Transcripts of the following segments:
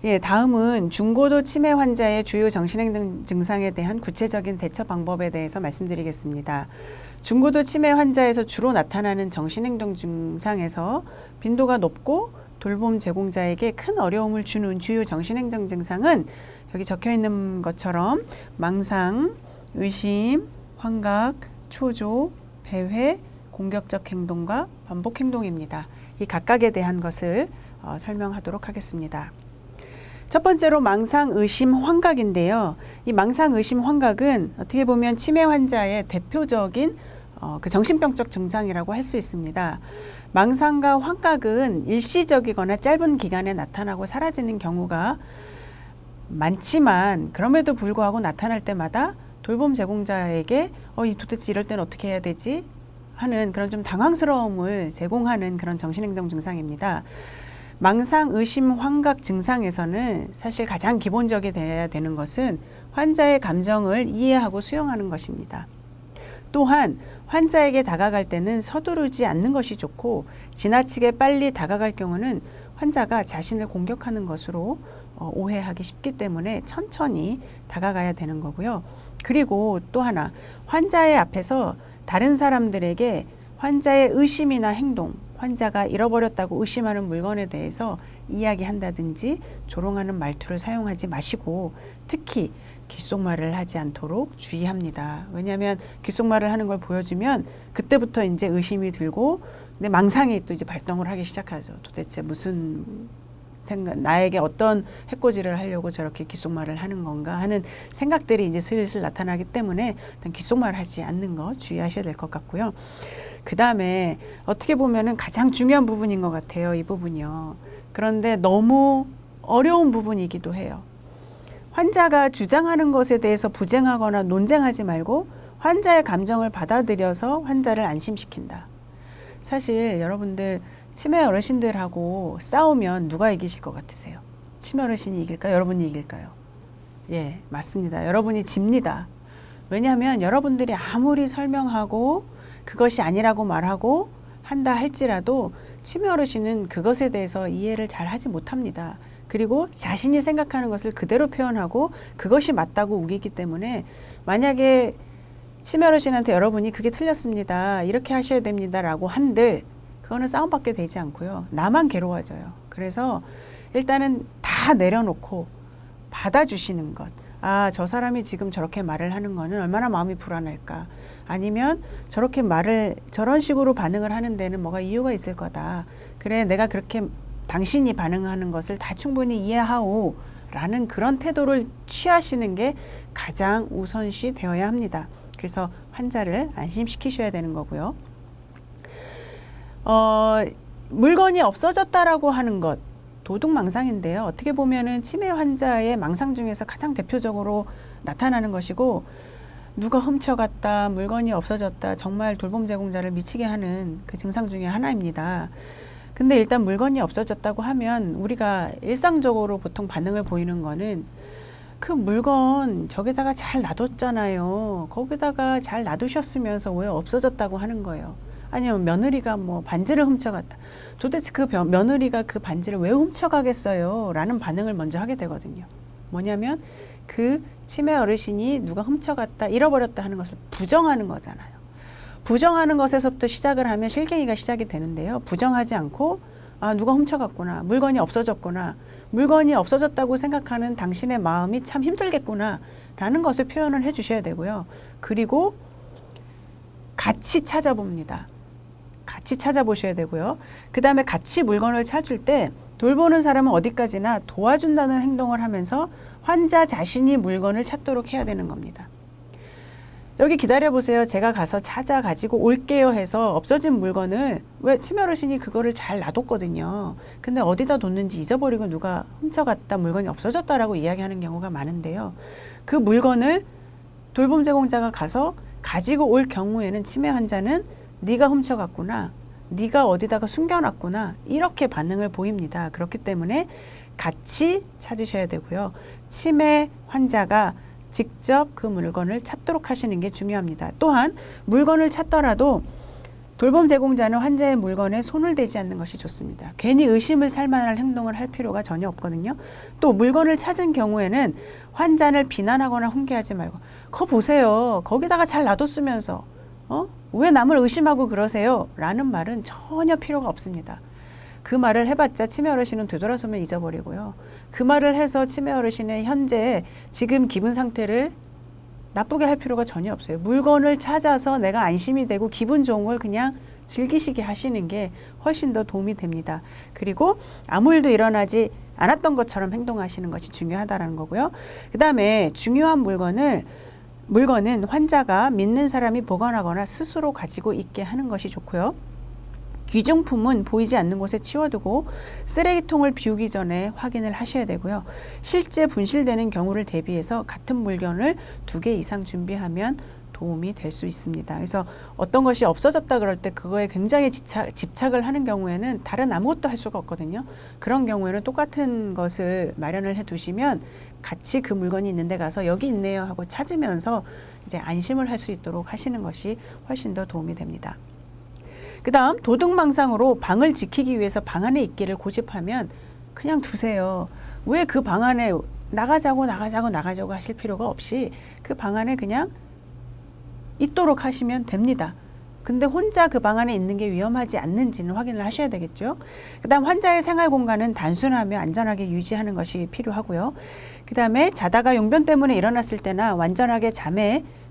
예, 다음은 중고도 치매 환자의 주요 정신행동 증상에 대한 구체적인 대처 방법에 대해서 말씀드리겠습니다. 중고도 치매 환자에서 주로 나타나는 정신행동 증상에서 빈도가 높고 돌봄 제공자에게 큰 어려움을 주는 주요 정신행동 증상은 여기 적혀 있는 것처럼 망상, 의심, 환각, 초조, 배회, 공격적 행동과 반복 행동입니다. 이 각각에 대한 것을 설명하도록 하겠습니다. 첫 번째로 망상, 의심, 환각인데요. 이 망상, 의심, 환각은 어떻게 보면 치매 환자의 대표적인 그 정신병적 증상이라고 할 수 있습니다. 망상과 환각은 일시적이거나 짧은 기간에 나타나고 사라지는 경우가 많지만 그럼에도 불구하고 나타날 때마다 돌봄 제공자에게 도대체 이럴 때는 어떻게 해야 되지? 하는 그런 좀 당황스러움을 제공하는 그런 정신행동 증상입니다. 망상, 의심, 환각 증상에서는 사실 가장 기본적이 되어야 되는 것은 환자의 감정을 이해하고 수용하는 것입니다. 또한 환자에게 다가갈 때는 서두르지 않는 것이 좋고 지나치게 빨리 다가갈 경우는 환자가 자신을 공격하는 것으로 오해하기 쉽기 때문에 천천히 다가가야 되는 거고요. 그리고 또 하나, 환자의 앞에서 다른 사람들에게 환자의 의심이나 행동, 환자가 잃어버렸다고 의심하는 물건에 대해서 이야기한다든지 조롱하는 말투를 사용하지 마시고 특히 귓속말을 하지 않도록 주의합니다. 왜냐하면 귓속말을 하는 걸 보여주면 그때부터 이제 의심이 들고 내 망상이 또 이제 발동을 하기 시작하죠. 도대체 무슨 나에게 어떤 해코지를 하려고 저렇게 귓속말을 하는 건가 하는 생각들이 이제 슬슬 나타나기 때문에 일단 귓속말을 하지 않는 거 주의하셔야 될 것 같고요. 그 다음에 어떻게 보면은 가장 중요한 부분인 것 같아요. 이 부분이요. 그런데 너무 어려운 부분이기도 해요. 환자가 주장하는 것에 대해서 부정하거나 논쟁하지 말고 환자의 감정을 받아들여서 환자를 안심시킨다. 사실 여러분들 치매 어르신들하고 싸우면 누가 이기실 것 같으세요? 치매 어르신이 이길까요? 여러분이 이길까요? 예, 맞습니다. 여러분이 집니다. 왜냐하면 여러분들이 아무리 설명하고 그것이 아니라고 말하고 한다 할지라도 치매 어르신은 그것에 대해서 이해를 잘 하지 못합니다. 그리고 자신이 생각하는 것을 그대로 표현하고 그것이 맞다고 우기기 때문에 만약에 치매 어르신한테 여러분이 그게 틀렸습니다. 이렇게 하셔야 됩니다. 라고 한들 그거는 싸움밖에 되지 않고요. 나만 괴로워져요. 그래서 일단은 다 내려놓고 받아주시는 것. 아, 저 사람이 지금 저렇게 말을 하는 거는 얼마나 마음이 불안할까. 아니면 저렇게 저런 식으로 반응을 하는 데는 뭐가 이유가 있을 거다. 그래, 내가 그렇게 당신이 반응하는 것을 다 충분히 이해하오. 라는 그런 태도를 취하시는 게 가장 우선시 되어야 합니다. 그래서 환자를 안심시키셔야 되는 거고요. 물건이 없어졌다라고 하는 것, 도둑망상인데요. 어떻게 보면은 치매 환자의 망상 중에서 가장 대표적으로 나타나는 것이고 누가 훔쳐갔다, 물건이 없어졌다, 정말 돌봄 제공자를 미치게 하는 그 증상 중에 하나입니다. 근데 일단 물건이 없어졌다고 하면 우리가 일상적으로 보통 반응을 보이는 거는 그 물건 저기다가 잘 놔뒀잖아요. 거기다가 잘 놔두셨으면서 왜 없어졌다고 하는 거예요. 아니면 며느리가 뭐 반지를 훔쳐갔다. 도대체 그 며느리가 그 반지를 왜 훔쳐가겠어요? 라는 반응을 먼저 하게 되거든요. 뭐냐면 그 치매 어르신이 누가 훔쳐갔다, 잃어버렸다 하는 것을 부정하는 거잖아요. 부정하는 것에서부터 시작을 하면 실갱이가 시작이 되는데요. 부정하지 않고 누가 훔쳐갔구나, 물건이 없어졌구나, 물건이 없어졌다고 생각하는 당신의 마음이 참 힘들겠구나 라는 것을 표현을 해 주셔야 되고요. 그리고 같이 찾아봅니다. 같이 찾아보셔야 되고요. 그 다음에 같이 물건을 찾을 때 돌보는 사람은 어디까지나 도와준다는 행동을 하면서 환자 자신이 물건을 찾도록 해야 되는 겁니다. 여기 기다려보세요. 제가 가서 찾아 가지고 올게요 해서 없어진 물건을 왜 치매 어르신이 그거를 잘 놔뒀거든요. 근데 어디다 뒀는지 잊어버리고 누가 훔쳐갔다, 물건이 없어졌다라고 이야기하는 경우가 많은데요. 그 물건을 돌봄 제공자가 가서 가지고 올 경우에는 치매 환자는 네가 훔쳐갔구나, 네가 어디다가 숨겨놨구나 이렇게 반응을 보입니다. 그렇기 때문에 같이 찾으셔야 되고요. 치매 환자가 직접 그 물건을 찾도록 하시는 게 중요합니다. 또한 물건을 찾더라도 돌봄 제공자는 환자의 물건에 손을 대지 않는 것이 좋습니다. 괜히 의심을 살 만한 행동을 할 필요가 전혀 없거든요. 또 물건을 찾은 경우에는 환자를 비난하거나 훈계하지 말고 거 보세요. 거기다가 잘 놔뒀으면서 왜 남을 의심하고 그러세요? 라는 말은 전혀 필요가 없습니다. 그 말을 해봤자 치매 어르신은 되돌아서면 잊어버리고요. 그 말을 해서 치매 어르신의 현재 지금 기분 상태를 나쁘게 할 필요가 전혀 없어요. 물건을 찾아서 내가 안심이 되고 기분 좋은 걸 그냥 즐기시게 하시는 게 훨씬 더 도움이 됩니다. 그리고 아무 일도 일어나지 않았던 것처럼 행동하시는 것이 중요하다는 거고요. 그 다음에 중요한 물건은 환자가 믿는 사람이 보관하거나 스스로 가지고 있게 하는 것이 좋고요. 귀중품은 보이지 않는 곳에 치워두고 쓰레기통을 비우기 전에 확인을 하셔야 되고요. 실제 분실되는 경우를 대비해서 같은 물건을 2개 이상 준비하면 도움이 될 수 있습니다. 그래서 어떤 것이 없어졌다 그럴 때 그거에 굉장히 집착을 하는 경우에는 다른 아무것도 할 수가 없거든요. 그런 경우에는 똑같은 것을 마련을 해 두시면 같이 그 물건이 있는 데 가서 여기 있네요 하고 찾으면서 이제 안심을 할 수 있도록 하시는 것이 훨씬 더 도움이 됩니다. 그 다음 도둑망상으로 방을 지키기 위해서 방 안에 있기를 고집하면 그냥 두세요. 왜 그 방 안에 나가자고 하실 필요가 없이 그 방 안에 그냥 있도록 하시면 됩니다. 근데 혼자 그 방 안에 있는 게 위험하지 않는지는 확인을 하셔야 되겠죠. 그 다음 환자의 생활 공간은 단순하며 안전하게 유지하는 것이 필요하고요. 그 다음에 자다가 용변 때문에 일어났을 때나 완전하게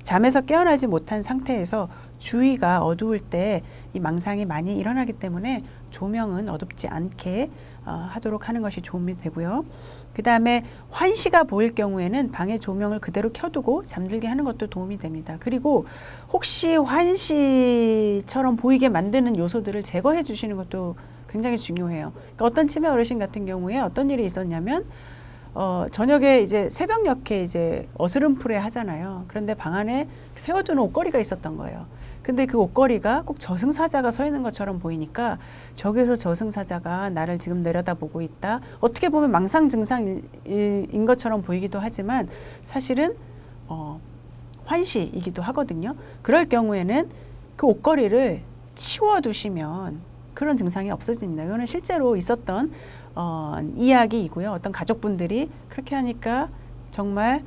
잠에서 깨어나지 못한 상태에서 주위가 어두울 때 이 망상이 많이 일어나기 때문에 조명은 어둡지 않게 하도록 하는 것이 도움이 되고요. 그 다음에 환시가 보일 경우에는 방의 조명을 그대로 켜두고 잠들게 하는 것도 도움이 됩니다. 그리고 혹시 환시처럼 보이게 만드는 요소들을 제거해 주시는 것도 굉장히 중요해요. 그러니까 어떤 치매 어르신 같은 경우에 어떤 일이 있었냐면 저녁에 이제 새벽녘에 이제 어스름풀에 하잖아요. 그런데 방 안에 세워두는 옷걸이가 있었던 거예요. 근데 그 옷걸이가 꼭 저승사자가 서 있는 것처럼 보이니까 저기서 저승사자가 나를 지금 내려다보고 있다. 어떻게 보면 망상 증상인 것처럼 보이기도 하지만 사실은 환시이기도 하거든요. 그럴 경우에는 그 옷걸이를 치워두시면 그런 증상이 없어집니다. 이거는 실제로 있었던 이야기이고요. 어떤 가족분들이 그렇게 하니까 정말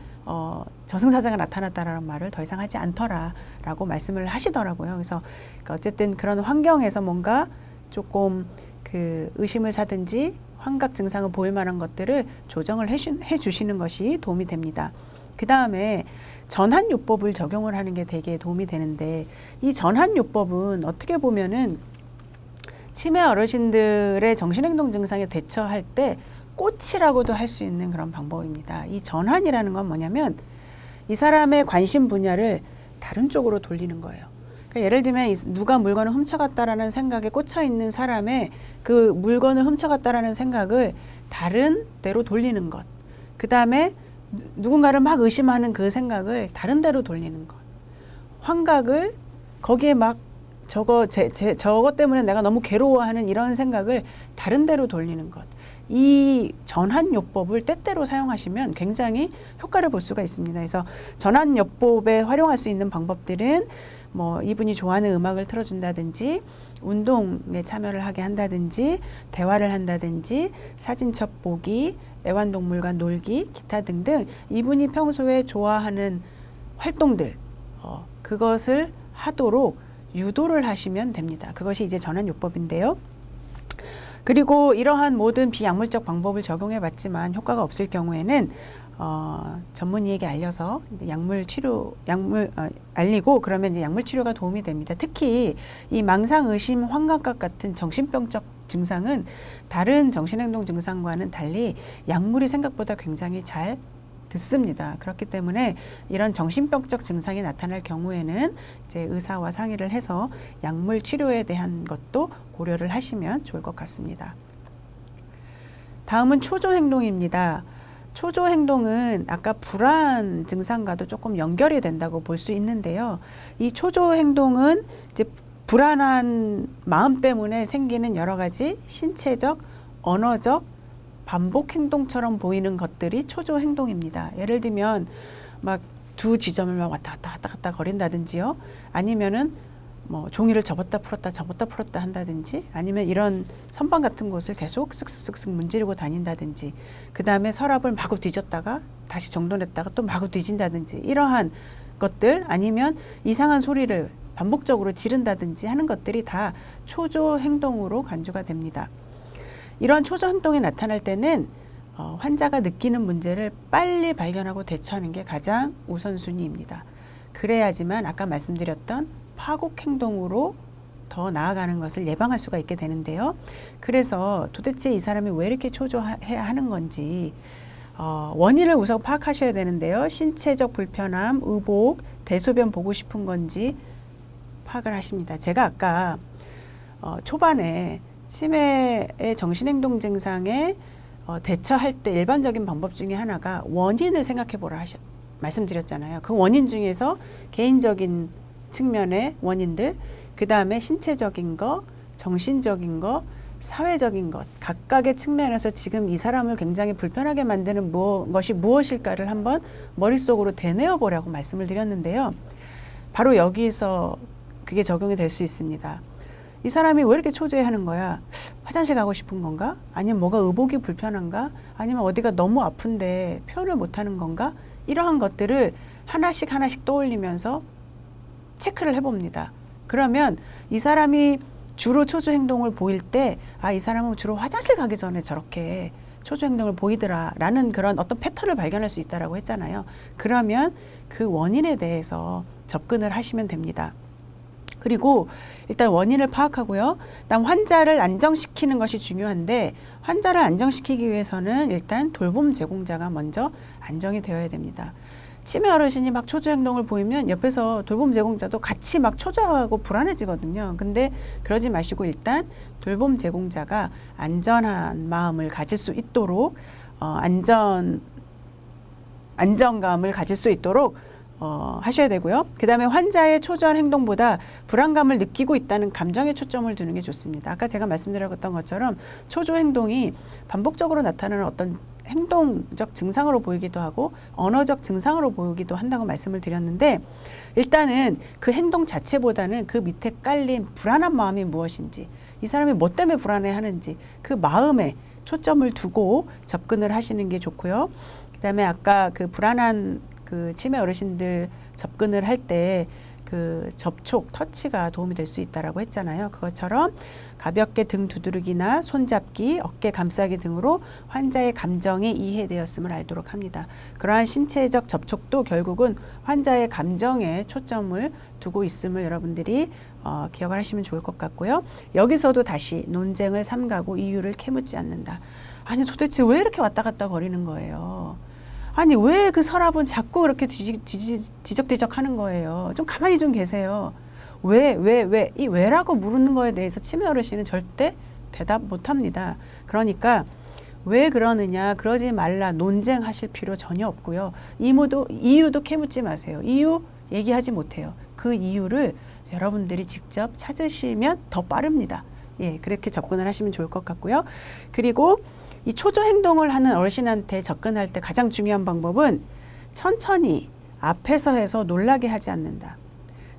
저승사자가 나타났다라는 말을 더 이상 하지 않더라라고 말씀을 하시더라고요. 그래서 어쨌든 그런 환경에서 뭔가 조금 그 의심을 사든지 환각 증상을 보일 만한 것들을 조정을 해 주시는 것이 도움이 됩니다. 그 다음에 전환요법을 적용을 하는 게 되게 도움이 되는데 이 전환요법은 어떻게 보면은 치매 어르신들의 정신행동 증상에 대처할 때 꽃이라고도 할 수 있는 그런 방법입니다. 이 전환이라는 건 뭐냐면 이 사람의 관심 분야를 다른 쪽으로 돌리는 거예요. 그러니까 예를 들면 누가 물건을 훔쳐갔다라는 생각에 꽂혀 있는 사람의 그 물건을 훔쳐갔다라는 생각을 다른 데로 돌리는 것. 그 다음에 누군가를 막 의심하는 그 생각을 다른 데로 돌리는 것. 환각을 거기에 막 저거 때문에 내가 너무 괴로워하는 이런 생각을 다른 데로 돌리는 것. 이 전환요법을 때때로 사용하시면 굉장히 효과를 볼 수가 있습니다. 그래서 전환요법에 활용할 수 있는 방법들은 뭐 이분이 좋아하는 음악을 틀어준다든지 운동에 참여를 하게 한다든지 대화를 한다든지 사진첩 보기, 애완동물과 놀기, 기타 등등 이분이 평소에 좋아하는 활동들 그것을 하도록 유도를 하시면 됩니다. 그것이 이제 전환요법인데요. 그리고 이러한 모든 비약물적 방법을 적용해 봤지만 효과가 없을 경우에는 전문의에게 알려서 이제 알리고 그러면 이제 약물 치료가 도움이 됩니다. 특히 이 망상, 의심, 환각각 같은 정신병적 증상은 다른 정신행동 증상과는 달리 약물이 생각보다 굉장히 잘 듣습니다. 그렇기 때문에 이런 정신병적 증상이 나타날 경우에는 이제 의사와 상의를 해서 약물 치료에 대한 것도 고려를 하시면 좋을 것 같습니다. 다음은 초조 행동입니다. 초조 행동은 아까 불안 증상과도 조금 연결이 된다고 볼 수 있는데요. 이 초조 행동은 이제 불안한 마음 때문에 생기는 여러 가지 신체적, 언어적, 반복 행동처럼 보이는 것들이 초조 행동입니다. 예를 들면 막 두 지점을 막 왔다 갔다 거린다든지요. 아니면은 뭐 종이를 접었다 풀었다 한다든지 아니면 이런 선반 같은 곳을 계속 쓱쓱쓱쓱 문지르고 다닌다든지 그 다음에 서랍을 마구 뒤졌다가 다시 정돈했다가 또 마구 뒤진다든지 이러한 것들 아니면 이상한 소리를 반복적으로 지른다든지 하는 것들이 다 초조 행동으로 간주가 됩니다. 이런 초조 행동이 나타날 때는 환자가 느끼는 문제를 빨리 발견하고 대처하는 게 가장 우선순위입니다. 그래야지만 아까 말씀드렸던 파국 행동으로 더 나아가는 것을 예방할 수가 있게 되는데요. 그래서 도대체 이 사람이 왜 이렇게 초조해야 하는 건지 원인을 우선 파악하셔야 되는데요. 신체적 불편함, 의복, 대소변 보고 싶은 건지 파악을 하십니다. 제가 아까 초반에 치매의 정신행동 증상에 대처할 때 일반적인 방법 중에 하나가 원인을 생각해 보라 말씀드렸잖아요. 그 원인 중에서 개인적인 측면의 원인들, 그 다음에 신체적인 거, 정신적인 거, 사회적인 것, 각각의 측면에서 지금 이 사람을 굉장히 불편하게 만드는 것이 무엇일까를 한번 머릿속으로 되뇌어 보라고 말씀을 드렸는데요. 바로 여기서 그게 적용이 될 수 있습니다. 이 사람이 왜 이렇게 초조해하는 거야? 화장실 가고 싶은 건가? 아니면 뭐가 의복이 불편한가? 아니면 어디가 너무 아픈데 표현을 못하는 건가? 이러한 것들을 하나씩 떠올리면서 체크를 해봅니다. 그러면 이 사람이 주로 초조 행동을 보일 때, 이 사람은 주로 화장실 가기 전에 저렇게 초조 행동을 보이더라 라는 그런 어떤 패턴을 발견할 수 있다라고 했잖아요. 그러면 그 원인에 대해서 접근을 하시면 됩니다. 그리고 일단 원인을 파악하고요. 일단 환자를 안정시키는 것이 중요한데 환자를 안정시키기 위해서는 일단 돌봄 제공자가 먼저 안정이 되어야 됩니다. 치매 어르신이 막 초조 행동을 보이면 옆에서 돌봄 제공자도 같이 막 초조하고 불안해지거든요. 근데 그러지 마시고 일단 돌봄 제공자가 안전한 마음을 가질 수 있도록 안정감을 가질 수 있도록 하셔야 되고요. 그 다음에 환자의 초조한 행동보다 불안감을 느끼고 있다는 감정에 초점을 두는 게 좋습니다. 아까 제가 말씀드렸던 것처럼 초조 행동이 반복적으로 나타나는 어떤 행동적 증상으로 보이기도 하고 언어적 증상으로 보이기도 한다고 말씀을 드렸는데 일단은 그 행동 자체보다는 그 밑에 깔린 불안한 마음이 무엇인지 이 사람이 뭐 때문에 불안해하는지 그 마음에 초점을 두고 접근을 하시는 게 좋고요. 그 다음에 아까 그 불안한 그 치매 어르신들 접근을 할 때 그 접촉, 터치가 도움이 될 수 있다라고 했잖아요. 그것처럼 가볍게 등 두드르기나 손잡기, 어깨 감싸기 등으로 환자의 감정이 이해되었음을 알도록 합니다. 그러한 신체적 접촉도 결국은 환자의 감정에 초점을 두고 있음을 여러분들이 기억을 하시면 좋을 것 같고요. 여기서도 다시 논쟁을 삼가고 이유를 캐묻지 않는다. 아니 도대체 왜 이렇게 왔다 갔다 거리는 거예요? 아니 왜 그 서랍은 자꾸 그렇게 뒤적뒤적 하는 거예요? 좀 가만히 좀 계세요. 왜? 이 왜라고 물는 거에 대해서 치매 어르신은 절대 대답 못 합니다. 그러니까 왜 그러느냐, 그러지 말라 논쟁하실 필요 전혀 없고요. 이유도 캐묻지 마세요. 이유 얘기하지 못해요. 그 이유를 여러분들이 직접 찾으시면 더 빠릅니다. 예, 그렇게 접근을 하시면 좋을 것 같고요. 그리고 이 초조 행동을 하는 어르신한테 접근할 때 가장 중요한 방법은 천천히 앞에서 해서 놀라게 하지 않는다.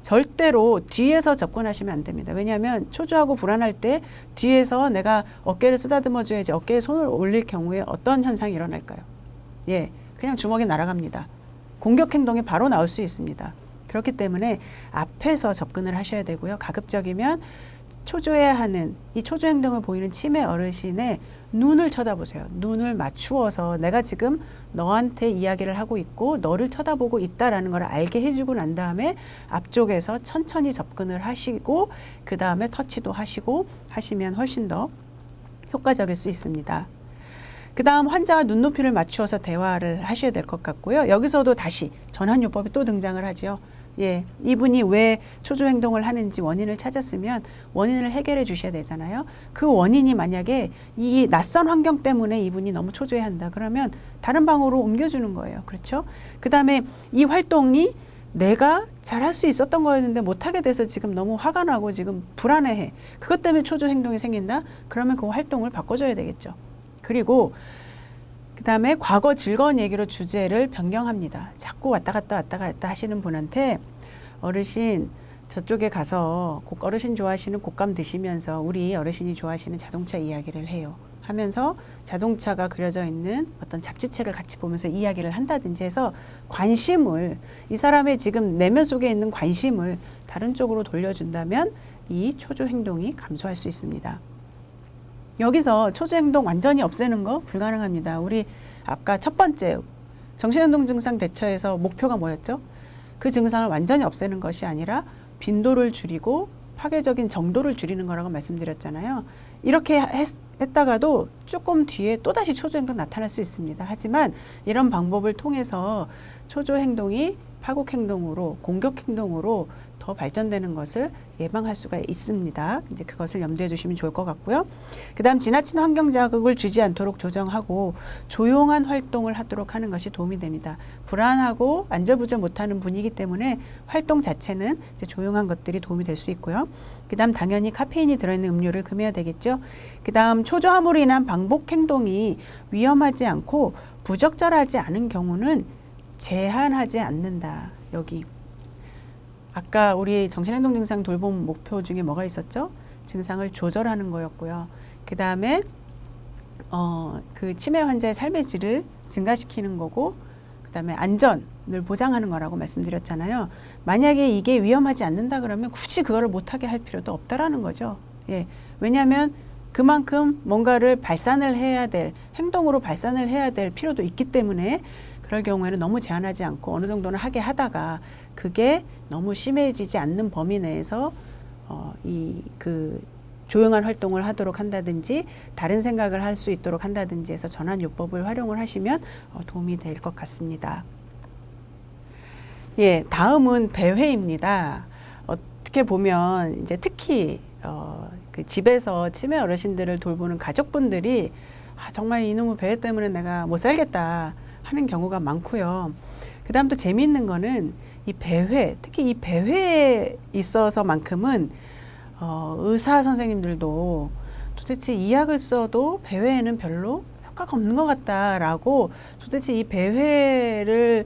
절대로 뒤에서 접근하시면 안 됩니다. 왜냐하면 초조하고 불안할 때 뒤에서 내가 어깨를 쓰다듬어 줘야지 어깨에 손을 올릴 경우에 어떤 현상이 일어날까요? 예, 그냥 주먹이 날아갑니다. 공격 행동이 바로 나올 수 있습니다. 그렇기 때문에 앞에서 접근을 하셔야 되고요. 가급적이면 초조해야 하는 이 초조 행동을 보이는 치매 어르신의 눈을 쳐다보세요. 눈을 맞추어서 내가 지금 너한테 이야기를 하고 있고 너를 쳐다보고 있다라는 걸 알게 해주고 난 다음에 앞쪽에서 천천히 접근을 하시고 그 다음에 터치도 하시고 하시면 훨씬 더 효과적일 수 있습니다. 그 다음 환자와 눈높이를 맞추어서 대화를 하셔야 될 것 같고요. 여기서도 다시 전환요법이 또 등장을 하죠. 예, 이분이 왜 초조 행동을 하는지 원인을 찾았으면 원인을 해결해 주셔야 되잖아요. 그 원인이 만약에 이 낯선 환경 때문에 이분이 너무 초조해한다. 그러면 다른 방으로 옮겨주는 거예요. 그렇죠? 그 다음에 이 활동이 내가 잘할 수 있었던 거였는데 못하게 돼서 지금 너무 화가 나고 지금 불안해해. 그것 때문에 초조 행동이 생긴다? 그러면 그 활동을 바꿔줘야 되겠죠. 그리고 그 다음에 과거 즐거운 얘기로 주제를 변경합니다. 자꾸 왔다 갔다 하시는 분한테 어르신 저쪽에 가서 어르신 좋아하시는 곶감 드시면서 우리 어르신이 좋아하시는 자동차 이야기를 해요. 하면서 자동차가 그려져 있는 어떤 잡지책을 같이 보면서 이야기를 한다든지 해서 관심을, 이 사람의 지금 내면 속에 있는 관심을 다른 쪽으로 돌려준다면 이 초조 행동이 감소할 수 있습니다. 여기서 초조 행동 완전히 없애는 거 불가능합니다. 우리 아까 첫 번째 정신행동 증상 대처에서 목표가 뭐였죠? 그 증상을 완전히 없애는 것이 아니라 빈도를 줄이고 파괴적인 정도를 줄이는 거라고 말씀드렸잖아요. 이렇게 했다가도 조금 뒤에 또다시 초조 행동 나타날 수 있습니다. 하지만 이런 방법을 통해서 초조 행동이 파국 행동으로, 공격 행동으로 더 발전되는 것을 예방할 수가 있습니다. 이제 그것을 염두에 두시면 좋을 것 같고요. 그다음 지나친 환경 자극을 주지 않도록 조정하고 조용한 활동을 하도록 하는 것이 도움이 됩니다. 불안하고 안절부절 못하는 분이기 때문에 활동 자체는 이제 조용한 것들이 도움이 될 수 있고요. 그다음 당연히 카페인이 들어있는 음료를 금해야 되겠죠. 그다음 초조함으로 인한 반복 행동이 위험하지 않고 부적절하지 않은 경우는 제한하지 않는다. 여기 아까 우리 정신행동 증상 돌봄 목표 중에 뭐가 있었죠? 증상을 조절하는 거였고요. 그 다음에 그 치매 환자의 삶의 질을 증가시키는 거고, 그 다음에 안전을 보장하는 거라고 말씀드렸잖아요. 만약에 이게 위험하지 않는다 그러면 굳이 그거를 못하게 할 필요도 없다라는 거죠. 예. 왜냐하면 그만큼 뭔가를 발산을 해야 될, 행동으로 발산을 해야 될 필요도 있기 때문에 그럴 경우에는 너무 제한하지 않고 어느 정도는 하게 하다가 그게 너무 심해지지 않는 범위 내에서 그 조용한 활동을 하도록 한다든지 다른 생각을 할 수 있도록 한다든지 해서 전환요법을 활용을 하시면 도움이 될 것 같습니다. 예, 다음은 배회입니다. 어떻게 보면 이제 특히 그 집에서 치매 어르신들을 돌보는 가족분들이 정말 이놈의 배회 때문에 내가 못 살겠다 하는 경우가 많고요. 그 다음 또 재미있는 거는 이 배회, 특히 이 배회에 있어서만큼은 의사 선생님들도 도대체 이 약을 써도 배회에는 별로 효과가 없는 것 같다라고 도대체 이 배회를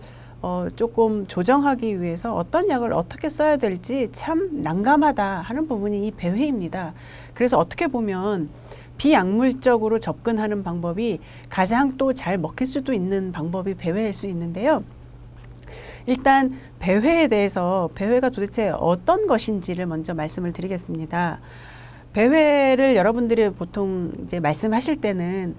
조금 조정하기 위해서 어떤 약을 어떻게 써야 될지 참 난감하다 하는 부분이 이 배회입니다. 그래서 어떻게 보면 비약물적으로 접근하는 방법이 가장 또 잘 먹힐 수도 있는 방법이 배회일 수 있는데요. 일단 배회에 대해서 배회가 도대체 어떤 것인지를 먼저 말씀을 드리겠습니다. 배회를 여러분들이 보통 이제 말씀하실 때는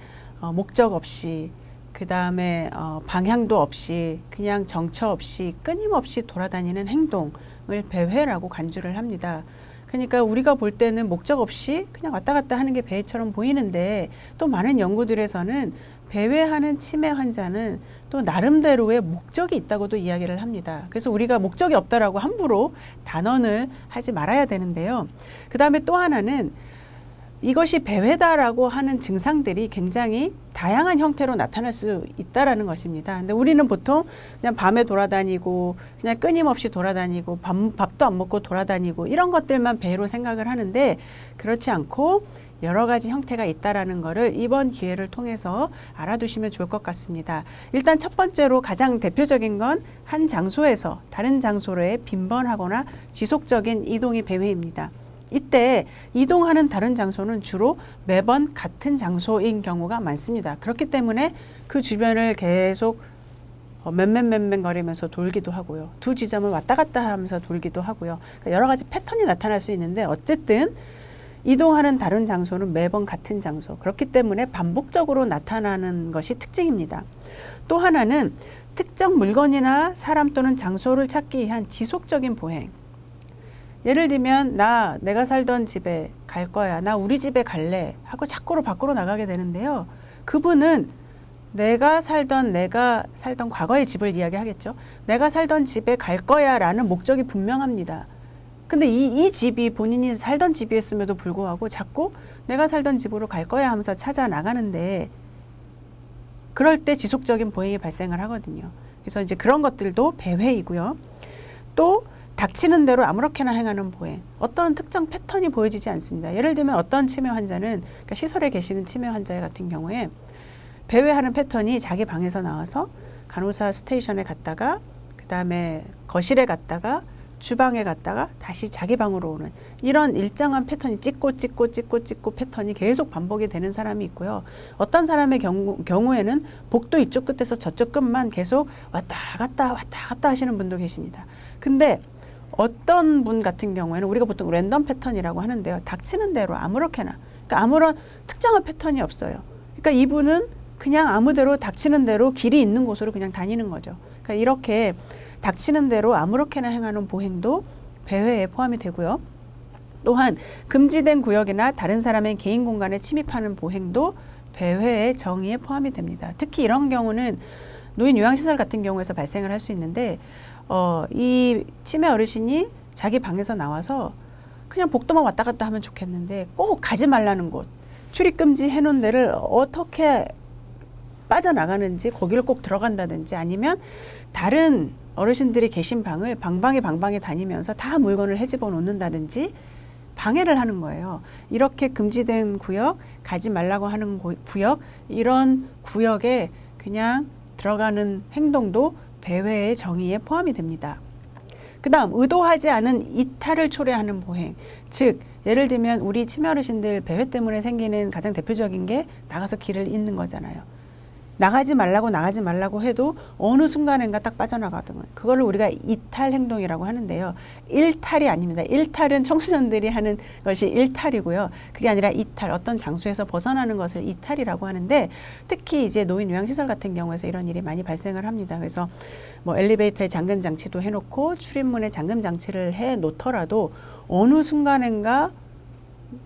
목적 없이, 그 다음에 방향도 없이 그냥 정처 없이 끊임없이 돌아다니는 행동을 배회라고 간주를 합니다. 그러니까 우리가 볼 때는 목적 없이 그냥 왔다 갔다 하는 게 배회처럼 보이는데 또 많은 연구들에서는 배회하는 치매 환자는 또 나름대로의 목적이 있다고도 이야기를 합니다. 그래서 우리가 목적이 없다라고 함부로 단언을 하지 말아야 되는데요. 그 다음에 또 하나는 이것이 배회다라고 하는 증상들이 굉장히 다양한 형태로 나타날 수 있다라는 것입니다. 근데 우리는 보통 그냥 밤에 돌아다니고 그냥 끊임없이 돌아다니고 밥도 안 먹고 돌아다니고 이런 것들만 배회로 생각을 하는데 그렇지 않고 여러 가지 형태가 있다라는 거를 이번 기회를 통해서 알아두시면 좋을 것 같습니다. 일단 첫 번째로 가장 대표적인 건 한 장소에서 다른 장소로의 빈번하거나 지속적인 이동이 배회입니다. 이때 이동하는 다른 장소는 주로 매번 같은 장소인 경우가 많습니다. 그렇기 때문에 그 주변을 계속 맴맴 거리면서 돌기도 하고요. 두 지점을 왔다 갔다 하면서 돌기도 하고요. 그러니까 여러 가지 패턴이 나타날 수 있는데 어쨌든 이동하는 다른 장소는 매번 같은 장소. 그렇기 때문에 반복적으로 나타나는 것이 특징입니다. 또 하나는 특정 물건이나 사람 또는 장소를 찾기 위한 지속적인 보행. 예를 들면 내가 살던 집에 갈 거야. 나 우리 집에 갈래. 하고 자꾸로 밖으로 나가게 되는데요. 그분은 내가 살던 과거의 집을 이야기하겠죠. 내가 살던 집에 갈 거야 라는 목적이 분명합니다. 근데 이 집이 본인이 살던 집이었음에도 불구하고 자꾸 내가 살던 집으로 갈 거야 하면서 찾아 나가는데 그럴 때 지속적인 보행이 발생을 하거든요. 그래서 이제 그런 것들도 배회이고요. 또 닥치는 대로 아무렇게나 행하는 보행. 어떤 특정 패턴이 보여지지 않습니다. 예를 들면 어떤 치매 환자는 그러니까 시설에 계시는 치매 환자 같은 경우에 배회하는 패턴이 자기 방에서 나와서 간호사 스테이션에 갔다가 그 다음에 거실에 갔다가 주방에 갔다가 다시 자기 방으로 오는 이런 일정한 패턴이 찍고 패턴이 계속 반복이 되는 사람이 있고요. 어떤 사람의 경우에는 복도 이쪽 끝에서 저쪽 끝만 계속 왔다 갔다 하시는 분도 계십니다. 근데 어떤 분 같은 경우에는 우리가 보통 랜덤 패턴이라고 하는데요. 닥치는 대로 아무렇게나, 그러니까 아무런 특정한 패턴이 없어요. 그러니까 이분은 그냥 아무대로 닥치는 대로 길이 있는 곳으로 그냥 다니는 거죠. 그러니까 이렇게 닥치는 대로 아무렇게나 행하는 보행도 배회에 포함이 되고요. 또한 금지된 구역이나 다른 사람의 개인 공간에 침입하는 보행도 배회의 정의에 포함이 됩니다. 특히 이런 경우는 노인 요양시설 같은 경우에서 발생을 할 수 있는데 이 치매 어르신이 자기 방에서 나와서 그냥 복도만 왔다 갔다 하면 좋겠는데 꼭 가지 말라는 곳, 출입금지 해놓은 데를 어떻게 빠져나가는지 거기를 꼭 들어간다든지 아니면 다른 어르신들이 계신 방을 방방에 다니면서 다 물건을 헤집어 놓는다든지 방해를 하는 거예요. 이렇게 금지된 구역, 가지 말라고 하는 구역, 이런 구역에 그냥 들어가는 행동도 배회의 정의에 포함이 됩니다. 그 다음 의도하지 않은 이탈을 초래하는 보행. 즉 예를 들면 우리 치매 어르신들 배회 때문에 생기는 가장 대표적인 게 나가서 길을 잇는 거잖아요. 나가지 말라고 해도 어느 순간인가 딱 빠져나가던 건 그거를 우리가 이탈 행동이라고 하는데요. 일탈이 아닙니다. 일탈은 청소년들이 하는 것이 일탈이고요. 그게 아니라 이탈, 어떤 장소에서 벗어나는 것을 이탈이라고 하는데 특히 이제 노인 요양시설 같은 경우에서 이런 일이 많이 발생을 합니다. 그래서 뭐 엘리베이터에 잠금 장치도 해놓고 출입문에 잠금 장치를 해 놓더라도 어느 순간인가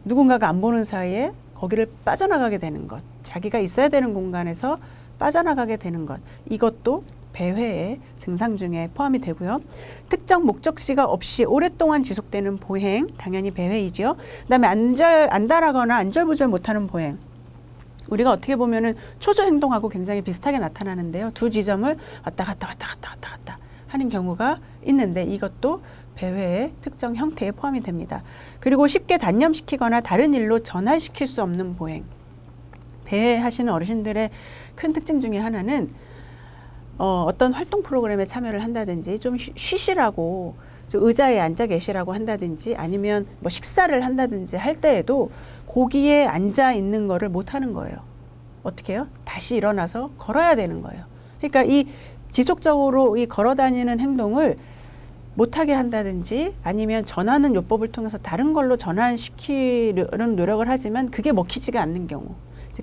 누군가가 안 보는 사이에 거기를 빠져나가게 되는 것, 자기가 있어야 되는 공간에서 빠져나가게 되는 것, 이것도 배회의 증상 중에 포함이 되고요. 특정 목적지가 없이 오랫동안 지속되는 보행, 당연히 배회이죠. 그다음에 안달하거나 안절부절 못하는 보행. 우리가 어떻게 보면은 초조 행동하고 굉장히 비슷하게 나타나는데요. 두 지점을 왔다 갔다 하는 경우가 있는데 이것도 배회의 특정 형태에 포함이 됩니다. 그리고 쉽게 단념시키거나 다른 일로 전환시킬 수 없는 보행. 배회하시는 어르신들의 큰 특징 중에 하나는 어떤 활동 프로그램에 참여를 한다든지 좀 쉬시라고 좀 의자에 앉아 계시라고 한다든지 아니면 뭐 식사를 한다든지 할 때에도 거기에 앉아 있는 거를 못 하는 거예요. 어떻게 해요? 다시 일어나서 걸어야 되는 거예요. 그러니까 이 지속적으로 이 걸어 다니는 행동을 못하게 한다든지 아니면 전환은 요법을 통해서 다른 걸로 전환시키려는 노력을 하지만 그게 먹히지가 않는 경우,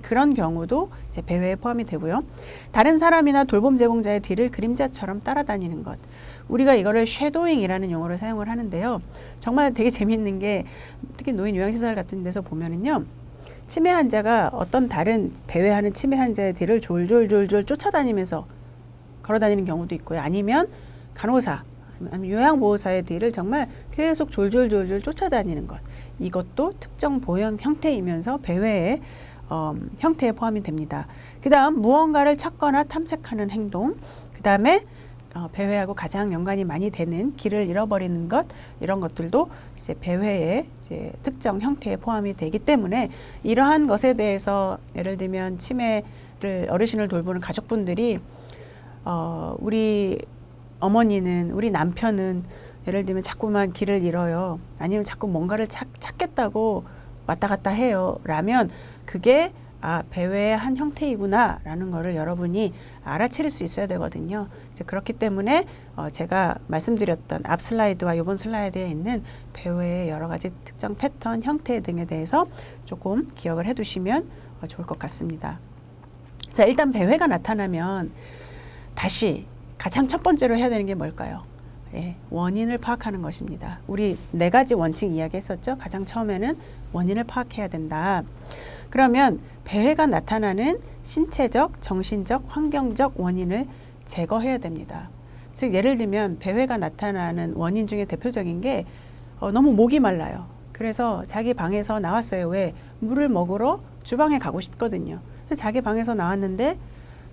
그런 경우도 이제 배회에 포함이 되고요. 다른 사람이나 돌봄 제공자의 뒤를 그림자처럼 따라다니는 것. 우리가 이거를 쉐도잉이라는 용어를 사용을 하는데요. 정말 되게 재밌는 게 특히 노인 요양시설 같은 데서 보면은요. 치매 환자가 어떤 다른 배회하는 치매 환자의 뒤를 졸졸 쫓아다니면서 걸어다니는 경우도 있고요. 아니면 간호사, 아니면 요양보호사의 뒤를 정말 계속 졸졸 쫓아다니는 것. 이것도 특정 보행 형태이면서 배회의 형태에 포함이 됩니다. 그 다음 무언가를 찾거나 탐색하는 행동, 그 다음에 배회하고 가장 연관이 많이 되는 길을 잃어버리는 것, 이런 것들도 이제 배회의 이제 특정 형태에 포함이 되기 때문에 이러한 것에 대해서 예를 들면 치매를 어르신을 돌보는 가족분들이 우리 어머니는, 우리 남편은 예를 들면 자꾸만 길을 잃어요. 아니면 자꾸 뭔가를 찾겠다고 왔다 갔다 해요. 라면 그게 배회의 한 형태이구나 라는 거를 여러분이 알아차릴 수 있어야 되거든요. 이제 그렇기 때문에 제가 말씀드렸던 앞 슬라이드와 이번 슬라이드에 있는 배회의 여러 가지 특정 패턴, 형태 등에 대해서 조금 기억을 해두시면 좋을 것 같습니다. 자, 일단 배회가 나타나면 다시 가장 첫 번째로 해야 되는 게 뭘까요? 원인을 파악하는 것입니다. 우리 4가지 원칙 이야기했었죠. 가장 처음에는 원인을 파악해야 된다. 그러면 배회가 나타나는 신체적, 정신적, 환경적 원인을 제거해야 됩니다. 즉 예를 들면 배회가 나타나는 원인 중에 대표적인 게 너무 목이 말라요. 그래서 자기 방에서 나왔어요. 왜? 물을 먹으러 주방에 가고 싶거든요. 그래서 자기 방에서 나왔는데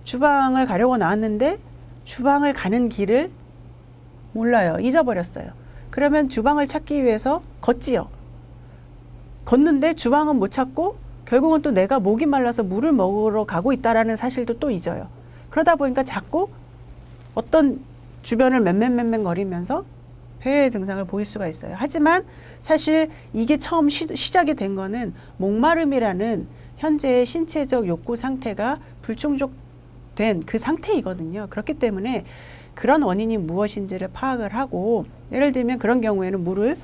주방을 가려고 나왔는데 주방을 가는 길을 몰라요. 잊어버렸어요. 그러면 주방을 찾기 위해서 걷지요. 걷는데 주방은 못 찾고 결국은 또 내가 목이 말라서 물을 먹으러 가고 있다라는 사실도 또 잊어요. 그러다 보니까 자꾸 어떤 주변을 맴맴 거리면서 배회 증상을 보일 수가 있어요. 하지만 사실 이게 처음 시작이 된 거는 목마름이라는 현재의 신체적 욕구 상태가 불충족된 그 상태이거든요. 그렇기 때문에 그런 원인이 무엇인지를 파악을 하고, 예를 들면 그런 경우에는 물을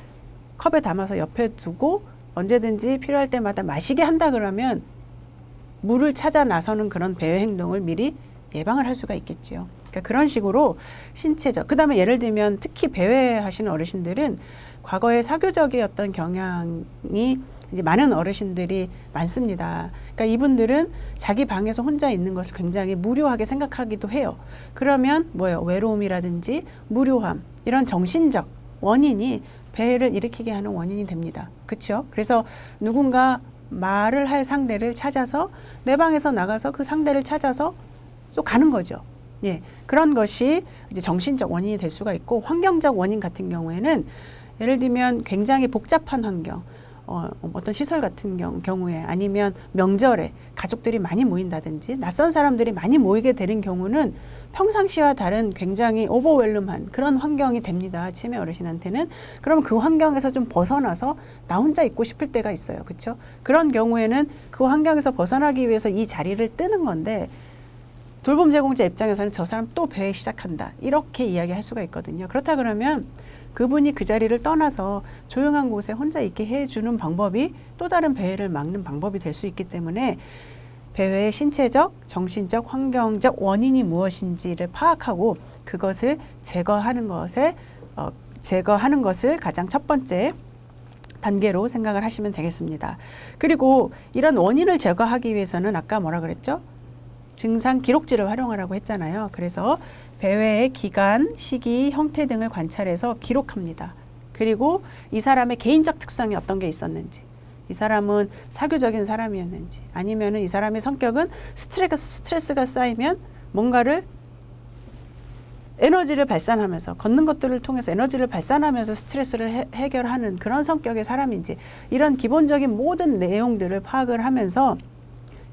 컵에 담아서 옆에 두고 언제든지 필요할 때마다 마시게 한다 그러면 물을 찾아 나서는 그런 배회 행동을 미리 예방을 할 수가 있겠죠. 그러니까 그런 식으로 신체적, 그 다음에 예를 들면 특히 배회하시는 어르신들은 과거에 사교적이었던 경향이 이제 많은 어르신들이 많습니다. 그러니까 이분들은 자기 방에서 혼자 있는 것을 굉장히 무료하게 생각하기도 해요. 그러면 뭐예요? 외로움이라든지 무료함, 이런 정신적 원인이 배회를 일으키게 하는 원인이 됩니다. 그렇죠? 그래서 누군가 말을 할 상대를 찾아서 내 방에서 나가서 그 상대를 찾아서 또 가는 거죠. 예, 그런 것이 이제 정신적 원인이 될 수가 있고, 환경적 원인 같은 경우에는 예를 들면 굉장히 복잡한 환경, 어떤 시설 같은 경우에, 아니면 명절에 가족들이 많이 모인다든지 낯선 사람들이 많이 모이게 되는 경우는 평상시와 다른 굉장히 오버웰름한 그런 환경이 됩니다. 치매 어르신한테는. 그러면 그 환경에서 좀 벗어나서 나 혼자 있고 싶을 때가 있어요. 그렇죠? 그런 경우에는 그 환경에서 벗어나기 위해서 이 자리를 뜨는 건데, 돌봄 제공자 입장에서는 저 사람 또 배회 시작한다, 이렇게 이야기할 수가 있거든요. 그렇다 그러면 그분이 그 자리를 떠나서 조용한 곳에 혼자 있게 해주는 방법이 또 다른 배회를 막는 방법이 될 수 있기 때문에, 배회의 신체적, 정신적, 환경적 원인이 무엇인지를 파악하고 그것을 제거하는 것을 가장 첫 번째 단계로 생각을 하시면 되겠습니다. 그리고 이런 원인을 제거하기 위해서는 아까 뭐라 그랬죠? 증상 기록지를 활용하라고 했잖아요. 그래서 배회의 기간, 시기, 형태 등을 관찰해서 기록합니다. 그리고 이 사람의 개인적 특성이 어떤 게 있었는지, 이 사람은 사교적인 사람이었는지, 아니면은 이 사람의 성격은 스트레스가 쌓이면 뭔가를 에너지를 발산하면서, 걷는 것들을 통해서 에너지를 발산하면서 스트레스를 해결하는 그런 성격의 사람인지, 이런 기본적인 모든 내용들을 파악을 하면서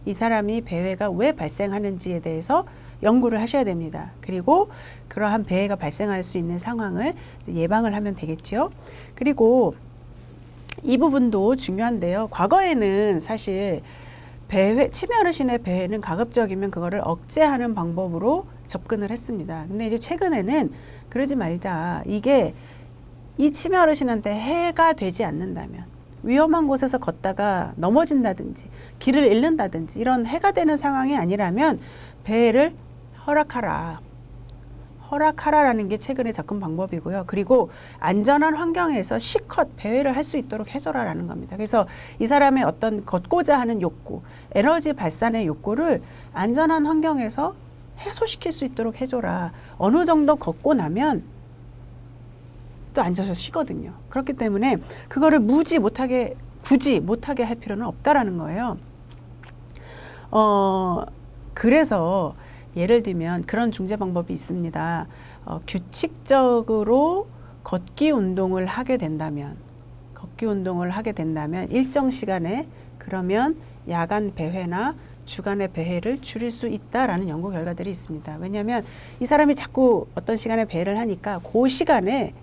이 사람이 배회가 왜 발생하는지에 대해서 연구를 하셔야 됩니다. 그리고 그러한 배회가 발생할 수 있는 상황을 예방을 하면 되겠죠. 그리고 이 부분도 중요한데요. 과거에는 사실 치매 어르신의 배회는 가급적이면 그거를 억제하는 방법으로 접근을 했습니다. 근데 이제 최근에는 그러지 말자. 이게 이 치매 어르신한테 해가 되지 않는다면, 위험한 곳에서 걷다가 넘어진다든지 길을 잃는다든지 이런 해가 되는 상황이 아니라면 배회를 허락하라라는 게 최근의 접근 방법이고요. 그리고 안전한 환경에서 실컷 배회를 할 수 있도록 해줘라라는 겁니다. 그래서 이 사람의 어떤 걷고자 하는 욕구, 에너지 발산의 욕구를 안전한 환경에서 해소시킬 수 있도록 해줘라. 어느 정도 걷고 나면 또 앉아서 쉬거든요. 그렇기 때문에 그거를 굳이 못하게 할 필요는 없다라는 거예요. 그래서 예를 들면 그런 중재 방법이 있습니다. 규칙적으로 걷기 운동을 하게 된다면 일정 시간에, 그러면 야간 배회나 주간의 배회를 줄일 수 있다라는 연구 결과들이 있습니다. 왜냐하면 이 사람이 자꾸 어떤 시간에 배회를 하니까 그 시간에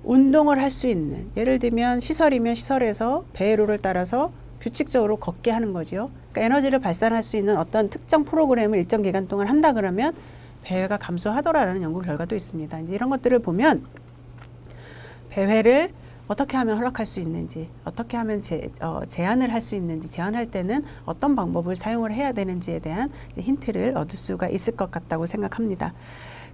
운동을 할 수 있는, 예를 들면 시설이면 시설에서 배회로를 따라서 규칙적으로 걷게 하는 거죠. 그러니까 에너지를 발산할 수 있는 어떤 특정 프로그램을 일정 기간 동안 한다 그러면 배회가 감소하더라라는 연구 결과도 있습니다. 이제 이런 것들을 보면 배회를 어떻게 하면 허락할 수 있는지, 어떻게 하면 제한을 할 수 있는지, 제한할 때는 어떤 방법을 사용을 해야 되는지에 대한 힌트를 얻을 수가 있을 것 같다고 생각합니다.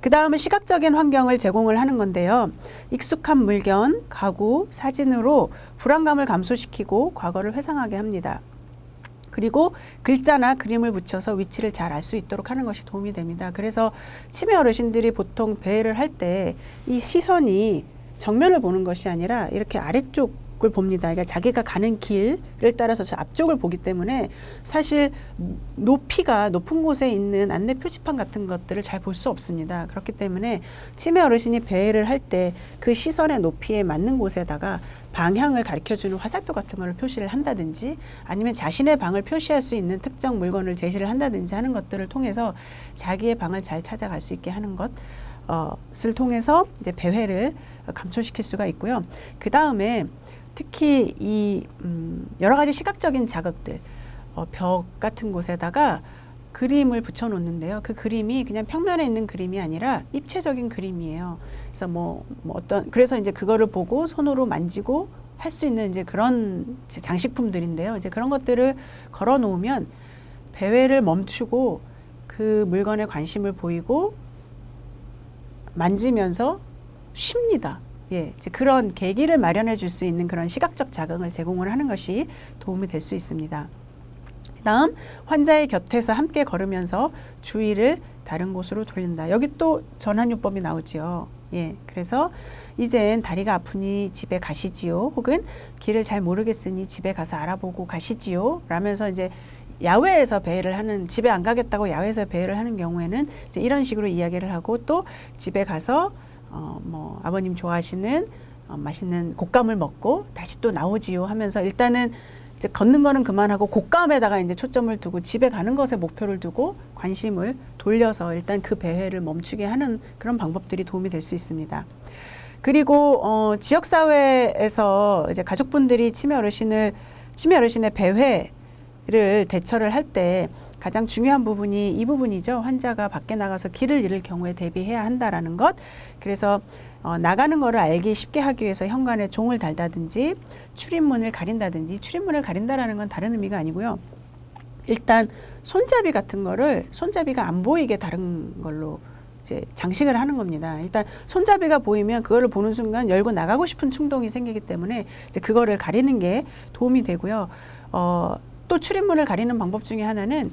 그 다음은 시각적인 환경을 제공을 하는 건데요. 익숙한 물건, 가구, 사진으로 불안감을 감소시키고 과거를 회상하게 합니다. 그리고 글자나 그림을 붙여서 위치를 잘 알 수 있도록 하는 것이 도움이 됩니다. 그래서 치매 어르신들이 보통 배회를 할 때 이 시선이 정면을 보는 것이 아니라 이렇게 아래쪽을 봅니다. 그러니까 자기가 가는 길을 따라서 저 앞쪽을 보기 때문에 사실 높이가 높은 곳에 있는 안내 표지판 같은 것들을 잘 볼 수 없습니다. 그렇기 때문에 치매 어르신이 배회를 할 때 그 시선의 높이에 맞는 곳에다가 방향을 가르쳐주는 화살표 같은 걸 표시를 한다든지, 아니면 자신의 방을 표시할 수 있는 특정 물건을 제시를 한다든지 하는 것들을 통해서 자기의 방을 잘 찾아갈 수 있게 하는 것, 것을 통해서 이제 배회를 감소시킬 수가 있고요. 그 다음에 특히 이 여러 가지 시각적인 자극들, 벽 같은 곳에다가 그림을 붙여 놓는데요. 그 그림이 그냥 평면에 있는 그림이 아니라 입체적인 그림이에요. 그래서 그래서 이제 그거를 보고 손으로 만지고 할 수 있는 이제 그런 장식품들인데요. 이제 그런 것들을 걸어 놓으면 배회를 멈추고 그 물건에 관심을 보이고 만지면서 쉽니다. 예, 이제 그런 계기를 마련해 줄 수 있는 그런 시각적 자극을 제공을 하는 것이 도움이 될 수 있습니다. 다음, 환자의 곁에서 함께 걸으면서 주의를 다른 곳으로 돌린다. 여기 또 전환요법이 나오지요. 예, 그래서 이젠 다리가 아프니 집에 가시지요. 혹은 길을 잘 모르겠으니 집에 가서 알아보고 가시지요. 라면서 이제 야외에서 배회를 하는, 집에 안 가겠다고 야외에서 배회를 하는 경우에는 이제 이런 식으로 이야기를 하고, 또 집에 가서 아버님 좋아하시는 맛있는 곶감을 먹고 다시 또 나오지요 하면서 일단은 이제 걷는 거는 그만하고 곶감에다가 이제 초점을 두고 집에 가는 것에 목표를 두고 관심을 돌려서 일단 그 배회를 멈추게 하는 그런 방법들이 도움이 될 수 있습니다. 그리고 지역사회에서 이제 가족분들이 치매 어르신의 배회를 대처를 할 때 가장 중요한 부분이 이 부분이죠. 환자가 밖에 나가서 길을 잃을 경우에 대비해야 한다라는 것. 그래서 나가는 거를 알기 쉽게 하기 위해서 현관에 종을 달다든지 출입문을 가린다든지, 출입문을 가린다라는 건 다른 의미가 아니고요. 일단 손잡이 같은 거를 손잡이가 안 보이게 다른 걸로 이제 장식을 하는 겁니다. 일단 손잡이가 보이면 그거를 보는 순간 열고 나가고 싶은 충동이 생기기 때문에 이제 그거를 가리는 게 도움이 되고요. 또 출입문을 가리는 방법 중에 하나는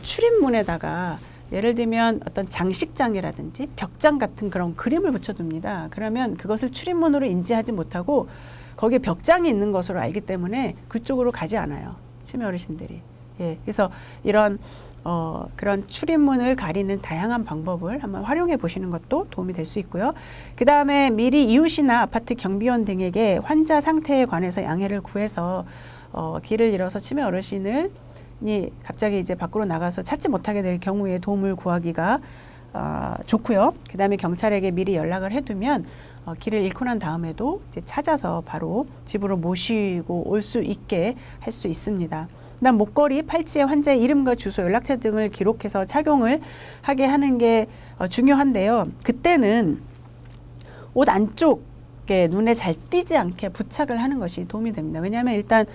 출입문에다가 예를 들면 어떤 장식장이라든지 벽장 같은 그런 그림을 붙여둡니다. 그러면 그것을 출입문으로 인지하지 못하고 거기에 벽장이 있는 것으로 알기 때문에 그쪽으로 가지 않아요. 치매 어르신들이. 예, 그래서 이런 그런 출입문을 가리는 다양한 방법을 한번 활용해 보시는 것도 도움이 될 수 있고요. 그 다음에 미리 이웃이나 아파트 경비원 등에게 환자 상태에 관해서 양해를 구해서 길을 잃어서 치매 어르신을 갑자기 이제 밖으로 나가서 찾지 못하게 될 경우에 도움을 구하기가 좋고요. 그 다음에 경찰에게 미리 연락을 해두면 길을 잃고 난 다음에도 이제 찾아서 바로 집으로 모시고 올 수 있게 할 수 있습니다. 그다음 목걸이, 팔찌에 환자의 이름과 주소, 연락처 등을 기록해서 착용을 하게 하는 게 중요한데요. 그때는 옷 안쪽에 눈에 잘 띄지 않게 부착을 하는 것이 도움이 됩니다. 왜냐하면 일단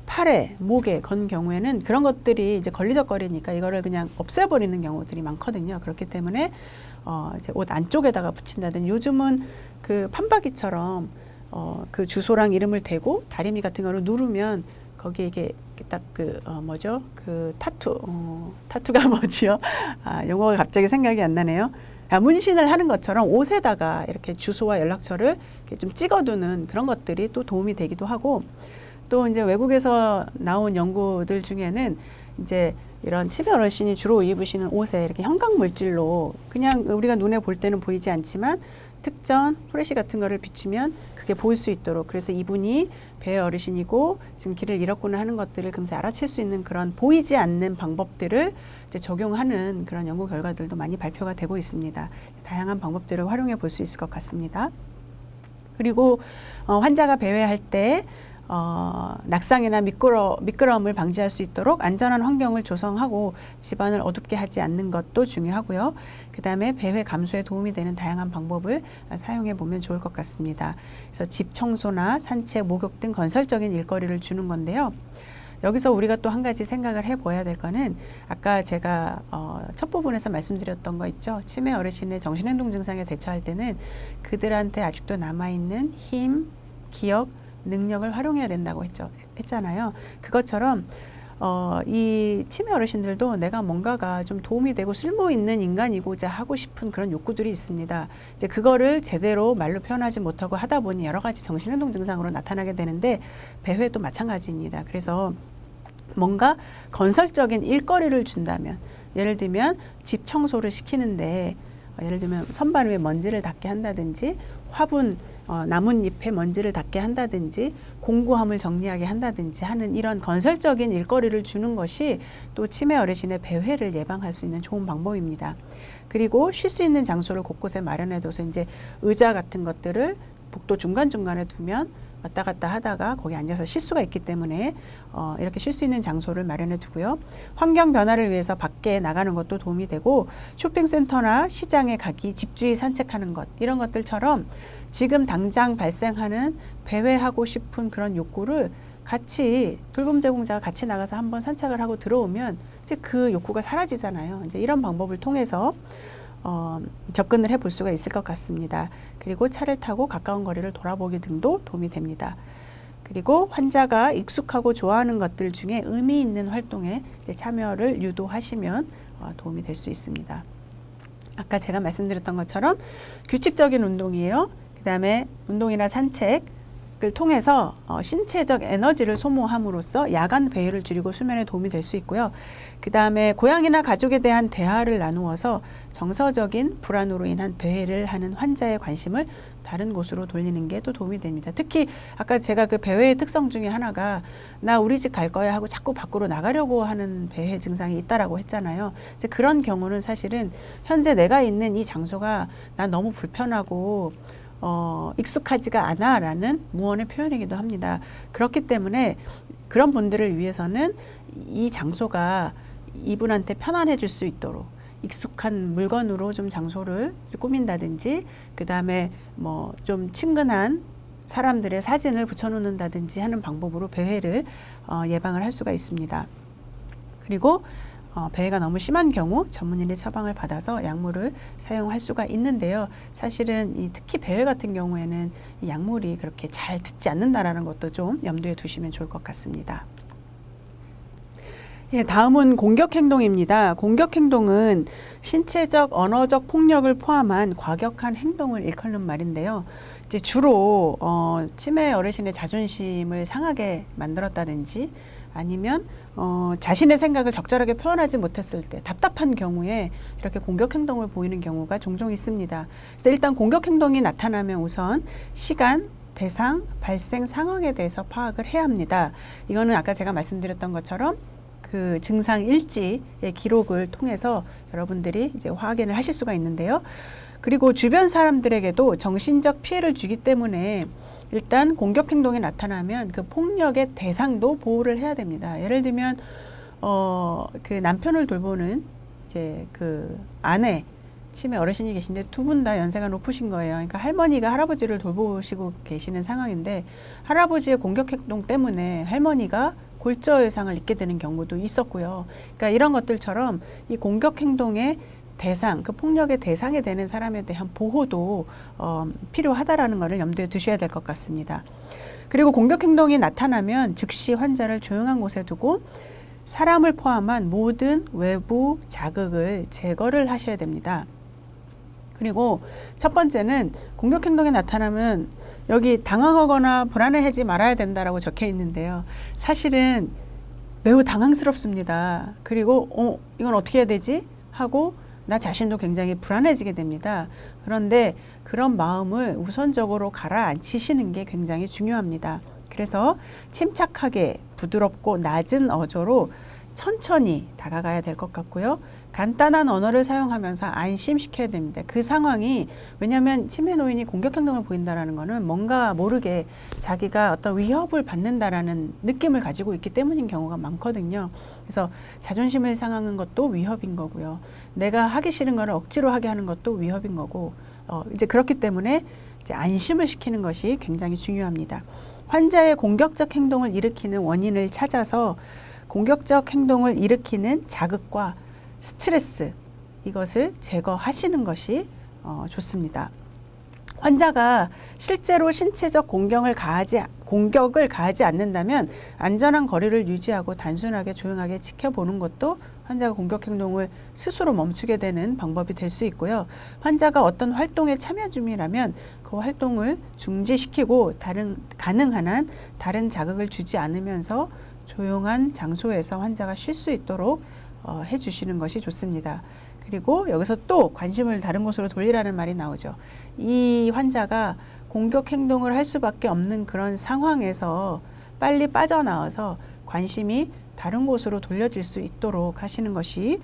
팔에, 목에 건 경우에는 그런 것들이 이제 걸리적거리니까 이거를 그냥 없애버리는 경우들이 많거든요. 그렇기 때문에 이제 옷 안쪽에다가 붙인다든지, 요즘은 그 판박이처럼 그 주소랑 이름을 대고 다리미 같은 거를 누르면 거기에 이게 딱 타투가 뭐지요? 용어가 갑자기 생각이 안 나네요. 문신을 하는 것처럼 옷에다가 이렇게 주소와 연락처를 이렇게 좀 찍어두는 그런 것들이 또 도움이 되기도 하고, 또 이제 외국에서 나온 연구들 중에는 이제 이런 치매 어르신이 주로 입으시는 옷에 이렇게 형광 물질로 그냥 우리가 눈에 볼 때는 보이지 않지만 특전 후레쉬 같은 거를 비추면 그게 보일 수 있도록, 그래서 이분이 배회 어르신이고 지금 길을 잃었구나 하는 것들을 금세 알아챌 수 있는 그런 보이지 않는 방법들을 이제 적용하는 그런 연구 결과들도 많이 발표가 되고 있습니다. 다양한 방법들을 활용해 볼 수 있을 것 같습니다. 그리고 환자가 배회할 때 낙상이나 미끄러움을 방지할 수 있도록 안전한 환경을 조성하고 집안을 어둡게 하지 않는 것도 중요하고요. 그 다음에 배회 감소에 도움이 되는 다양한 방법을 사용해 보면 좋을 것 같습니다. 그래서 집 청소나 산책, 목욕 등 건설적인 일거리를 주는 건데요. 여기서 우리가 또 한 가지 생각을 해봐야 될 거는, 아까 제가 첫 부분에서 말씀드렸던 거 있죠. 치매 어르신의 정신행동 증상에 대처할 때는 그들한테 아직도 남아있는 힘, 기억, 능력을 활용해야 된다고 했잖아요. 그것처럼 이 치매 어르신들도 내가 뭔가가 좀 도움이 되고 쓸모 있는 인간이고자 하고 싶은 그런 욕구들이 있습니다. 이제 그거를 제대로 말로 표현하지 못하고 하다 보니 여러 가지 정신행동 증상으로 나타나게 되는데, 배회도 마찬가지입니다. 그래서 뭔가 건설적인 일거리를 준다면, 예를 들면 집 청소를 시키는데 예를 들면 선반 위에 먼지를 닿게 한다든지 화분 나뭇잎에 먼지를 닿게 한다든지 공구함을 정리하게 한다든지 하는 이런 건설적인 일거리를 주는 것이 또 치매 어르신의 배회를 예방할 수 있는 좋은 방법입니다. 그리고 쉴 수 있는 장소를 곳곳에 마련해둬서 이제 의자 같은 것들을 복도 중간중간에 두면 왔다 갔다 하다가 거기 앉아서 쉴 수가 있기 때문에 이렇게 쉴 수 있는 장소를 마련해 두고요. 환경 변화를 위해서 밖에 나가는 것도 도움이 되고 쇼핑센터나 시장에 가기, 집주위 산책하는 것 이런 것들처럼 지금 당장 발생하는 배회하고 싶은 그런 욕구를 같이 돌봄 제공자가 같이 나가서 한번 산책을 하고 들어오면 이제 그 욕구가 사라지잖아요. 이제 이런 방법을 통해서 접근을 해볼 수가 있을 것 같습니다. 그리고 차를 타고 가까운 거리를 돌아보기 등도 도움이 됩니다. 그리고 환자가 익숙하고 좋아하는 것들 중에 의미 있는 활동에 이제 참여를 유도하시면 도움이 될 수 있습니다. 아까 제가 말씀드렸던 것처럼 규칙적인 운동이에요. 그 다음에 운동이나 산책을 통해서 신체적 에너지를 소모함으로써 야간 배회를 줄이고 수면에 도움이 될 수 있고요. 그 다음에 고양이나 가족에 대한 대화를 나누어서 정서적인 불안으로 인한 배회를 하는 환자의 관심을 다른 곳으로 돌리는 게 또 도움이 됩니다. 특히 아까 제가 그 배회의 특성 중에 하나가 나 우리 집 갈 거야 하고 자꾸 밖으로 나가려고 하는 배회 증상이 있다라고 했잖아요. 이제 그런 경우는 사실은 현재 내가 있는 이 장소가 난 너무 불편하고 익숙하지가 않아 라는 무언의 표현이기도 합니다. 그렇기 때문에 그런 분들을 위해서는 이 장소가 이분한테 편안해질 수 있도록 익숙한 물건으로 좀 장소를 꾸민다든지 그 다음에 뭐 좀 친근한 사람들의 사진을 붙여놓는다든지 하는 방법으로 배회를 예방을 할 수가 있습니다. 그리고 배회가 너무 심한 경우 전문인의 처방을 받아서 약물을 사용할 수가 있는데요. 사실은 특히 배회 같은 경우에는 이 약물이 그렇게 잘 듣지 않는다라는 것도 좀 염두에 두시면 좋을 것 같습니다. 예, 다음은 공격행동입니다. 공격행동은 신체적, 언어적 폭력을 포함한 과격한 행동을 일컫는 말인데요. 이제 주로 치매 어르신의 자존심을 상하게 만들었다든지 아니면 자신의 생각을 적절하게 표현하지 못했을 때 답답한 경우에 이렇게 공격행동을 보이는 경우가 종종 있습니다. 그래서 일단 공격행동이 나타나면 우선 시간, 대상, 발생 상황에 대해서 파악을 해야 합니다. 이거는 아까 제가 말씀드렸던 것처럼 그 증상 일지의 기록을 통해서 여러분들이 이제 확인을 하실 수가 있는데요. 그리고 주변 사람들에게도 정신적 피해를 주기 때문에 일단 공격 행동이 나타나면 그 폭력의 대상도 보호를 해야 됩니다. 예를 들면 그 남편을 돌보는 이제 그 아내 치매 어르신이 계신데 두 분 다 연세가 높으신 거예요. 그러니까 할머니가 할아버지를 돌보시고 계시는 상황인데 할아버지의 공격 행동 때문에 할머니가 골저혈상을 입게 되는 경우도 있었고요. 그러니까 이런 것들처럼 이 공격 행동의 대상, 그 폭력의 대상이 되는 사람에 대한 보호도 필요하다라는 것을 염두에 두셔야 될 것 같습니다. 그리고 공격 행동이 나타나면 즉시 환자를 조용한 곳에 두고 사람을 포함한 모든 외부 자극을 제거를 하셔야 됩니다. 그리고 첫 번째는 공격 행동이 나타나면 여기 당황하거나 불안해하지 말아야 된다라고 적혀 있는데요. 사실은 매우 당황스럽습니다. 그리고 이건 어떻게 해야 되지? 하고 나 자신도 굉장히 불안해지게 됩니다. 그런데 그런 마음을 우선적으로 가라앉히시는 게 굉장히 중요합니다. 그래서 침착하게 부드럽고 낮은 어조로 천천히 다가가야 될 것 같고요. 간단한 언어를 사용하면서 안심시켜야 됩니다. 그 상황이 왜냐하면 치매 노인이 공격 행동을 보인다라는 거는 뭔가 모르게 자기가 어떤 위협을 받는다라는 느낌을 가지고 있기 때문인 경우가 많거든요. 그래서 자존심을 상하는 것도 위협인 거고요. 내가 하기 싫은 거를 억지로 하게 하는 것도 위협인 거고 이제 그렇기 때문에 이제 안심을 시키는 것이 굉장히 중요합니다. 환자의 공격적 행동을 일으키는 원인을 찾아서 공격적 행동을 일으키는 자극과 스트레스 이것을 제거하시는 것이 좋습니다. 환자가 실제로 신체적 공격을 가하지 않는다면 안전한 거리를 유지하고 단순하게 조용하게 지켜보는 것도 환자가 공격 행동을 스스로 멈추게 되는 방법이 될 수 있고요. 환자가 어떤 활동에 참여 중이라면 그 활동을 중지시키고 가능한 한 다른 자극을 주지 않으면서 조용한 장소에서 환자가 쉴 수 있도록 해주시는 것이 좋습니다. 그리고 여기서 또 관심을 다른 곳으로 돌리라는 말이 나오죠. 이 환자가 공격 행동을 할 수밖에 없는 그런 상황에서 빨리 빠져나와서 관심이 다른 곳으로 돌려질 수 있도록 하시는 것이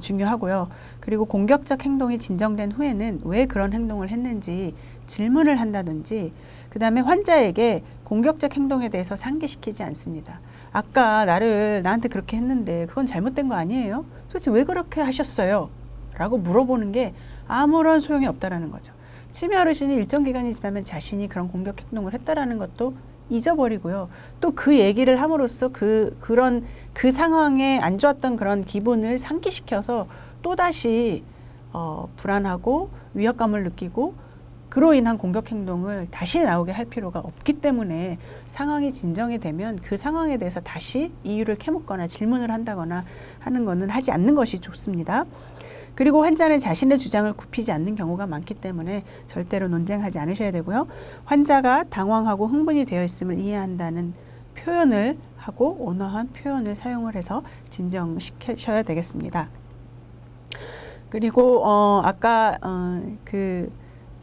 중요하고요. 그리고 공격적 행동이 진정된 후에는 왜 그런 행동을 했는지 질문을 한다든지, 그 다음에 환자에게 공격적 행동에 대해서 상기시키지 않습니다. 아까 나한테 그렇게 했는데 그건 잘못된 거 아니에요? 도대체 왜 그렇게 하셨어요? 라고 물어보는 게 아무런 소용이 없다라는 거죠. 치매 어르신이 일정 기간이 지나면 자신이 그런 공격 행동을 했다라는 것도 잊어버리고요. 또 그 얘기를 함으로써 그 상황에 안 좋았던 그런 기분을 상기시켜서 또다시 불안하고 위협감을 느끼고 그로 인한 공격 행동을 다시 나오게 할 필요가 없기 때문에 상황이 진정이 되면 그 상황에 대해서 다시 이유를 캐묻거나 질문을 한다거나 하는 것은 하지 않는 것이 좋습니다. 그리고 환자는 자신의 주장을 굽히지 않는 경우가 많기 때문에 절대로 논쟁하지 않으셔야 되고요. 환자가 당황하고 흥분이 되어 있음을 이해한다는 표현을 하고 온화한 표현을 사용을 해서 진정시키셔야 되겠습니다. 그리고 아까 그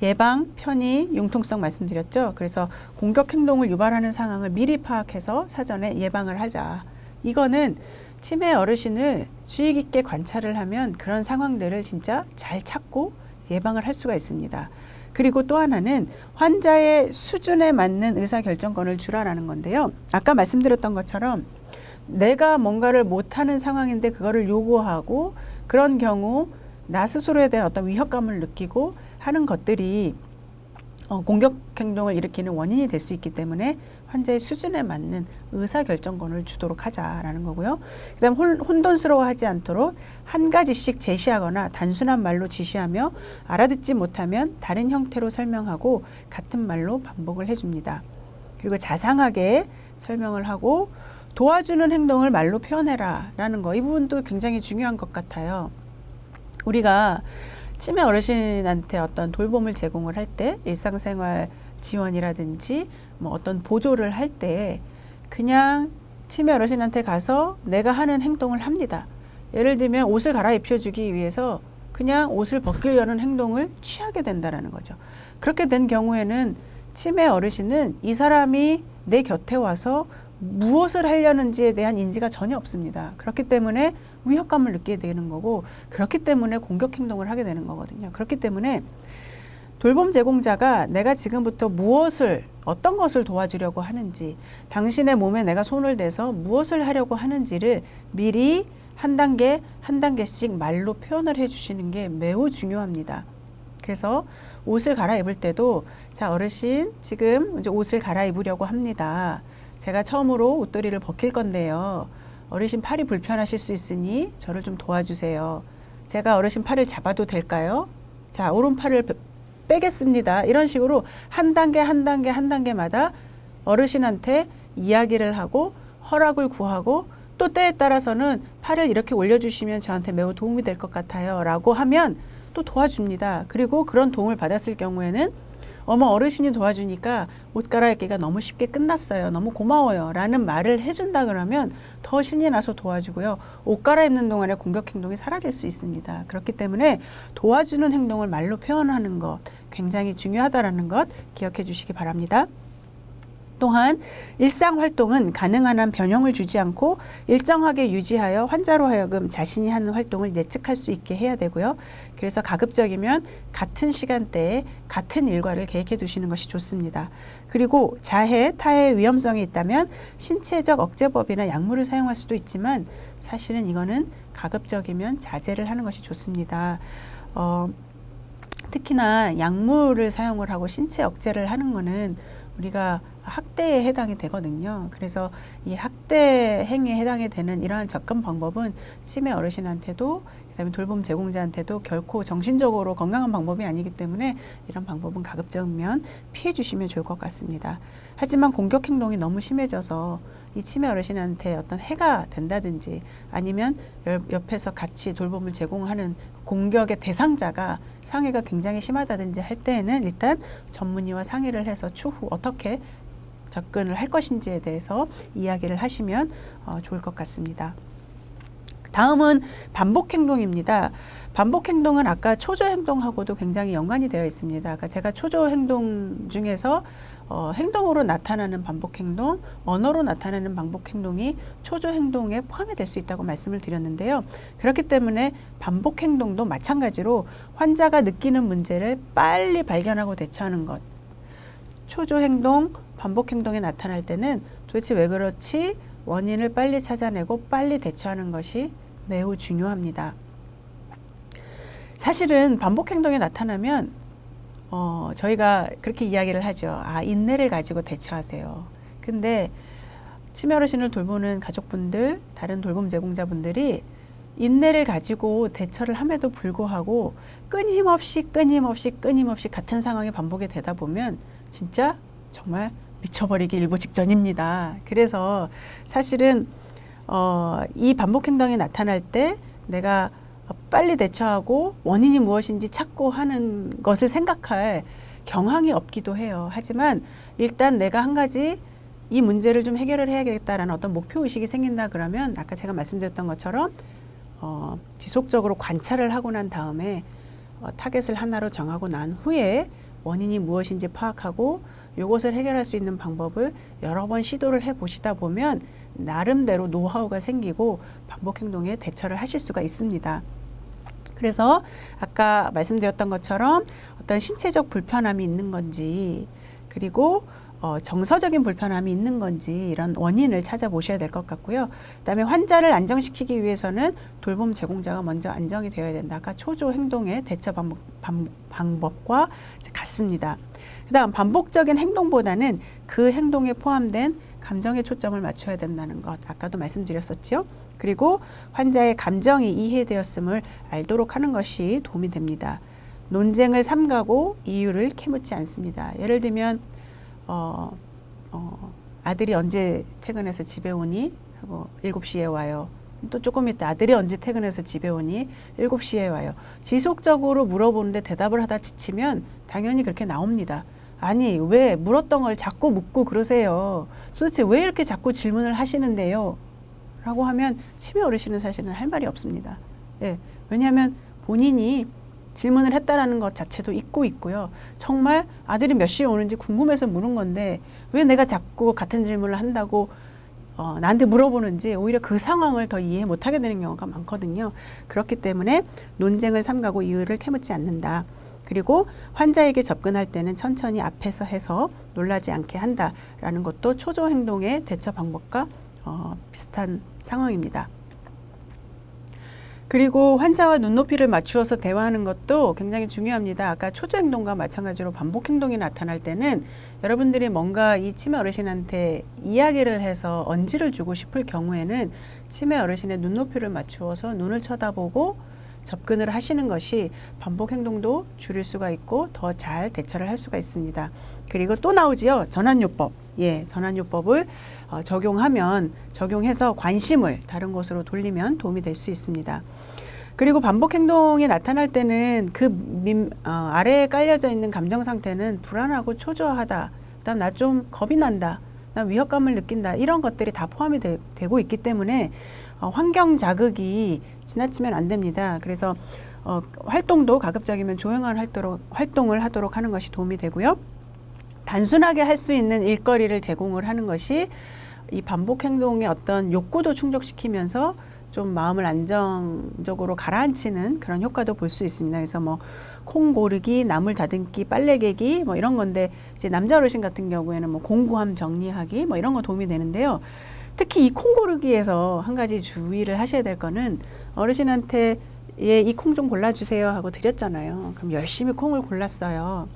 예방, 편의, 융통성 말씀드렸죠. 그래서 공격 행동을 유발하는 상황을 미리 파악해서 사전에 예방을 하자. 이거는 치매 어르신을 주의 깊게 관찰을 하면 그런 상황들을 진짜 잘 찾고 예방을 할 수가 있습니다. 그리고 또 하나는 환자의 수준에 맞는 의사결정권을 주라라는 건데요. 아까 말씀드렸던 것처럼 내가 뭔가를 못하는 상황인데 그거를 요구하고 그런 경우 나 스스로에 대한 어떤 위협감을 느끼고 하는 것들이 공격 행동을 일으키는 원인이 될 수 있기 때문에 환자의 수준에 맞는 의사결정권을 주도록 하자라는 거고요. 그다음 혼돈스러워하지 않도록 한 가지씩 제시하거나 단순한 말로 지시하며 알아듣지 못하면 다른 형태로 설명하고 같은 말로 반복을 해줍니다. 그리고 자상하게 설명을 하고 도와주는 행동을 말로 표현해라 라는 거, 이 부분도 굉장히 중요한 것 같아요. 우리가 치매 어르신한테 어떤 돌봄을 제공을 할 때 일상생활 지원이라든지 뭐 어떤 보조를 할 때 그냥 치매 어르신한테 가서 내가 하는 행동을 합니다. 예를 들면 옷을 갈아입혀주기 위해서 그냥 옷을 벗기려는 행동을 취하게 된다는 거죠. 그렇게 된 경우에는 치매 어르신은 이 사람이 내 곁에 와서 무엇을 하려는지에 대한 인지가 전혀 없습니다. 그렇기 때문에 위협감을 느끼게 되는 거고, 그렇기 때문에 공격 행동을 하게 되는 거거든요. 그렇기 때문에 돌봄 제공자가 내가 지금부터 어떤 것을 도와주려고 하는지, 당신의 몸에 내가 손을 대서 무엇을 하려고 하는지를 미리 한 단계 한 단계씩 말로 표현을 해주시는 게 매우 중요합니다. 그래서 옷을 갈아입을 때도, 자, 어르신 지금 이제 옷을 갈아입으려고 합니다. 제가 처음으로 옷도리를 벗길 건데요. 어르신 팔이 불편하실 수 있으니 저를 좀 도와주세요. 제가 어르신 팔을 잡아도 될까요? 자, 오른팔을 빼겠습니다. 이런 식으로 한 단계 한 단계 한 단계마다 어르신한테 이야기를 하고 허락을 구하고, 또 때에 따라서는 팔을 이렇게 올려주시면 저한테 매우 도움이 될 것 같아요 라고 하면 또 도와줍니다. 그리고 그런 도움을 받았을 경우에는 어머, 어르신이 도와주니까 옷 갈아입기가 너무 쉽게 끝났어요. 너무 고마워요 라는 말을 해준다 그러면 더 신이 나서 도와주고요. 옷 갈아입는 동안에 공격 행동이 사라질 수 있습니다. 그렇기 때문에 도와주는 행동을 말로 표현하는 것 굉장히 중요하다는 것 기억해 주시기 바랍니다. 또한 일상활동은 가능한 한 변형을 주지 않고 일정하게 유지하여 환자로 하여금 자신이 하는 활동을 예측할 수 있게 해야 되고요. 그래서 가급적이면 같은 시간대에 같은 일과를 계획해 두시는 것이 좋습니다. 그리고 자해, 타해의 위험성이 있다면 신체적 억제법이나 약물을 사용할 수도 있지만 사실은 이거는 가급적이면 자제를 하는 것이 좋습니다. 특히나 약물을 사용을 하고 신체 억제를 하는 거는 우리가 학대에 해당이 되거든요. 그래서 이 학대 행위에 해당이 되는 이러한 접근 방법은 치매 어르신한테도, 그다음에 돌봄 제공자한테도 결코 정신적으로 건강한 방법이 아니기 때문에 이런 방법은 가급적이면 피해 주시면 좋을 것 같습니다. 하지만 공격 행동이 너무 심해져서 이 치매 어르신한테 어떤 해가 된다든지, 아니면 옆에서 같이 돌봄을 제공하는 공격의 대상자가 상해가 굉장히 심하다든지 할 때에는 일단 전문의와 상의를 해서 추후 어떻게 접근을 할 것인지에 대해서 이야기를 하시면 좋을 것 같습니다. 다음은 반복 행동입니다. 반복 행동은 아까 초조 행동하고도 굉장히 연관이 되어 있습니다. 아까 제가 초조 행동 중에서 행동으로 나타나는 반복 행동, 언어로 나타나는 반복 행동이 초조 행동에 포함이 될 수 있다고 말씀을 드렸는데요. 그렇기 때문에 반복 행동도 마찬가지로 환자가 느끼는 문제를 빨리 발견하고 대처하는 것. 초조 행동, 반복 행동이 나타날 때는 도대체 왜 그렇지? 원인을 빨리 찾아내고 빨리 대처하는 것이 매우 중요합니다. 사실은 반복 행동이 나타나면 저희가 그렇게 이야기를 하죠. 인내를 가지고 대처하세요. 근데 치매 어르신을 돌보는 가족분들, 다른 돌봄 제공자분들이 인내를 가지고 대처를 함에도 불구하고 끊임없이 같은 상황이 반복이 되다 보면 진짜 정말 미쳐버리기 일보 직전입니다. 그래서 사실은 이 반복 행동이 나타날 때 내가 빨리 대처하고 원인이 무엇인지 찾고 하는 것을 생각할 경황이 없기도 해요. 하지만 일단 내가 한 가지 이 문제를 좀 해결을 해야겠다라는 어떤 목표의식이 생긴다 그러면 아까 제가 말씀드렸던 것처럼 지속적으로 관찰을 하고 난 다음에 타겟을 하나로 정하고 난 후에 원인이 무엇인지 파악하고 이것을 해결할 수 있는 방법을 여러 번 시도를 해보시다 보면 나름대로 노하우가 생기고 반복 행동에 대처를 하실 수가 있습니다. 그래서 아까 말씀드렸던 것처럼 어떤 신체적 불편함이 있는 건지 그리고 정서적인 불편함이 있는 건지 이런 원인을 찾아보셔야 될 것 같고요. 그다음에 환자를 안정시키기 위해서는 돌봄 제공자가 먼저 안정이 되어야 된다. 아까 초조 행동의 대처 방법과 같습니다. 그다음 반복적인 행동보다는 그 행동에 포함된 감정에 초점을 맞춰야 된다는 것. 아까도 말씀드렸었죠. 그리고 환자의 감정이 이해되었음을 알도록 하는 것이 도움이 됩니다. 논쟁을 삼가고 이유를 캐묻지 않습니다. 예를 들면 아들이 언제 퇴근해서 집에 오니? 하고 7시에 와요. 또 조금 있다 아들이 언제 퇴근해서 집에 오니? 7시에 와요. 지속적으로 물어보는데 대답을 하다 지치면 당연히 그렇게 나옵니다. 아니 왜 물었던 걸 자꾸 묻고 그러세요. 도대체 왜 이렇게 자꾸 질문을 하시는데요? 라고 하면 치매 어르신은 사실은 할 말이 없습니다. 예, 왜냐하면 본인이 질문을 했다라는 것 자체도 잊고 있고요. 정말 아들이 몇 시에 오는지 궁금해서 물은 건데 왜 내가 자꾸 같은 질문을 한다고 나한테 물어보는지 오히려 그 상황을 더 이해 못하게 되는 경우가 많거든요. 그렇기 때문에 논쟁을 삼가고 이유를 캐묻지 않는다. 그리고 환자에게 접근할 때는 천천히 앞에서 해서 놀라지 않게 한다라는 것도 초조 행동의 대처 방법과 비슷한 상황입니다. 그리고 환자와 눈높이를 맞추어서 대화하는 것도 굉장히 중요합니다. 아까 초조 행동과 마찬가지로 반복 행동이 나타날 때는 여러분들이 뭔가 이 치매 어르신한테 이야기를 해서 언지를 주고 싶을 경우에는 치매 어르신의 눈높이를 맞추어서 눈을 쳐다보고 접근을 하시는 것이 반복 행동도 줄일 수가 있고 더 잘 대처를 할 수가 있습니다. 그리고 또 나오지요. 전환요법. 예, 전환요법을 적용해서 관심을 다른 곳으로 돌리면 도움이 될 수 있습니다. 그리고 반복 행동이 나타날 때는 아래에 깔려져 있는 감정 상태는 불안하고 초조하다. 그다음 나 좀 겁이 난다. 나 위협감을 느낀다. 이런 것들이 다 포함이 되고 있기 때문에 환경 자극이 지나치면 안 됩니다. 그래서 활동도 가급적이면 조용한 활동을 하도록 하는 것이 도움이 되고요. 단순하게 할 수 있는 일거리를 제공을 하는 것이 이 반복 행동의 어떤 욕구도 충족시키면서 좀 마음을 안정적으로 가라앉히는 그런 효과도 볼 수 있습니다. 그래서 콩 고르기, 나물 다듬기, 빨래 개기 이런 건데 이제 남자 어르신 같은 경우에는 공구함 정리하기 이런 거 도움이 되는데요. 특히 이 콩 고르기에서 한 가지 주의를 하셔야 될 거는 어르신한테 이 콩 좀 골라주세요 하고 드렸잖아요. 그럼 열심히 콩을 골랐어요.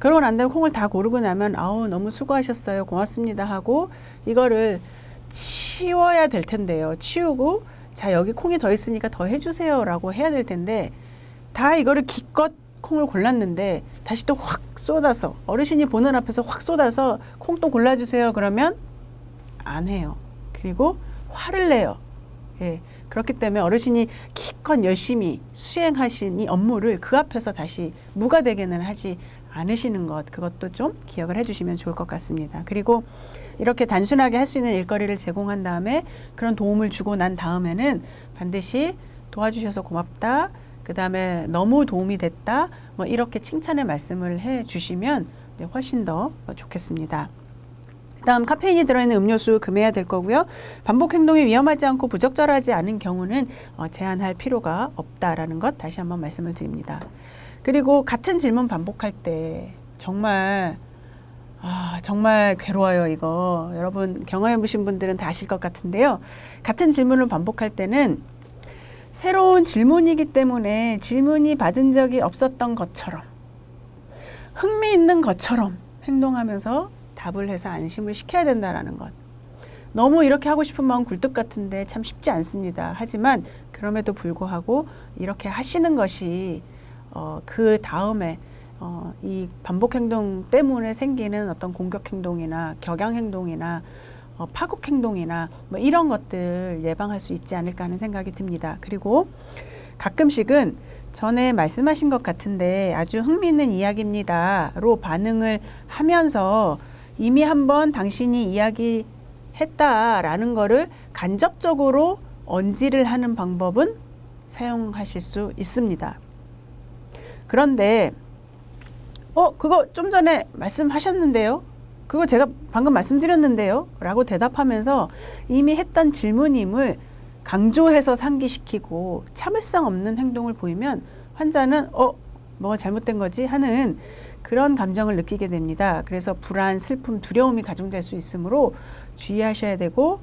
그러고 난 다음에 콩을 다 고르고 나면 아우 너무 수고하셨어요. 고맙습니다 하고 이거를 치워야 될 텐데요. 치우고 자 여기 콩이 더 있으니까 더 해주세요 라고 해야 될 텐데 다 이거를 기껏 콩을 골랐는데 다시 또 확 쏟아서 어르신이 보는 앞에서 확 쏟아서 콩 또 골라주세요 그러면 안 해요. 그리고 화를 내요. 예, 그렇기 때문에 어르신이 기껏 열심히 수행하신 이 업무를 그 앞에서 다시 무가 되게는 하지 않으시는 것, 그것도 좀 기억을 해주시면 좋을 것 같습니다. 그리고 이렇게 단순하게 할 수 있는 일거리를 제공한 다음에 그런 도움을 주고 난 다음에는 반드시 도와주셔서 고맙다, 그 다음에 너무 도움이 됐다, 뭐 이렇게 칭찬의 말씀을 해주시면 훨씬 더 좋겠습니다. 다음, 카페인이 들어있는 음료수 금해야 될 거고요. 반복 행동이 위험하지 않고 부적절하지 않은 경우는 제한할 필요가 없다라는 것 다시 한번 말씀을 드립니다. 그리고 같은 질문 반복할 때 정말 괴로워요. 이거 여러분 경험해 보신 분들은 다 아실 것 같은데요. 같은 질문을 반복할 때는 새로운 질문이기 때문에 질문이 받은 적이 없었던 것처럼 흥미있는 것처럼 행동하면서 답을 해서 안심을 시켜야 된다는 것. 너무 이렇게 하고 싶은 마음 굴뚝 같은데 참 쉽지 않습니다. 하지만 그럼에도 불구하고 이렇게 하시는 것이 그 다음에 이 반복 행동 때문에 생기는 어떤 공격 행동이나 격양 행동이나 파국 행동이나 뭐 이런 것들 예방할 수 있지 않을까 하는 생각이 듭니다. 그리고 가끔씩은 전에 말씀하신 것 같은데 아주 흥미있는 이야기입니다로 반응을 하면서 이미 한번 당신이 이야기했다라는 거를 간접적으로 언지를 하는 방법은 사용하실 수 있습니다. 그런데 그거 좀 전에 말씀하셨는데요. 그거 제가 방금 말씀드렸는데요. 라고 대답하면서 이미 했던 질문임을 강조해서 상기시키고 참을성 없는 행동을 보이면 환자는 뭐가 잘못된 거지 하는 그런 감정을 느끼게 됩니다. 그래서 불안, 슬픔, 두려움이 가중될 수 있으므로 주의하셔야 되고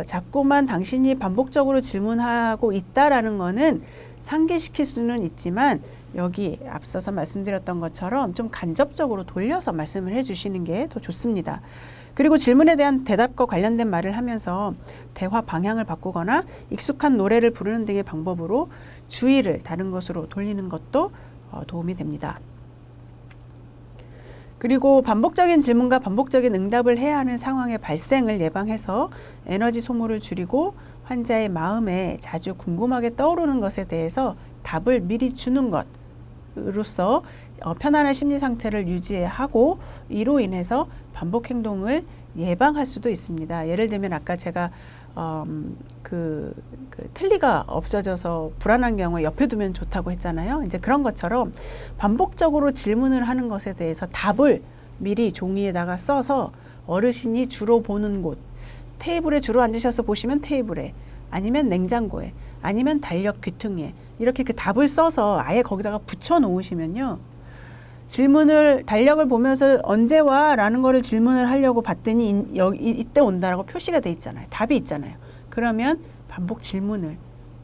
자꾸만 당신이 반복적으로 질문하고 있다라는 거는 상기시킬 수는 있지만 여기 앞서서 말씀드렸던 것처럼 좀 간접적으로 돌려서 말씀을 해주시는 게 더 좋습니다. 그리고 질문에 대한 대답과 관련된 말을 하면서 대화 방향을 바꾸거나 익숙한 노래를 부르는 등의 방법으로 주의를 다른 것으로 돌리는 것도 도움이 됩니다. 그리고 반복적인 질문과 반복적인 응답을 해야 하는 상황의 발생을 예방해서 에너지 소모를 줄이고 환자의 마음에 자주 궁금하게 떠오르는 것에 대해서 답을 미리 주는 것으로써 편안한 심리 상태를 유지하고 이로 인해서 반복 행동을 예방할 수도 있습니다. 예를 들면 아까 제가 틀니가 없어져서 불안한 경우에 옆에 두면 좋다고 했잖아요. 이제 그런 것처럼 반복적으로 질문을 하는 것에 대해서 답을 미리 종이에다가 써서 어르신이 주로 보는 곳, 테이블에 주로 앉으셔서 보시면 테이블에, 아니면 냉장고에, 아니면 달력 귀퉁이에 이렇게 그 답을 써서 아예 거기다가 붙여 놓으시면요. 질문을 달력을 보면서 언제 와? 라는 거를 질문을 하려고 봤더니 이때 온다라고 표시가 돼 있잖아요. 답이 있잖아요. 그러면 반복 질문을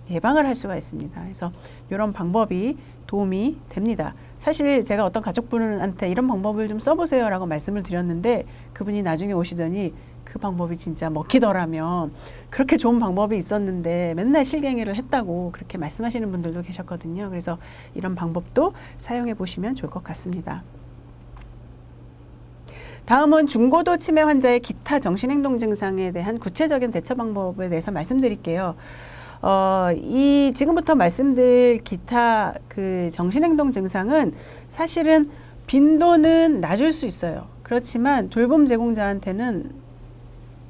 예방을 할 수가 있습니다. 그래서 이런 방법이 도움이 됩니다. 사실 제가 어떤 가족분한테 이런 방법을 좀 써보세요 라고 말씀을 드렸는데 그분이 나중에 오시더니 그 방법이 진짜 먹히더라면 그렇게 좋은 방법이 있었는데 맨날 실갱이를 했다고 그렇게 말씀하시는 분들도 계셨거든요. 그래서 이런 방법도 사용해 보시면 좋을 것 같습니다. 다음은 중고도 치매 환자의 기타 정신행동 증상에 대한 구체적인 대처 방법에 대해서 말씀드릴게요. 지금부터 말씀드릴 기타 그 정신행동 증상은 사실은 빈도는 낮을 수 있어요. 그렇지만 돌봄 제공자한테는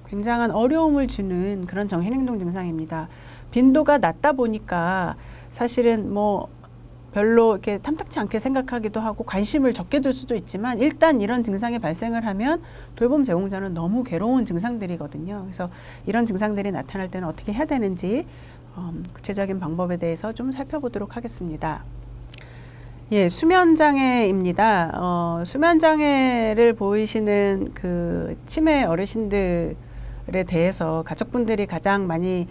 굉장한 어려움을 주는 그런 정신행동 증상입니다. 빈도가 낮다 보니까 사실은 뭐 별로 이렇게 탐탁치 않게 생각하기도 하고 관심을 적게 둘 수도 있지만 일단 이런 증상이 발생을 하면 돌봄 제공자는 너무 괴로운 증상들이거든요. 그래서 이런 증상들이 나타날 때는 어떻게 해야 되는지 구체적인 방법에 대해서 좀 살펴보도록 하겠습니다. 예, 수면장애입니다. 수면장애를 보이시는 그 치매 어르신들에 대해서 가족분들이 가장 많이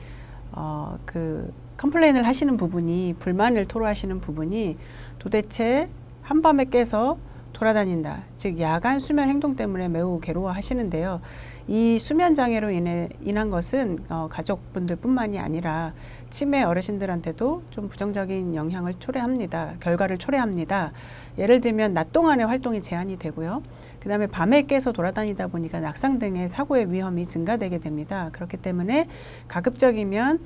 컴플레인을 하시는 부분이, 불만을 토로하시는 부분이 도대체 한밤에 깨서 돌아다닌다. 즉 야간 수면 행동 때문에 매우 괴로워하시는데요. 이 수면 장애로 인한 것은 가족분들 뿐만이 아니라 치매 어르신들한테도 좀 부정적인 영향을 초래합니다. 결과를 초래합니다. 예를 들면 낮 동안의 활동이 제한이 되고요. 그 다음에 밤에 깨서 돌아다니다 보니까 낙상 등의 사고의 위험이 증가되게 됩니다. 그렇기 때문에 가급적이면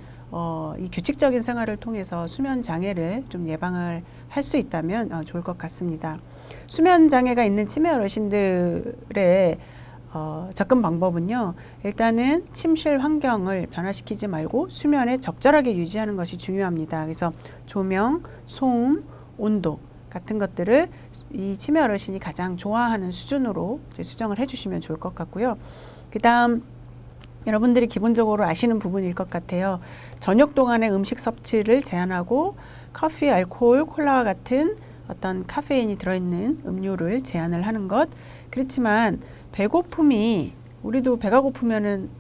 이 규칙적인 생활을 통해서 수면 장애를 좀 예방을 할 수 있다면 좋을 것 같습니다. 수면 장애가 있는 치매 어르신들의 접근 방법은요. 일단은 침실 환경을 변화시키지 말고 수면에 적절하게 유지하는 것이 중요합니다. 그래서 조명, 소음, 온도 같은 것들을 이 치매 어르신이 가장 좋아하는 수준으로 이제 수정을 해주시면 좋을 것 같고요. 그 다음 여러분들이 기본적으로 아시는 부분일 것 같아요. 저녁 동안의 음식 섭취를 제한하고 커피, 알코올, 콜라와 같은 어떤 카페인이 들어있는 음료를 제한을 하는 것. 그렇지만 배고픔이, 우리도 배가 고프면은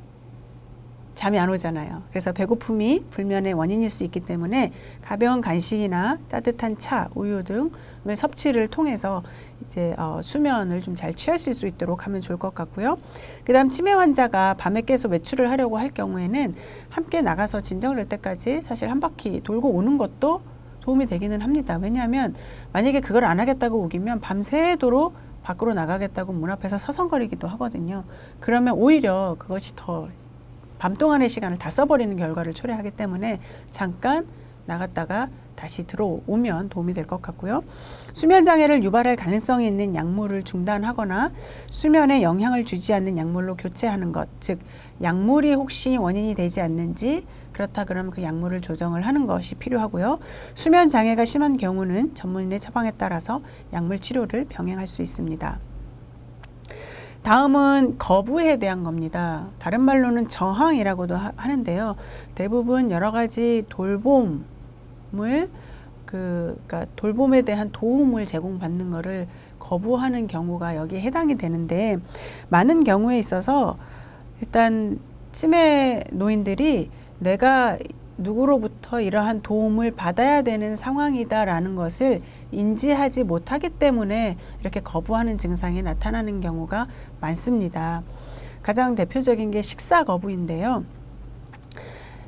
잠이 안 오잖아요. 그래서 배고픔이 불면의 원인일 수 있기 때문에 가벼운 간식이나 따뜻한 차, 우유 등을 섭취를 통해서 이제 수면을 좀 잘 취하실 수 있도록 하면 좋을 것 같고요. 그 다음 치매 환자가 밤에 깨서 외출을 하려고 할 경우에는 함께 나가서 진정될 때까지 사실 한 바퀴 돌고 오는 것도 도움이 되기는 합니다. 왜냐하면 만약에 그걸 안 하겠다고 우기면 밤새도록 밖으로 나가겠다고 문 앞에서 서성거리기도 하거든요. 그러면 오히려 그것이 더 밤 동안의 시간을 다 써버리는 결과를 초래하기 때문에 잠깐 나갔다가 다시 들어오면 도움이 될 것 같고요. 수면 장애를 유발할 가능성이 있는 약물을 중단하거나 수면에 영향을 주지 않는 약물로 교체하는 것, 즉 약물이 혹시 원인이 되지 않는지, 그렇다 그러면 그 약물을 조정을 하는 것이 필요하고요. 수면 장애가 심한 경우는 전문의의 처방에 따라서 약물 치료를 병행할 수 있습니다. 다음은 거부에 대한 겁니다. 다른 말로는 저항이라고도 하는데요. 대부분 여러 가지 돌봄을 그러니까 돌봄에 대한 도움을 제공받는 것을 거부하는 경우가 여기에 해당이 되는데, 많은 경우에 있어서 일단 치매 노인들이 내가 누구로부터 이러한 도움을 받아야 되는 상황이다라는 것을 인지하지 못하기 때문에 이렇게 거부하는 증상이 나타나는 경우가 많습니다. 가장 대표적인 게 식사 거부인데요.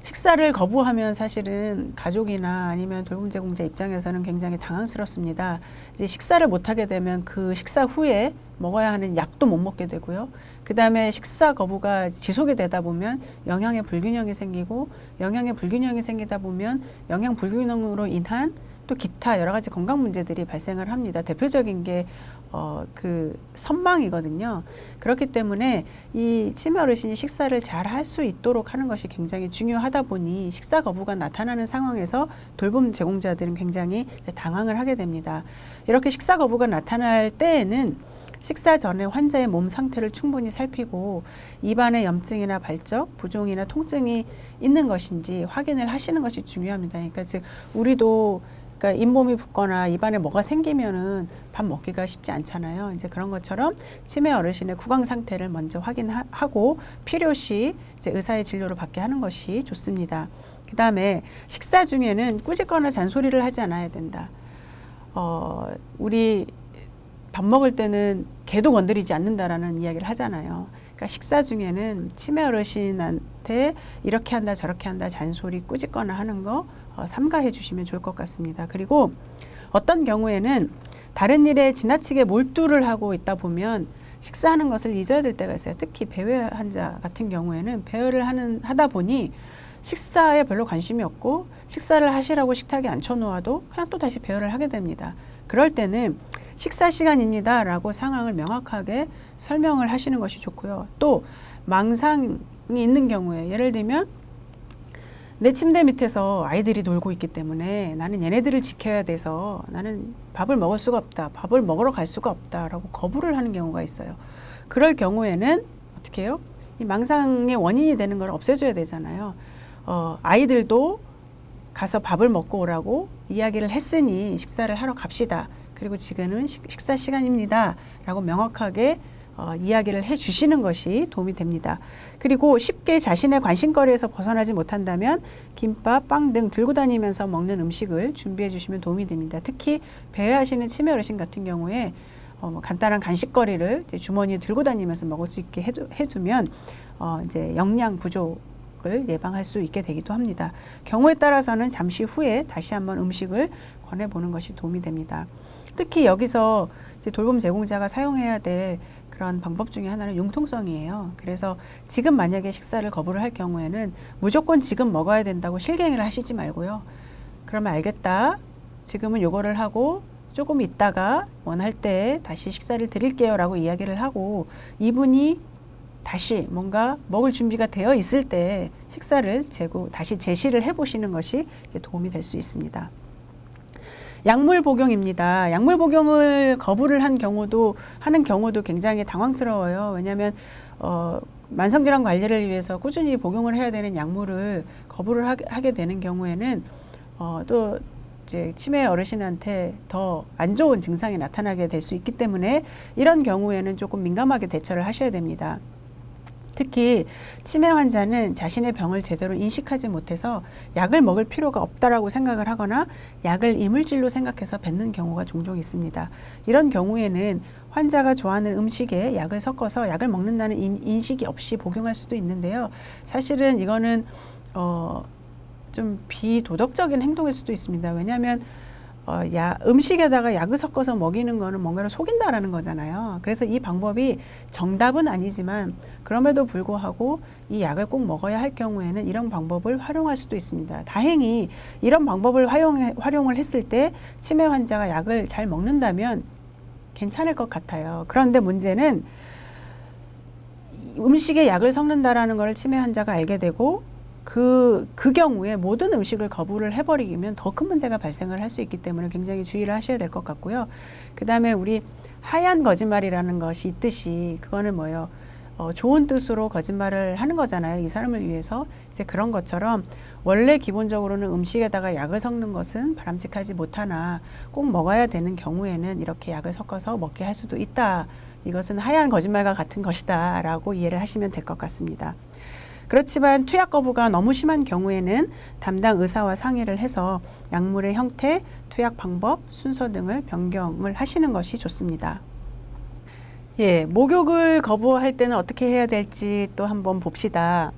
식사를 거부하면 사실은 가족이나 아니면 돌봄 제공자 입장에서는 굉장히 당황스럽습니다. 이제 식사를 못하게 되면 그 식사 후에 먹어야 하는 약도 못 먹게 되고요. 그 다음에 식사 거부가 지속이 되다 보면 영양의 불균형이 생기고, 영양의 불균형이 생기다 보면 영양 불균형으로 인한 또 기타 여러 가지 건강 문제들이 발생을 합니다. 대표적인 게 그 선망이거든요. 그렇기 때문에 이 치매 어르신이 식사를 잘 할 수 있도록 하는 것이 굉장히 중요하다 보니 식사 거부가 나타나는 상황에서 돌봄 제공자들은 굉장히 당황을 하게 됩니다. 이렇게 식사 거부가 나타날 때에는 식사 전에 환자의 몸 상태를 충분히 살피고 입안에 염증이나 발적, 부종이나 통증이 있는 것인지 확인을 하시는 것이 중요합니다. 그러니까 즉 우리도 그러니까 잇몸이 붓거나 입안에 뭐가 생기면은 밥 먹기가 쉽지 않잖아요. 이제 그런 것처럼 치매 어르신의 구강 상태를 먼저 확인하고 필요시 이제 의사의 진료를 받게 하는 것이 좋습니다. 그 다음에 식사 중에는 꾸짖거나 잔소리를 하지 않아야 된다. 우리 밥 먹을 때는 개도 건드리지 않는다라는 이야기를 하잖아요. 그러니까 식사 중에는 치매 어르신한테 이렇게 한다 저렇게 한다 잔소리 꾸짖거나 하는 거 삼가해 주시면 좋을 것 같습니다. 그리고 어떤 경우에는 다른 일에 지나치게 몰두를 하고 있다 보면 식사하는 것을 잊어야 될 때가 있어요. 특히 배회 환자 같은 경우에는 배회를 하다 보니 식사에 별로 관심이 없고 식사를 하시라고 식탁에 앉혀놓아도 그냥 또 다시 배회를 하게 됩니다. 그럴 때는 식사 시간입니다 라고 상황을 명확하게 설명을 하시는 것이 좋고요. 또 망상이 있는 경우에 예를 들면 내 침대 밑에서 아이들이 놀고 있기 때문에 나는 얘네들을 지켜야 돼서 나는 밥을 먹을 수가 없다. 밥을 먹으러 갈 수가 없다 라고 거부를 하는 경우가 있어요. 그럴 경우에는 어떻게 해요? 이 망상의 원인이 되는 걸 없애줘야 되잖아요. 아이들도 가서 밥을 먹고 오라고 이야기를 했으니 식사를 하러 갑시다. 그리고 지금은 식사 시간입니다 라고 명확하게 이야기를 해 주시는 것이 도움이 됩니다. 그리고 쉽게 자신의 관심거리에서 벗어나지 못한다면 김밥, 빵 등 들고 다니면서 먹는 음식을 준비해 주시면 도움이 됩니다. 특히 배회하시는 치매 어르신 같은 경우에 간단한 간식거리를 이제 주머니에 들고 다니면서 먹을 수 있게 해주면 이제 영양 부족을 예방할 수 있게 되기도 합니다. 경우에 따라서는 잠시 후에 다시 한번 음식을 권해보는 것이 도움이 됩니다. 특히 여기서 이제 돌봄 제공자가 사용해야 될 그런 방법 중에 하나는 융통성이에요. 그래서 지금 만약에 식사를 거부를 할 경우에는 무조건 지금 먹어야 된다고 실갱이를 하시지 말고요. 그러면 알겠다. 지금은 요거를 하고 조금 있다가 원할 때 다시 식사를 드릴게요 라고 이야기를 하고 이분이 다시 뭔가 먹을 준비가 되어 있을 때 식사를 다시 제시를 해보시는 것이 이제 도움이 될 수 있습니다. 약물 복용입니다. 약물 복용을 거부를 하는 경우도 굉장히 당황스러워요. 왜냐하면 만성질환 관리를 위해서 꾸준히 복용을 해야 되는 약물을 거부를 하게 되는 경우에는 또 이제 치매 어르신한테 더 안 좋은 증상이 나타나게 될 수 있기 때문에 이런 경우에는 조금 민감하게 대처를 하셔야 됩니다. 특히 치매 환자는 자신의 병을 제대로 인식하지 못해서 약을 먹을 필요가 없다라고 생각을 하거나 약을 이물질로 생각해서 뱉는 경우가 종종 있습니다. 이런 경우에는 환자가 좋아하는 음식에 약을 섞어서 약을 먹는다는 인식이 없이 복용할 수도 있는데요. 사실은 이거는 좀 비도덕적인 행동일 수도 있습니다. 왜냐하면 음식에다가 약을 섞어서 먹이는 거는 뭔가를 속인다라는 거잖아요. 그래서 이 방법이 정답은 아니지만 그럼에도 불구하고 이 약을 꼭 먹어야 할 경우에는 이런 방법을 활용할 수도 있습니다. 다행히 이런 방법을 활용을 했을 때 치매 환자가 약을 잘 먹는다면 괜찮을 것 같아요. 그런데 문제는 음식에 약을 섞는다라는 걸 치매 환자가 알게 되고 그 경우에 모든 음식을 거부를 해버리면 더 큰 문제가 발생을 할 수 있기 때문에 굉장히 주의를 하셔야 될 것 같고요. 그 다음에 우리 하얀 거짓말이라는 것이 있듯이 그거는 뭐예요? 좋은 뜻으로 거짓말을 하는 거잖아요. 이 사람을 위해서. 이제 그런 것처럼 원래 기본적으로는 음식에다가 약을 섞는 것은 바람직하지 못하나 꼭 먹어야 되는 경우에는 이렇게 약을 섞어서 먹게 할 수도 있다. 이것은 하얀 거짓말과 같은 것이다 라고 이해를 하시면 될 것 같습니다. 그렇지만 투약 거부가 너무 심한 경우에는 담당 의사와 상의를 해서 약물의 형태, 투약 방법, 순서 등을 변경을 하시는 것이 좋습니다. 목욕을 거부할 때는 어떻게 해야 될지 또 한번 봅시다.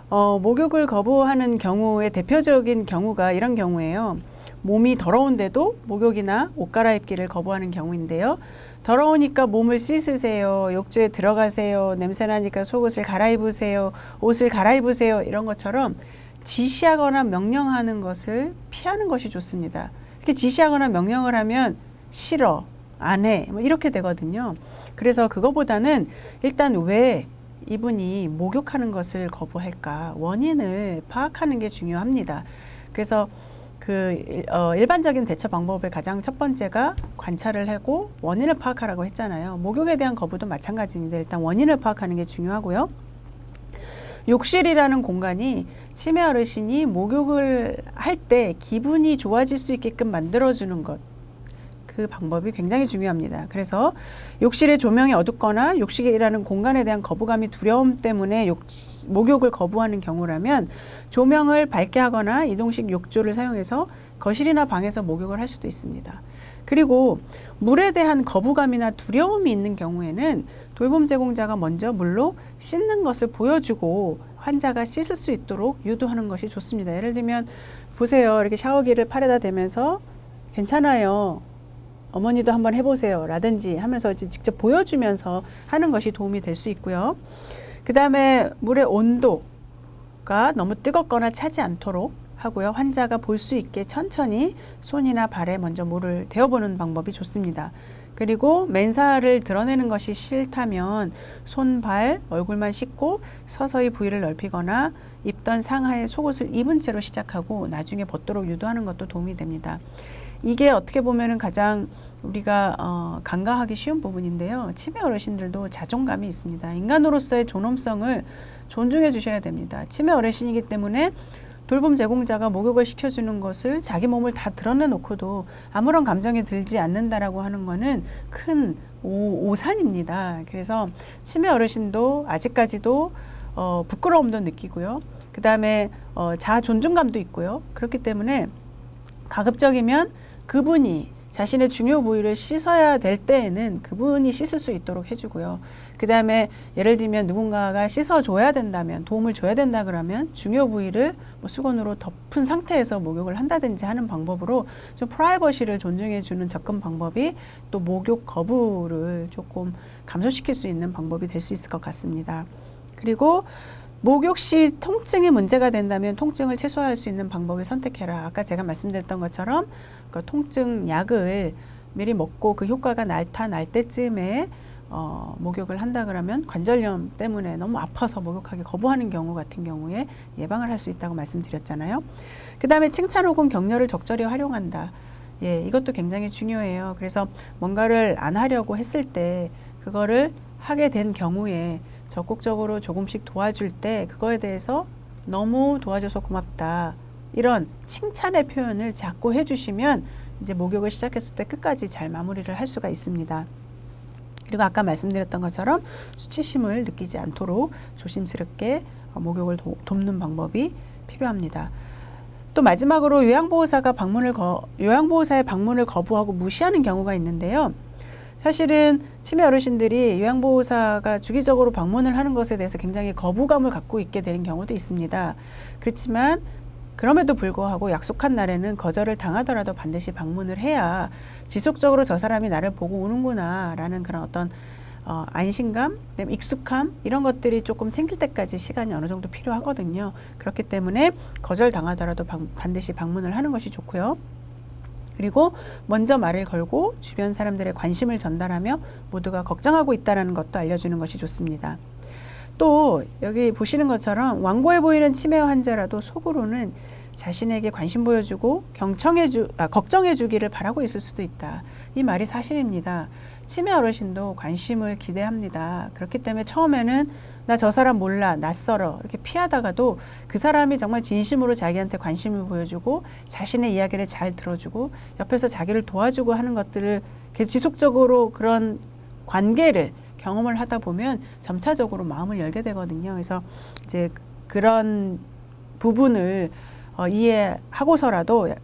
목욕을 거부하는 경우의 대표적인 경우가 이런 경우예요. 몸이 더러운데도 목욕이나 옷 갈아입기를 거부하는 경우인데요. 더러우니까 몸을 씻으세요. 욕조에 들어가세요. 냄새나니까 속옷을 갈아입으세요. 옷을 갈아입으세요. 이런 것처럼 지시하거나 명령하는 것을 피하는 것이 좋습니다. 이렇게 지시하거나 명령을 하면 싫어, 안 해, 뭐 이렇게 되거든요. 그래서 그거보다는 일단 왜 이분이 목욕하는 것을 거부할까 원인을 파악하는 게 중요합니다. 그래서 일반적인 대처 방법의 가장 첫 번째가 관찰을 하고 원인을 파악하라고 했잖아요. 목욕에 대한 거부도 마찬가지인데 일단 원인을 파악하는 게 중요하고요. 욕실이라는 공간이 치매 어르신이 목욕을 할 때 기분이 좋아질 수 있게끔 만들어주는 것. 그 방법이 굉장히 중요합니다. 그래서 욕실의 조명이 어둡거나 욕실이라는 공간에 대한 거부감이 두려움 때문에 목욕을 거부하는 경우라면 조명을 밝게 하거나 이동식 욕조를 사용해서 거실이나 방에서 목욕을 할 수도 있습니다. 그리고 물에 대한 거부감이나 두려움이 있는 경우에는 돌봄 제공자가 먼저 물로 씻는 것을 보여주고 환자가 씻을 수 있도록 유도하는 것이 좋습니다. 예를 들면 보세요. 이렇게 샤워기를 팔에다 대면서 괜찮아요. 어머니도 한번 해보세요. 라든지 하면서 직접 보여주면서 하는 것이 도움이 될 수 있고요. 그 다음에 물의 온도가 너무 뜨겁거나 차지 않도록 하고요. 환자가 볼 수 있게 천천히 손이나 발에 먼저 물을 데워보는 방법이 좋습니다. 그리고 맨살을 드러내는 것이 싫다면 손, 발, 얼굴만 씻고 서서히 부위를 넓히거나 입던 상하에 속옷을 입은 채로 시작하고 나중에 벗도록 유도하는 것도 도움이 됩니다. 이게 어떻게 보면은 가장 우리가 간과하기 쉬운 부분인데요. 치매 어르신들도 자존감이 있습니다. 인간으로서의 존엄성을 존중해 주셔야 됩니다. 치매 어르신이기 때문에 돌봄 제공자가 목욕을 시켜주는 것을 자기 몸을 다 드러내놓고도 아무런 감정이 들지 않는다라고 하는 것은 큰 오산입니다. 그래서 치매 어르신도 아직까지도 부끄러움도 느끼고요. 그 다음에 자아 존중감도 있고요. 그렇기 때문에 가급적이면 그분이 자신의 중요 부위를 씻어야 될 때에는 그분이 씻을 수 있도록 해주고요. 그 다음에 예를 들면 누군가가 씻어줘야 된다면, 도움을 줘야 된다 그러면 중요 부위를 수건으로 덮은 상태에서 목욕을 한다든지 하는 방법으로 좀 프라이버시를 존중해주는 접근 방법이 또 목욕 거부를 조금 감소시킬 수 있는 방법이 될 수 있을 것 같습니다. 그리고 목욕 시 통증이 문제가 된다면 통증을 최소화할 수 있는 방법을 선택해라. 아까 제가 말씀드렸던 것처럼 그 통증 약을 미리 먹고 그 효과가 나타날 때쯤에 목욕을 한다 그러면 관절염 때문에 너무 아파서 목욕하기 거부하는 경우 같은 경우에 예방을 할 수 있다고 말씀드렸잖아요. 그 다음에 칭찬 혹은 격려를 적절히 활용한다. 예, 이것도 굉장히 중요해요. 그래서 뭔가를 안 하려고 했을 때 그거를 하게 된 경우에 적극적으로 조금씩 도와줄 때 그거에 대해서 너무 도와줘서 고맙다. 이런 칭찬의 표현을 자꾸 해주시면 이제 목욕을 시작했을 때 끝까지 잘 마무리를 할 수가 있습니다. 그리고 아까 말씀드렸던 것처럼 수치심을 느끼지 않도록 조심스럽게 목욕을 돕는 방법이 필요합니다. 또 마지막으로 요양보호사의 방문을 거부하고 무시하는 경우가 있는데요. 사실은 치매 어르신들이 요양보호사가 주기적으로 방문을 하는 것에 대해서 굉장히 거부감을 갖고 있게 되는 경우도 있습니다. 그렇지만 그럼에도 불구하고 약속한 날에는 거절을 당하더라도 반드시 방문을 해야 지속적으로 저 사람이 나를 보고 오는구나 라는 그런 어떤 안심감, 익숙함 이런 것들이 조금 생길 때까지 시간이 어느 정도 필요하거든요. 그렇기 때문에 거절 당하더라도 반드시 방문을 하는 것이 좋고요. 그리고 먼저 말을 걸고 주변 사람들의 관심을 전달하며 모두가 걱정하고 있다는 것도 알려주는 것이 좋습니다. 또 여기 보시는 것처럼 완고해 보이는 치매 환자라도 속으로는 자신에게 관심 보여주고 걱정해 주기를 바라고 있을 수도 있다. 이 말이 사실입니다. 치매 어르신도 관심을 기대합니다. 그렇기 때문에 처음에는 나 저 사람 몰라, 낯설어 이렇게 피하다가도 그 사람이 정말 진심으로 자기한테 관심을 보여주고 자신의 이야기를 잘 들어주고 옆에서 자기를 도와주고 하는 것들을 지속적으로 그런 관계를 경험을 하다 보면 점차적으로 마음을 열게 되거든요. 그래서 이제 그런 부분을 이해하고서라도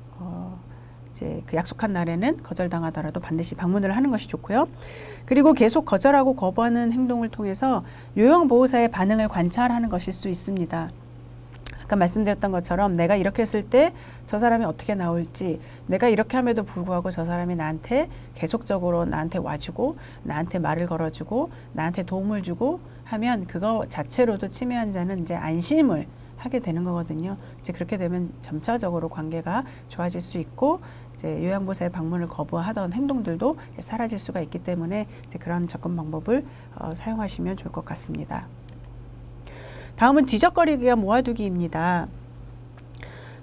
이제 그 약속한 날에는 거절당하더라도 반드시 방문을 하는 것이 좋고요. 그리고 계속 거절하고 거부하는 행동을 통해서 요양보호사의 반응을 관찰하는 것일 수 있습니다. 아까 말씀드렸던 것처럼 내가 이렇게 했을 때 저 사람이 어떻게 나올지, 내가 이렇게 함에도 불구하고 저 사람이 나한테 계속적으로 나한테 와주고 나한테 말을 걸어주고 나한테 도움을 주고 하면 그거 자체로도 치매 환자는 이제 안심을 하게 되는 거거든요. 이제 그렇게 되면 점차적으로 관계가 좋아질 수 있고 이제 요양보호사의 방문을 거부하던 행동들도 이제 사라질 수가 있기 때문에 이제 그런 접근 방법을 사용하시면 좋을 것 같습니다. 다음은 뒤적거리기와 모아두기입니다.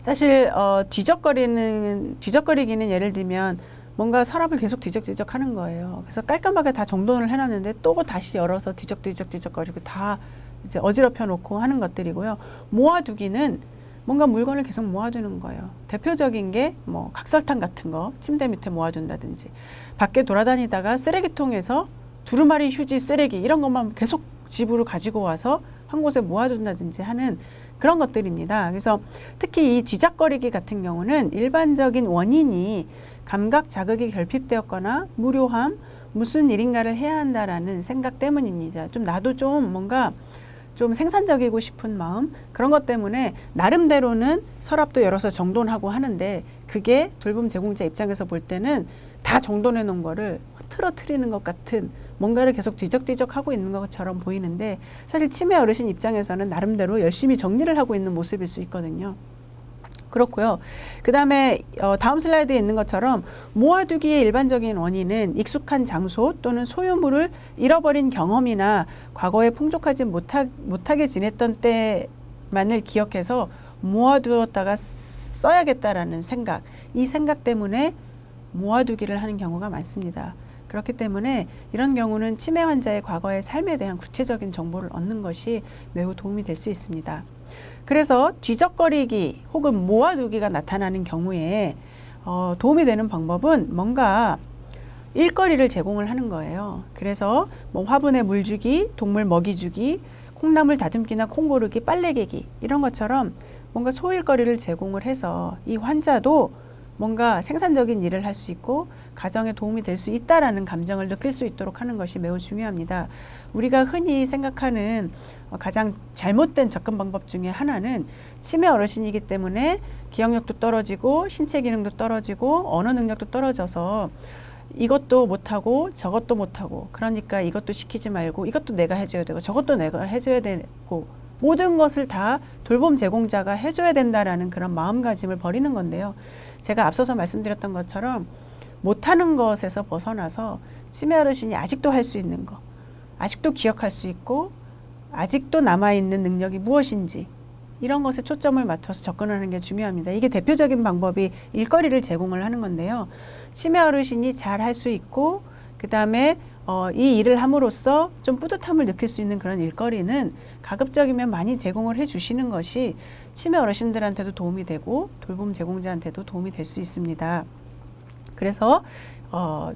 사실 뒤적거리기는 예를 들면 뭔가 서랍을 계속 뒤적뒤적 하는 거예요. 그래서 깔끔하게 다 정돈을 해놨는데 또 다시 열어서 뒤적뒤적거리고 다 이제 어지럽혀 놓고 하는 것들이고요. 모아두기는 뭔가 물건을 계속 모아두는 거예요. 대표적인 게 뭐 각설탕 같은 거 침대 밑에 모아둔다든지, 밖에 돌아다니다가 쓰레기통에서 두루마리, 휴지, 쓰레기 이런 것만 계속 집으로 가지고 와서 한 곳에 모아둔다든지 하는 그런 것들입니다. 그래서 특히 이 뒤적거리기 같은 경우는 일반적인 원인이 감각 자극이 결핍되었거나 무료함, 무슨 일인가를 해야 한다라는 생각 때문입니다. 좀 나도 좀 뭔가 좀 생산적이고 싶은 마음, 그런 것 때문에 나름대로는 서랍도 열어서 정돈하고 하는데 그게 돌봄 제공자 입장에서 볼 때는 다 정돈해 놓은 거를 흐트러뜨리는 것 같은, 뭔가를 계속 뒤적뒤적 하고 있는 것처럼 보이는데 사실 치매 어르신 입장에서는 나름대로 열심히 정리를 하고 있는 모습일 수 있거든요. 그렇고요. 그 다음에 다음 슬라이드에 있는 것처럼 모아두기의 일반적인 원인은 익숙한 장소 또는 소유물을 잃어버린 경험이나 과거에 풍족하지 못하게 지냈던 때만을 기억해서 모아두었다가 써야겠다라는 생각, 이 생각 때문에 모아두기를 하는 경우가 많습니다. 그렇기 때문에 이런 경우는 치매 환자의 과거의 삶에 대한 구체적인 정보를 얻는 것이 매우 도움이 될 수 있습니다. 그래서 뒤적거리기 혹은 모아두기가 나타나는 경우에 도움이 되는 방법은 뭔가 일거리를 제공을 하는 거예요. 그래서 뭐 화분에 물 주기, 동물 먹이 주기, 콩나물 다듬기나 콩 고르기, 빨래 개기 이런 것처럼 뭔가 소일거리를 제공을 해서 이 환자도 뭔가 생산적인 일을 할 수 있고 가정에 도움이 될 수 있다라는 감정을 느낄 수 있도록 하는 것이 매우 중요합니다. 우리가 흔히 생각하는 가장 잘못된 접근 방법 중에 하나는 치매 어르신이기 때문에 기억력도 떨어지고 신체 기능도 떨어지고 언어 능력도 떨어져서 이것도 못하고 저것도 못하고, 그러니까 이것도 시키지 말고 이것도 내가 해줘야 되고 저것도 내가 해줘야 되고 모든 것을 다 돌봄 제공자가 해줘야 된다라는 그런 마음가짐을 버리는 건데요. 제가 앞서서 말씀드렸던 것처럼 못하는 것에서 벗어나서 치매 어르신이 아직도 할 수 있는 거, 아직도 기억할 수 있고 아직도 남아있는 능력이 무엇인지 이런 것에 초점을 맞춰서 접근하는 게 중요합니다. 이게 대표적인 방법이 일거리를 제공을 하는 건데요. 치매 어르신이 잘 할 수 있고 그 다음에 이 일을 함으로써 좀 뿌듯함을 느낄 수 있는 그런 일거리는 가급적이면 많이 제공을 해 주시는 것이 치매 어르신들한테도 도움이 되고 돌봄 제공자한테도 도움이 될 수 있습니다. 그래서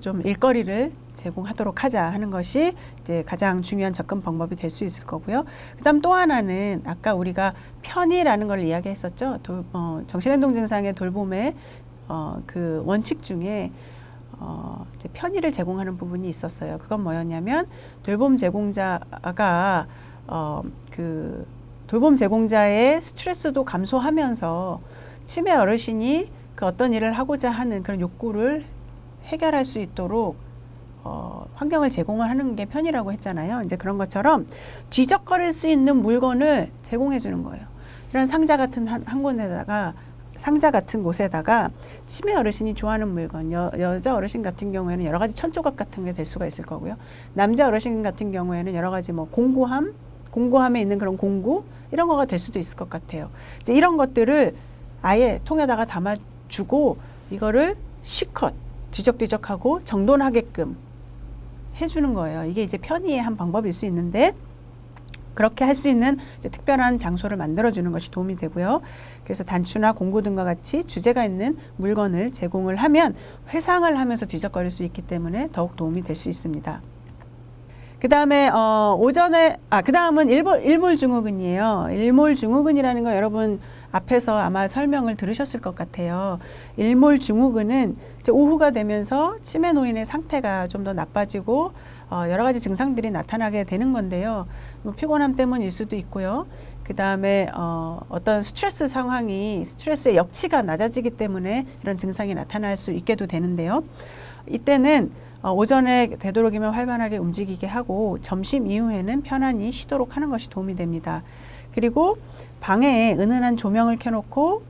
좀 일거리를 제공하도록 하자 하는 것이 이제 가장 중요한 접근 방법이 될 수 있을 거고요. 그다음 또 하나는 아까 우리가 편의라는 걸 이야기했었죠. 정신행동 증상의 돌봄의 그 원칙 중에 이제 편의를 제공하는 부분이 있었어요. 그건 뭐였냐면 돌봄 제공자가 그 돌봄 제공자의 스트레스도 감소하면서 치매 어르신이 그 어떤 일을 하고자 하는 그런 욕구를 해결할 수 있도록 환경을 제공을 하는 게 편의라고 했잖아요. 이제 그런 것처럼 뒤적거릴 수 있는 물건을 제공해 주는 거예요. 이런 상자 같은 한 곳에다가 상자 같은 곳에다가 치매 어르신이 좋아하는 물건, 여자 어르신 같은 경우에는 여러 가지 천조각 같은 게 될 수가 있을 거고요. 남자 어르신 같은 경우에는 여러 가지 뭐 공구함에 있는 그런 공구 이런 거가 될 수도 있을 것 같아요. 이제 이런 것들을 아예 통에다가 담아주고 이거를 실컷 뒤적뒤적하고 정돈하게끔 해주는 거예요. 이게 이제 편의의 한 방법일 수 있는데 그렇게 할 수 있는 특별한 장소를 만들어주는 것이 도움이 되고요. 그래서 단추나 공구 등과 같이 주제가 있는 물건을 제공을 하면 회상을 하면서 뒤적거릴 수 있기 때문에 더욱 도움이 될 수 있습니다. 그 다음에 그 다음은 일몰증후군이에요. 일몰증후군이라는 거 여러분 앞에서 아마 설명을 들으셨을 것 같아요. 일몰증후군은 이제 오후가 되면서 치매 노인의 상태가 좀 더 나빠지고 여러 가지 증상들이 나타나게 되는 건데요. 뭐 피곤함 때문일 수도 있고요. 그 다음에 어떤 스트레스의 역치가 낮아지기 때문에 이런 증상이 나타날 수 있게도 되는데요. 이때는 오전에 되도록이면 활발하게 움직이게 하고 점심 이후에는 편안히 쉬도록 하는 것이 도움이 됩니다. 그리고 방에 은은한 조명을 켜놓고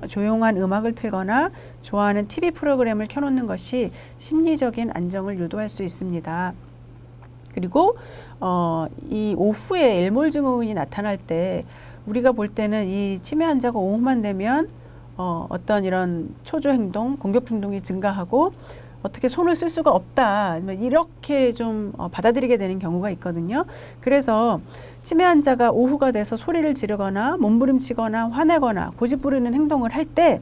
조용한 음악을 틀거나 좋아하는 TV 프로그램을 켜놓는 것이 심리적인 안정을 유도할 수 있습니다. 그리고 이 오후에 일몰증후군이 나타날 때 우리가 볼 때는 이 치매 환자가 오후만 되면 어떤 이런 초조 행동, 공격 행동이 증가하고 어떻게 손을 쓸 수가 없다 이렇게 좀 받아들이게 되는 경우가 있거든요. 그래서 치매 환자가 오후가 돼서 소리를 지르거나 몸부림치거나 화내거나 고집부리는 행동을 할 때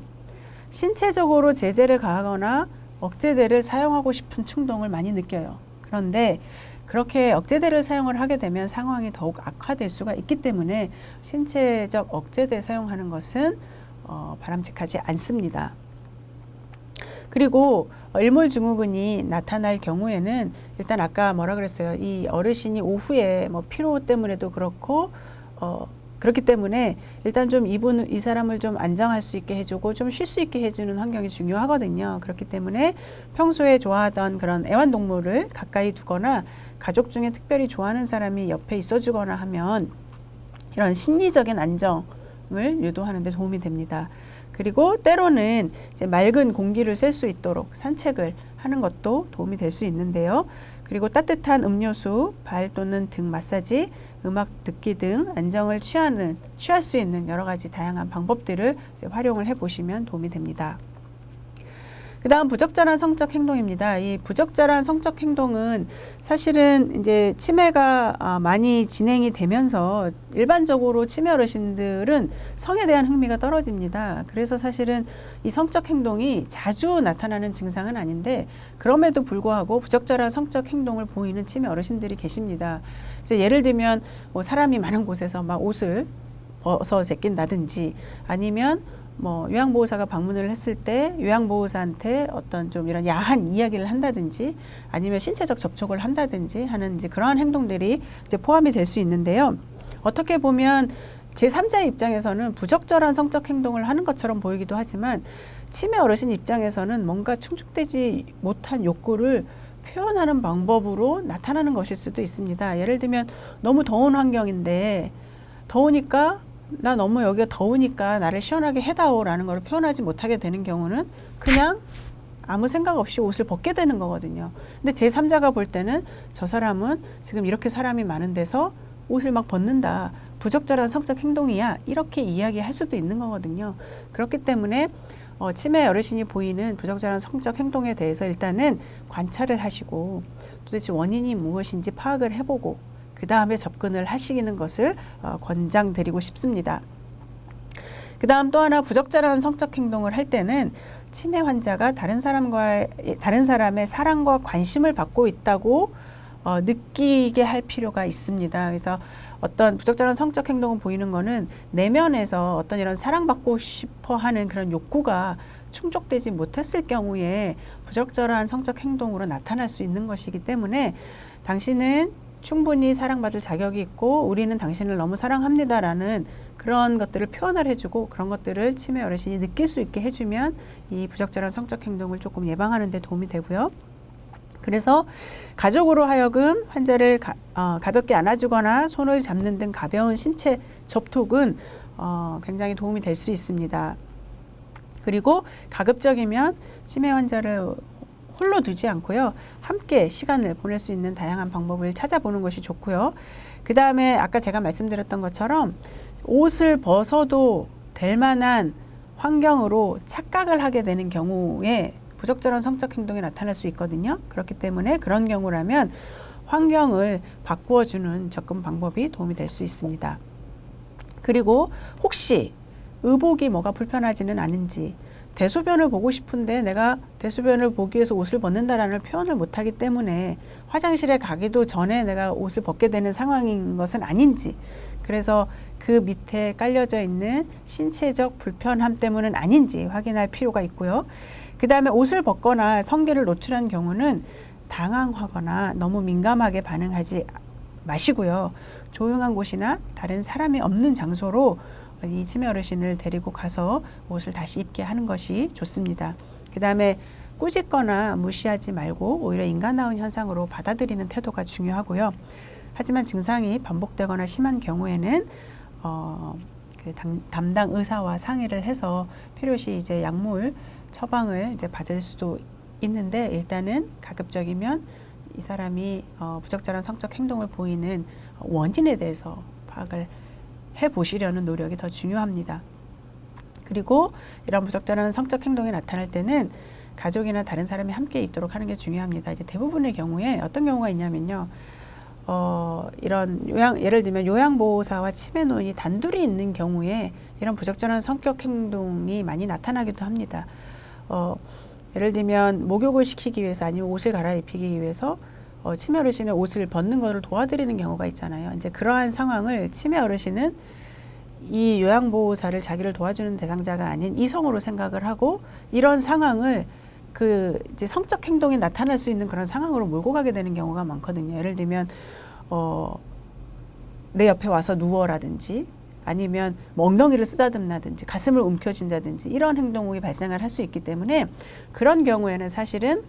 신체적으로 제재를 가하거나 억제대를 사용하고 싶은 충동을 많이 느껴요. 그런데 그렇게 억제대를 사용을 하게 되면 상황이 더욱 악화될 수가 있기 때문에 신체적 억제대 사용하는 것은 바람직하지 않습니다. 그리고 일몰증후군이 나타날 경우에는 일단 아까 뭐라 그랬어요. 이 어르신이 오후에 뭐 피로 때문에도 그렇고 그렇기 때문에 일단 좀 이 사람을 좀 안정할 수 있게 해주고 좀 쉴 수 있게 해주는 환경이 중요하거든요. 그렇기 때문에 평소에 좋아하던 그런 애완동물을 가까이 두거나 가족 중에 특별히 좋아하는 사람이 옆에 있어주거나 하면 이런 심리적인 안정을 유도하는 데 도움이 됩니다. 그리고 때로는 이제 맑은 공기를 쐴 수 있도록 산책을 하는 것도 도움이 될 수 있는데요. 그리고 따뜻한 음료수, 발 또는 등 마사지, 음악 듣기 등 안정을 취할 수 있는 여러 가지 다양한 방법들을 이제 활용을 해보시면 도움이 됩니다. 그 다음 부적절한 성적 행동입니다. 이 부적절한 성적 행동은 사실은 이제 치매가 많이 진행이 되면서 일반적으로 치매 어르신들은 성에 대한 흥미가 떨어집니다. 그래서 사실은 이 성적 행동이 자주 나타나는 증상은 아닌데 그럼에도 불구하고 부적절한 성적 행동을 보이는 치매 어르신들이 계십니다. 그래서 예를 들면 뭐 사람이 많은 곳에서 막 옷을 벗어 제낀다든지 아니면 뭐 요양보호사가 방문을 했을 때 요양보호사한테 어떤 좀 이런 야한 이야기를 한다든지 아니면 신체적 접촉을 한다든지 하는 이제 그러한 행동들이 이제 포함이 될 수 있는데요. 어떻게 보면 제3자의 입장에서는 부적절한 성적 행동을 하는 것처럼 보이기도 하지만 치매 어르신 입장에서는 뭔가 충족되지 못한 욕구를 표현하는 방법으로 나타나는 것일 수도 있습니다. 예를 들면 너무 더운 환경인데 더우니까 나 너무 여기가 더우니까 나를 시원하게 해다오 라는 걸 표현하지 못하게 되는 경우는 그냥 아무 생각 없이 옷을 벗게 되는 거거든요. 근데 제3자가 볼 때는 저 사람은 지금 이렇게 사람이 많은 데서 옷을 막 벗는다. 부적절한 성적 행동이야. 이렇게 이야기할 수도 있는 거거든요. 그렇기 때문에 치매 어르신이 보이는 부적절한 성적 행동에 대해서 일단은 관찰을 하시고 도대체 원인이 무엇인지 파악을 해보고 그 다음에 접근을 하시는 것을 권장드리고 싶습니다. 그 다음 또 하나 부적절한 성적 행동을 할 때는 치매 환자가 다른 사람의 사랑과 관심을 받고 있다고 느끼게 할 필요가 있습니다. 그래서 어떤 부적절한 성적 행동을 보이는 거는 내면에서 어떤 이런 사랑받고 싶어 하는 그런 욕구가 충족되지 못했을 경우에 부적절한 성적 행동으로 나타날 수 있는 것이기 때문에 당신은 충분히 사랑받을 자격이 있고 우리는 당신을 너무 사랑합니다라는 그런 것들을 표현을 해주고 그런 것들을 치매 어르신이 느낄 수 있게 해주면 이 부적절한 성적 행동을 조금 예방하는 데 도움이 되고요. 그래서 가족으로 하여금 환자를 가볍게 안아주거나 손을 잡는 등 가벼운 신체 접촉은 굉장히 도움이 될 수 있습니다. 그리고 가급적이면 치매 환자를 홀로 두지 않고요. 함께 시간을 보낼 수 있는 다양한 방법을 찾아보는 것이 좋고요. 그 다음에 아까 제가 말씀드렸던 것처럼 옷을 벗어도 될 만한 환경으로 착각을 하게 되는 경우에 부적절한 성적 행동이 나타날 수 있거든요. 그렇기 때문에 그런 경우라면 환경을 바꾸어주는 접근 방법이 도움이 될 수 있습니다. 그리고 혹시 의복이 뭐가 불편하지는 않은지 대소변을 보고 싶은데 내가 대소변을 보기 위해서 옷을 벗는다라는 표현을 못하기 때문에 화장실에 가기도 전에 내가 옷을 벗게 되는 상황인 것은 아닌지 그래서 그 밑에 깔려져 있는 신체적 불편함 때문은 아닌지 확인할 필요가 있고요. 그 다음에 옷을 벗거나 성기를 노출한 경우는 당황하거나 너무 민감하게 반응하지 마시고요. 조용한 곳이나 다른 사람이 없는 장소로 이 치매 어르신을 데리고 가서 옷을 다시 입게 하는 것이 좋습니다. 그 다음에 꾸짖거나 무시하지 말고 오히려 인간다운 현상으로 받아들이는 태도가 중요하고요. 하지만 증상이 반복되거나 심한 경우에는 담당 의사와 상의를 해서 필요시 이제 약물 처방을 이제 받을 수도 있는데 일단은 가급적이면 이 사람이 부적절한 성적 행동을 보이는 원인에 대해서 파악을 해보시려는 노력이 더 중요합니다. 그리고 이런 부적절한 성적 행동이 나타날 때는 가족이나 다른 사람이 함께 있도록 하는 게 중요합니다. 이제 대부분의 경우에 어떤 경우가 있냐면요. 이런 예를 들면 요양보호사와 치매 노인이 단둘이 있는 경우에 이런 부적절한 성격 행동이 많이 나타나기도 합니다. 예를 들면 목욕을 시키기 위해서 아니면 옷을 갈아입히기 위해서 치매 어르신의 옷을 벗는 것을 도와드리는 경우가 있잖아요. 이제 그러한 상황을 치매 어르신은 이 요양보호사를 자기를 도와주는 대상자가 아닌 이성으로 생각을 하고 이런 상황을 이제 성적 행동이 나타날 수 있는 그런 상황으로 몰고 가게 되는 경우가 많거든요. 예를 들면 내 옆에 와서 누워라든지 아니면 엉덩이를 쓰다듬나든지 가슴을 움켜쥔다든지 이런 행동이 발생을 할 수 있기 때문에 그런 경우에는 사실은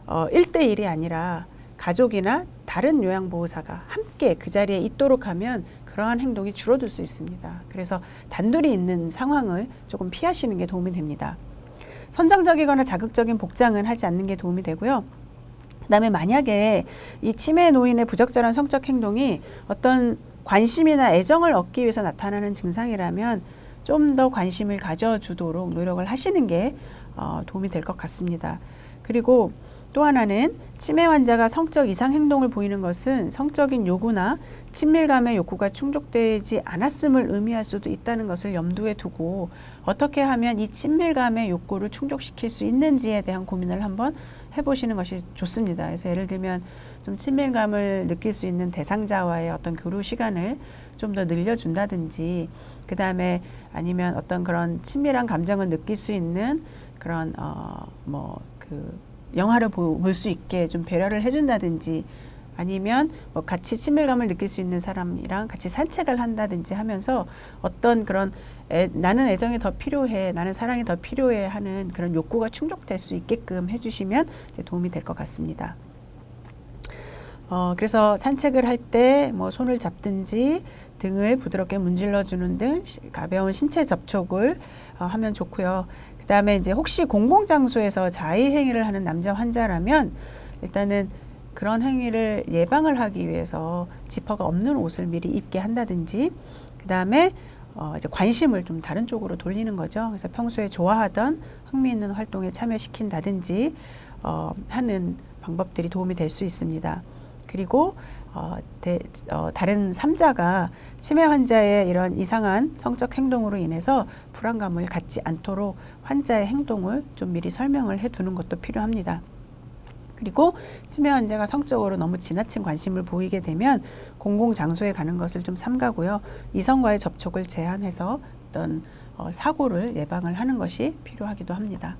1대1이 아니라 가족이나 다른 요양보호사가 함께 그 자리에 있도록 하면 그러한 행동이 줄어들 수 있습니다. 그래서 단둘이 있는 상황을 조금 피하시는 게 도움이 됩니다. 선정적이거나 자극적인 복장은 하지 않는 게 도움이 되고요. 그다음에 만약에 이 치매 노인의 부적절한 성적 행동이 어떤 관심이나 애정을 얻기 위해서 나타나는 증상이라면 좀 더 관심을 가져주도록 노력을 하시는 게 도움이 될 것 같습니다. 그리고 또 하나는 치매 환자가 성적 이상 행동을 보이는 것은 성적인 요구나 친밀감의 욕구가 충족되지 않았음을 의미할 수도 있다는 것을 염두에 두고 어떻게 하면 이 친밀감의 욕구를 충족시킬 수 있는지에 대한 고민을 한번 해보시는 것이 좋습니다. 그래서 예를 들면 좀 친밀감을 느낄 수 있는 대상자와의 어떤 교류 시간을 좀 더 늘려준다든지 그 다음에 아니면 어떤 그런 친밀한 감정을 느낄 수 있는 그런 영화를 볼 수 있게 좀 배려를 해준다든지 아니면 뭐 같이 친밀감을 느낄 수 있는 사람이랑 같이 산책을 한다든지 하면서 어떤 그런 나는 애정이 더 필요해, 나는 사랑이 더 필요해 하는 그런 욕구가 충족될 수 있게끔 해주시면 이제 도움이 될 것 같습니다. 그래서 산책을 할 때 뭐 손을 잡든지 등을 부드럽게 문질러 주는 등 가벼운 신체 접촉을 하면 좋고요. 그 그다음에 이제 혹시 공공장소에서 자의 행위를 하는 남자 환자라면 일단은 그런 행위를 예방을 하기 위해서 지퍼가 없는 옷을 미리 입게 한다든지, 그다음에 이제 관심을 좀 다른 쪽으로 돌리는 거죠. 그래서 평소에 좋아하던 흥미있는 활동에 참여시킨다든지 하는 방법들이 도움이 될 수 있습니다. 그리고 다른 3자가 치매 환자의 이런 이상한 성적 행동으로 인해서 불안감을 갖지 않도록 환자의 행동을 좀 미리 설명을 해두는 것도 필요합니다. 그리고 치매 환자가 성적으로 너무 지나친 관심을 보이게 되면 공공장소에 가는 것을 좀 삼가고요. 이성과의 접촉을 제한해서 어떤 사고를 예방을 하는 것이 필요하기도 합니다.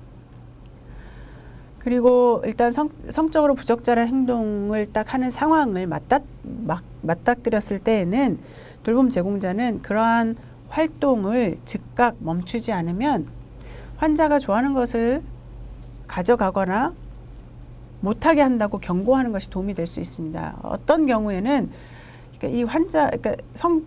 그리고 일단 성적으로 부적절한 행동을 딱 하는 상황을 맞닥뜨렸을 때에는 돌봄 제공자는 그러한 활동을 즉각 멈추지 않으면 환자가 좋아하는 것을 가져가거나 못하게 한다고 경고하는 것이 도움이 될 수 있습니다. 어떤 경우에는 이 환자,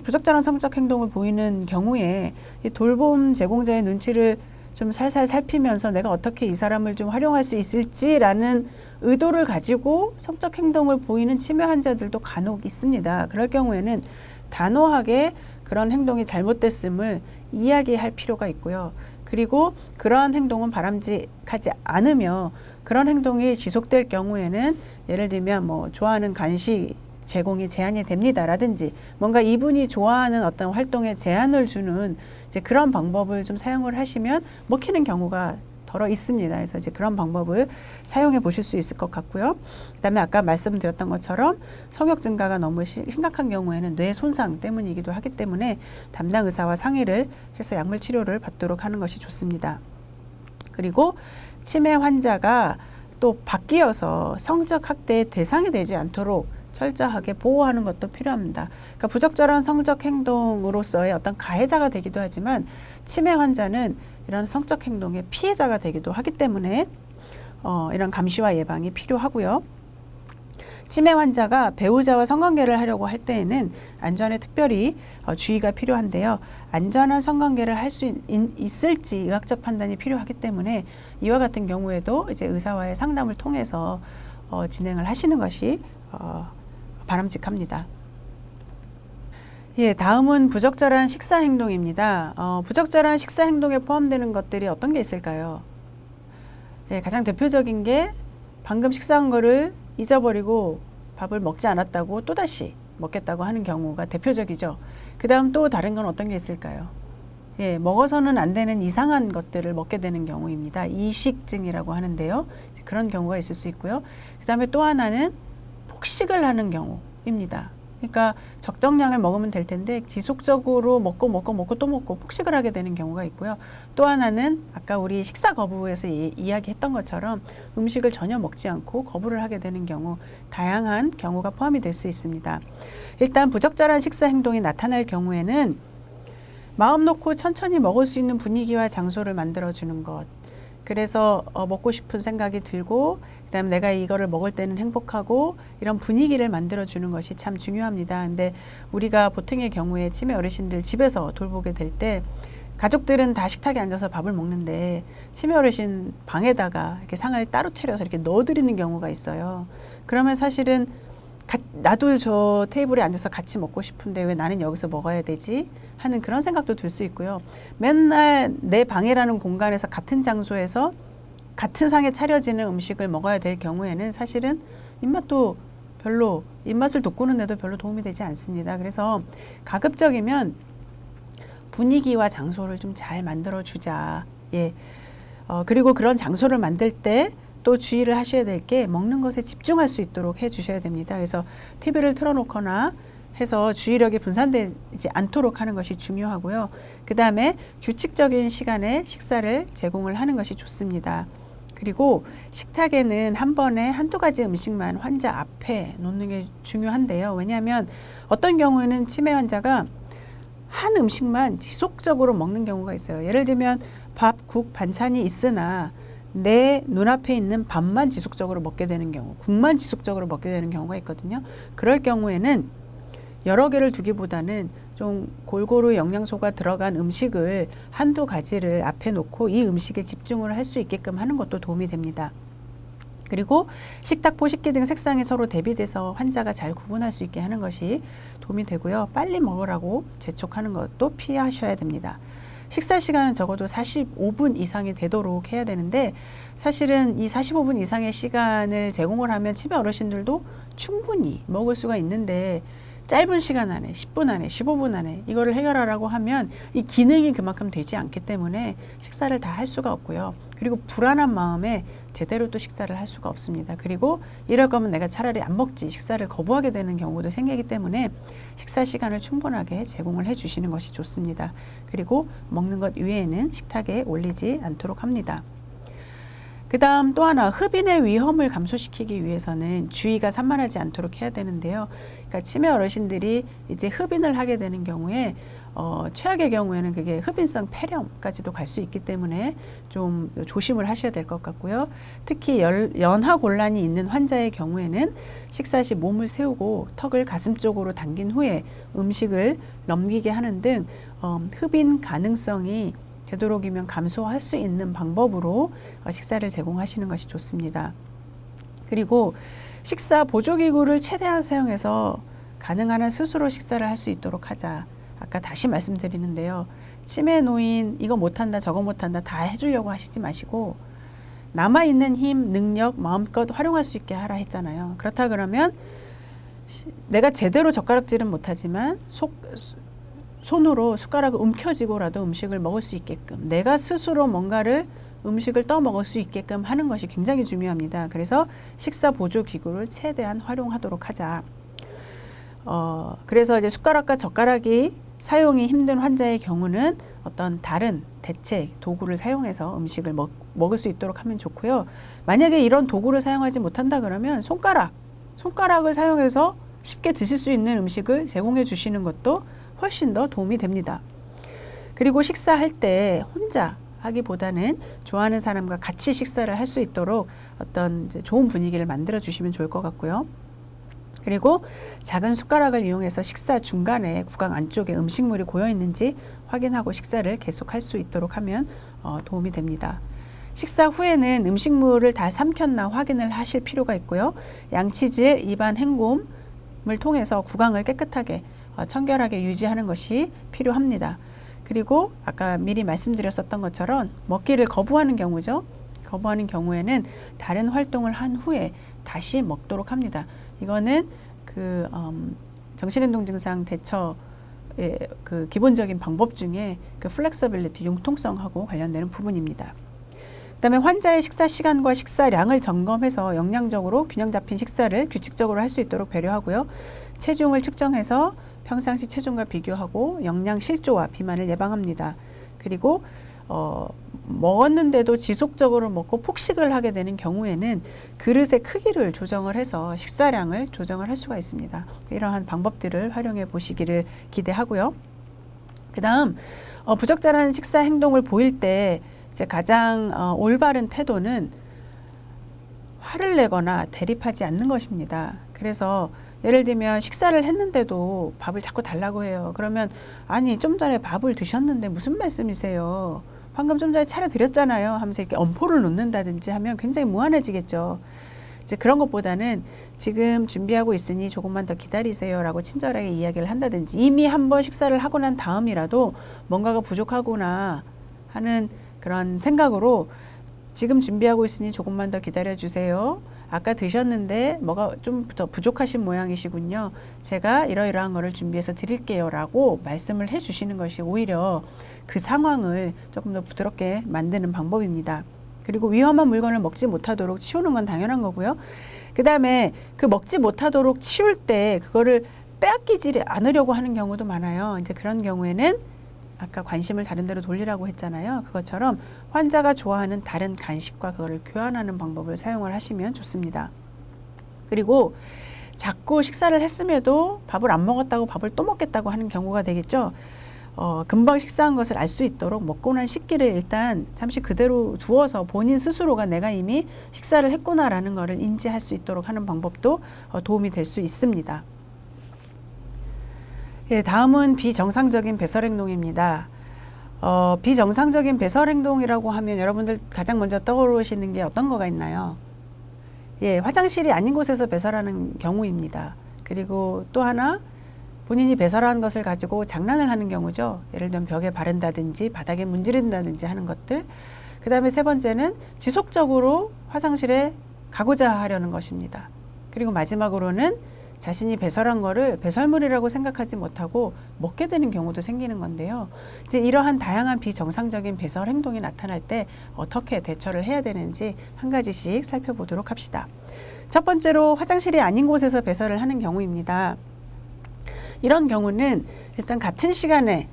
부적절한 성적 행동을 보이는 경우에 이 돌봄 제공자의 눈치를 좀 살살 살피면서 내가 어떻게 이 사람을 좀 활용할 수 있을지라는 의도를 가지고 성적 행동을 보이는 치매 환자들도 간혹 있습니다. 그럴 경우에는 단호하게 그런 행동이 잘못됐음을 이야기할 필요가 있고요. 그리고 그러한 행동은 바람직하지 않으며 그런 행동이 지속될 경우에는 예를 들면 뭐 좋아하는 간식 제공이 제한이 됩니다라든지 뭔가 이분이 좋아하는 어떤 활동에 제한을 주는 이제 그런 방법을 좀 사용을 하시면 먹히는 경우가 덜어 있습니다. 그래서 이제 그런 방법을 사용해 보실 수 있을 것 같고요. 그다음에 아까 말씀드렸던 것처럼 성욕 증가가 너무 심각한 경우에는 뇌 손상 때문이기도 하기 때문에 담당 의사와 상의를 해서 약물 치료를 받도록 하는 것이 좋습니다. 그리고 치매 환자가 또 바뀌어서 성적 학대의 대상이 되지 않도록 철저하게 보호하는 것도 필요합니다. 그러니까 부적절한 성적 행동으로서의 어떤 가해자가 되기도 하지만 치매 환자는 이런 성적 행동의 피해자가 되기도 하기 때문에 이런 감시와 예방이 필요하고요. 치매 환자가 배우자와 성관계를 하려고 할 때에는 안전에 특별히 주의가 필요한데요. 안전한 성관계를 할 수 있을지 의학적 판단이 필요하기 때문에 이와 같은 경우에도 이제 의사와의 상담을 통해서 진행을 하시는 것이 바람직합니다. 예, 다음은 부적절한 식사 행동입니다. 부적절한 식사 행동에 포함되는 것들이 어떤 게 있을까요? 예, 가장 대표적인 게 방금 식사한 거를 잊어버리고 밥을 먹지 않았다고 또다시 먹겠다고 하는 경우가 대표적이죠. 그 다음 또 다른 건 어떤 게 있을까요? 예, 먹어서는 안 되는 이상한 것들을 먹게 되는 경우입니다. 이식증이라고 하는데요. 그런 경우가 있을 수 있고요. 그 다음에 또 하나는 폭식을 하는 경우입니다. 그러니까 적정량을 먹으면 될 텐데 지속적으로 먹고 또 먹고 폭식을 하게 되는 경우가 있고요. 또 하나는 아까 우리 식사 거부에서 이야기했던 것처럼 음식을 전혀 먹지 않고 거부를 하게 되는 경우, 다양한 경우가 포함이 될 수 있습니다. 일단 부적절한 식사 행동이 나타날 경우에는 마음 놓고 천천히 먹을 수 있는 분위기와 장소를 만들어주는 것. 그래서 먹고 싶은 생각이 들고 그다음에 내가 이거를 먹을 때는 행복하고 이런 분위기를 만들어주는 것이 참 중요합니다. 근데 우리가 보통의 경우에 치매 어르신들 집에서 돌보게 될 때 가족들은 다 식탁에 앉아서 밥을 먹는데 치매 어르신 방에다가 이렇게 상을 따로 차려서 이렇게 넣어드리는 경우가 있어요. 그러면 사실은 나도 저 테이블에 앉아서 같이 먹고 싶은데 왜 나는 여기서 먹어야 되지? 하는 그런 생각도 들 수 있고요. 맨날 내 방이라는 공간에서 같은 장소에서 같은 상에 차려지는 음식을 먹어야 될 경우에는 사실은 입맛을 돋구는 데도 별로 도움이 되지 않습니다. 그래서 가급적이면 분위기와 장소를 좀 잘 만들어 주자. 예. 그리고 그런 장소를 만들 때 또 주의를 하셔야 될 게 먹는 것에 집중할 수 있도록 해 주셔야 됩니다. 그래서 TV를 틀어놓거나 해서 주의력이 분산되지 않도록 하는 것이 중요하고요. 그 다음에 규칙적인 시간에 식사를 제공을 하는 것이 좋습니다. 그리고 식탁에는 한 번에 한두 가지 음식만 환자 앞에 놓는 게 중요한데요. 왜냐하면 어떤 경우에는 치매 환자가 한 음식만 지속적으로 먹는 경우가 있어요. 예를 들면 밥, 국, 반찬이 있으나 내 눈앞에 있는 밥만 지속적으로 먹게 되는 경우, 국만 지속적으로 먹게 되는 경우가 있거든요. 그럴 경우에는 여러 개를 두기보다는 좀 골고루 영양소가 들어간 음식을 한두 가지를 앞에 놓고 이 음식에 집중을 할 수 있게끔 하는 것도 도움이 됩니다. 그리고 식탁, 포식기 등 색상이 서로 대비돼서 환자가 잘 구분할 수 있게 하는 것이 도움이 되고요. 빨리 먹으라고 재촉하는 것도 피하셔야 됩니다. 식사 시간은 적어도 45분 이상이 되도록 해야 되는데 사실은 이 45분 이상의 시간을 제공을 하면 치매 어르신들도 충분히 먹을 수가 있는데 짧은 시간 안에 10분 안에 15분 안에 이거를 해결하라고 하면 이 기능이 그만큼 되지 않기 때문에 식사를 다 할 수가 없고요. 그리고 불안한 마음에 제대로 또 식사를 할 수가 없습니다. 그리고 이럴 거면 내가 차라리 안 먹지 식사를 거부하게 되는 경우도 생기기 때문에 식사 시간을 충분하게 제공을 해 주시는 것이 좋습니다. 그리고 먹는 것 외에는 식탁에 올리지 않도록 합니다. 그 다음 또 하나, 흡인의 위험을 감소시키기 위해서는 주의가 산만하지 않도록 해야 되는데요. 그러니까 치매 어르신들이 이제 흡인을 하게 되는 경우에 최악의 경우에는 그게 흡인성 폐렴까지도 갈 수 있기 때문에 좀 조심을 하셔야 될 것 같고요. 특히 연하곤란이 있는 환자의 경우에는 식사 시 몸을 세우고 턱을 가슴 쪽으로 당긴 후에 음식을 넘기게 하는 등 흡인 가능성이 되도록이면 감소할 수 있는 방법으로 식사를 제공하시는 것이 좋습니다. 그리고 식사 보조기구를 최대한 사용해서 가능한 한 스스로 식사를 할 수 있도록 하자. 아까 다시 말씀드리는데요. 치매 노인 이거 못한다 저거 못한다 다 해주려고 하시지 마시고 남아있는 힘, 능력 마음껏 활용할 수 있게 하라 했잖아요. 그렇다 그러면 내가 제대로 젓가락질은 못하지만 손으로 숟가락을 움켜쥐고라도 음식을 먹을 수 있게끔 내가 스스로 뭔가를 음식을 떠 먹을 수 있게끔 하는 것이 굉장히 중요합니다. 그래서 식사 보조 기구를 최대한 활용하도록 하자. 그래서 이제 숟가락과 젓가락이 사용이 힘든 환자의 경우는 어떤 다른 대체 도구를 사용해서 음식을 먹을 수 있도록 하면 좋고요. 만약에 이런 도구를 사용하지 못한다 그러면 손가락을 사용해서 쉽게 드실 수 있는 음식을 제공해 주시는 것도 훨씬 더 도움이 됩니다. 그리고 식사할 때 혼자 하기보다는 좋아하는 사람과 같이 식사를 할 수 있도록 어떤 좋은 분위기를 만들어 주시면 좋을 것 같고요. 그리고 작은 숟가락을 이용해서 식사 중간에 구강 안쪽에 음식물이 고여 있는지 확인하고 식사를 계속할 수 있도록 하면 도움이 됩니다. 식사 후에는 음식물을 다 삼켰나 확인을 하실 필요가 있고요. 양치질, 입안 헹굼을 통해서 구강을 깨끗하게 청결하게 유지하는 것이 필요합니다. 그리고 아까 미리 말씀드렸었던 것처럼 먹기를 거부하는 경우죠. 거부하는 경우에는 다른 활동을 한 후에 다시 먹도록 합니다. 이거는 정신행동 증상 대처의 그 기본적인 방법 중에 그 플렉서빌리티, 융통성하고 관련되는 부분입니다. 그다음에 환자의 식사 시간과 식사량을 점검해서 영양적으로 균형 잡힌 식사를 규칙적으로 할 수 있도록 배려하고요. 체중을 측정해서 평상시 체중과 비교하고 영양 실조와 비만을 예방합니다. 그리고 먹었는데도 지속적으로 먹고 폭식을 하게 되는 경우에는 그릇의 크기를 조정을 해서 식사량을 조정을 할 수가 있습니다. 이러한 방법들을 활용해 보시기를 기대하고요. 그 다음 부적절한 식사 행동을 보일 때 이제 가장 올바른 태도는 화를 내거나 대립하지 않는 것입니다. 그래서 예를 들면 식사를 했는데도 밥을 자꾸 달라고 해요. 그러면 아니 좀 전에 밥을 드셨는데 무슨 말씀이세요? 방금 좀 전에 차려드렸잖아요 하면서 이렇게 엄포를 놓는다든지 하면 굉장히 무안해지겠죠. 이제 그런 것보다는 지금 준비하고 있으니 조금만 더 기다리세요 라고 친절하게 이야기를 한다든지 이미 한번 식사를 하고 난 다음이라도 뭔가가 부족하구나 하는 그런 생각으로 지금 준비하고 있으니 조금만 더 기다려주세요. 아까 드셨는데 뭐가 좀 더 부족하신 모양이시군요. 제가 이러이러한 거를 준비해서 드릴게요 라고 말씀을 해 주시는 것이 오히려 그 상황을 조금 더 부드럽게 만드는 방법입니다. 그리고 위험한 물건을 먹지 못하도록 치우는 건 당연한 거고요. 그 다음에 그 먹지 못하도록 치울 때 그거를 빼앗기지 않으려고 하는 경우도 많아요. 이제 그런 경우에는 아까 관심을 다른 데로 돌리라고 했잖아요. 그것처럼 환자가 좋아하는 다른 간식과 그거를 교환하는 방법을 사용을 하시면 좋습니다. 그리고 자꾸 식사를 했음에도 밥을 안 먹었다고 밥을 또 먹겠다고 하는 경우가 되겠죠. 금방 식사한 것을 알 수 있도록 먹고 난 식기를 일단 잠시 그대로 두어서 본인 스스로가 내가 이미 식사를 했구나라는 것을 인지할 수 있도록 하는 방법도 도움이 될 수 있습니다. 예, 다음은 비정상적인 배설 행동입니다. 비정상적인 배설 행동이라고 하면 여러분들 가장 먼저 떠오르시는 게 어떤 거가 있나요? 예, 화장실이 아닌 곳에서 배설하는 경우입니다. 그리고 또 하나, 본인이 배설한 것을 가지고 장난을 하는 경우죠. 예를 들면 벽에 바른다든지 바닥에 문지른다든지 하는 것들. 그 다음에 세 번째는 지속적으로 화장실에 가고자 하려는 것입니다. 그리고 마지막으로는 자신이 배설한 거를 배설물이라고 생각하지 못하고 먹게 되는 경우도 생기는 건데요. 이제 이러한 다양한 비정상적인 배설 행동이 나타날 때 어떻게 대처를 해야 되는지 한 가지씩 살펴보도록 합시다. 첫 번째로 화장실이 아닌 곳에서 배설을 하는 경우입니다. 이런 경우는 일단 같은 시간에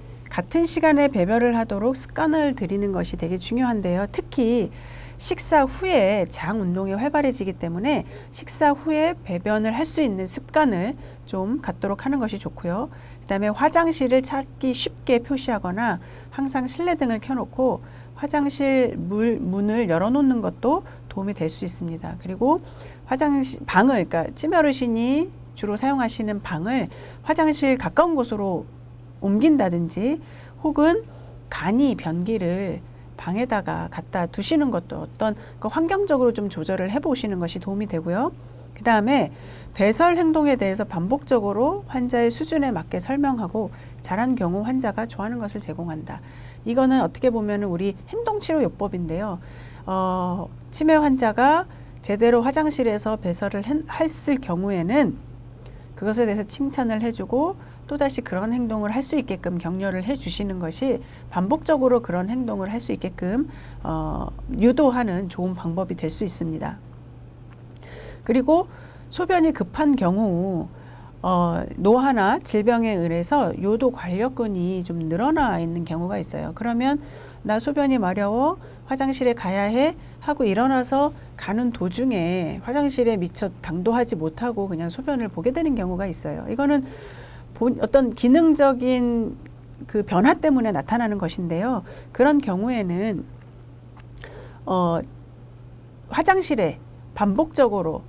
배별을 하도록 습관을 들이는 것이 되게 중요한데요. 특히 식사 후에 장 운동이 활발해지기 때문에 식사 후에 배변을 할 수 있는 습관을 좀 갖도록 하는 것이 좋고요. 그 다음에 화장실을 찾기 쉽게 표시하거나 항상 실내등을 켜놓고 화장실 문을 열어놓는 것도 도움이 될 수 있습니다. 그리고 방을, 그러니까 찜어르신이 주로 사용하시는 방을 화장실 가까운 곳으로 옮긴다든지 혹은 간이 변기를 방에다가 갖다 두시는 것도 어떤 환경적으로 좀 조절을 해보시는 것이 도움이 되고요. 그 다음에 배설 행동에 대해서 반복적으로 환자의 수준에 맞게 설명하고 잘한 경우 환자가 좋아하는 것을 제공한다. 이거는 어떻게 보면 우리 행동치료요법인데요. 치매 환자가 제대로 화장실에서 배설을 했을 경우에는 그것에 대해서 칭찬을 해주고 또다시 그런 행동을 할 수 있게끔 격려를 해주시는 것이 반복적으로 그런 행동을 할 수 있게끔 유도하는 좋은 방법이 될 수 있습니다. 그리고 소변이 급한 경우 노화나 질병에 의해서 요도 관력근이 좀 늘어나 있는 경우가 있어요. 그러면 나 소변이 마려워 화장실에 가야 해 하고 일어나서 가는 도중에 화장실에 미처 당도하지 못하고 그냥 소변을 보게 되는 경우가 있어요. 이거는 어떤 기능적인 그 변화 때문에 나타나는 것인데요. 그런 경우에는 화장실에 반복적으로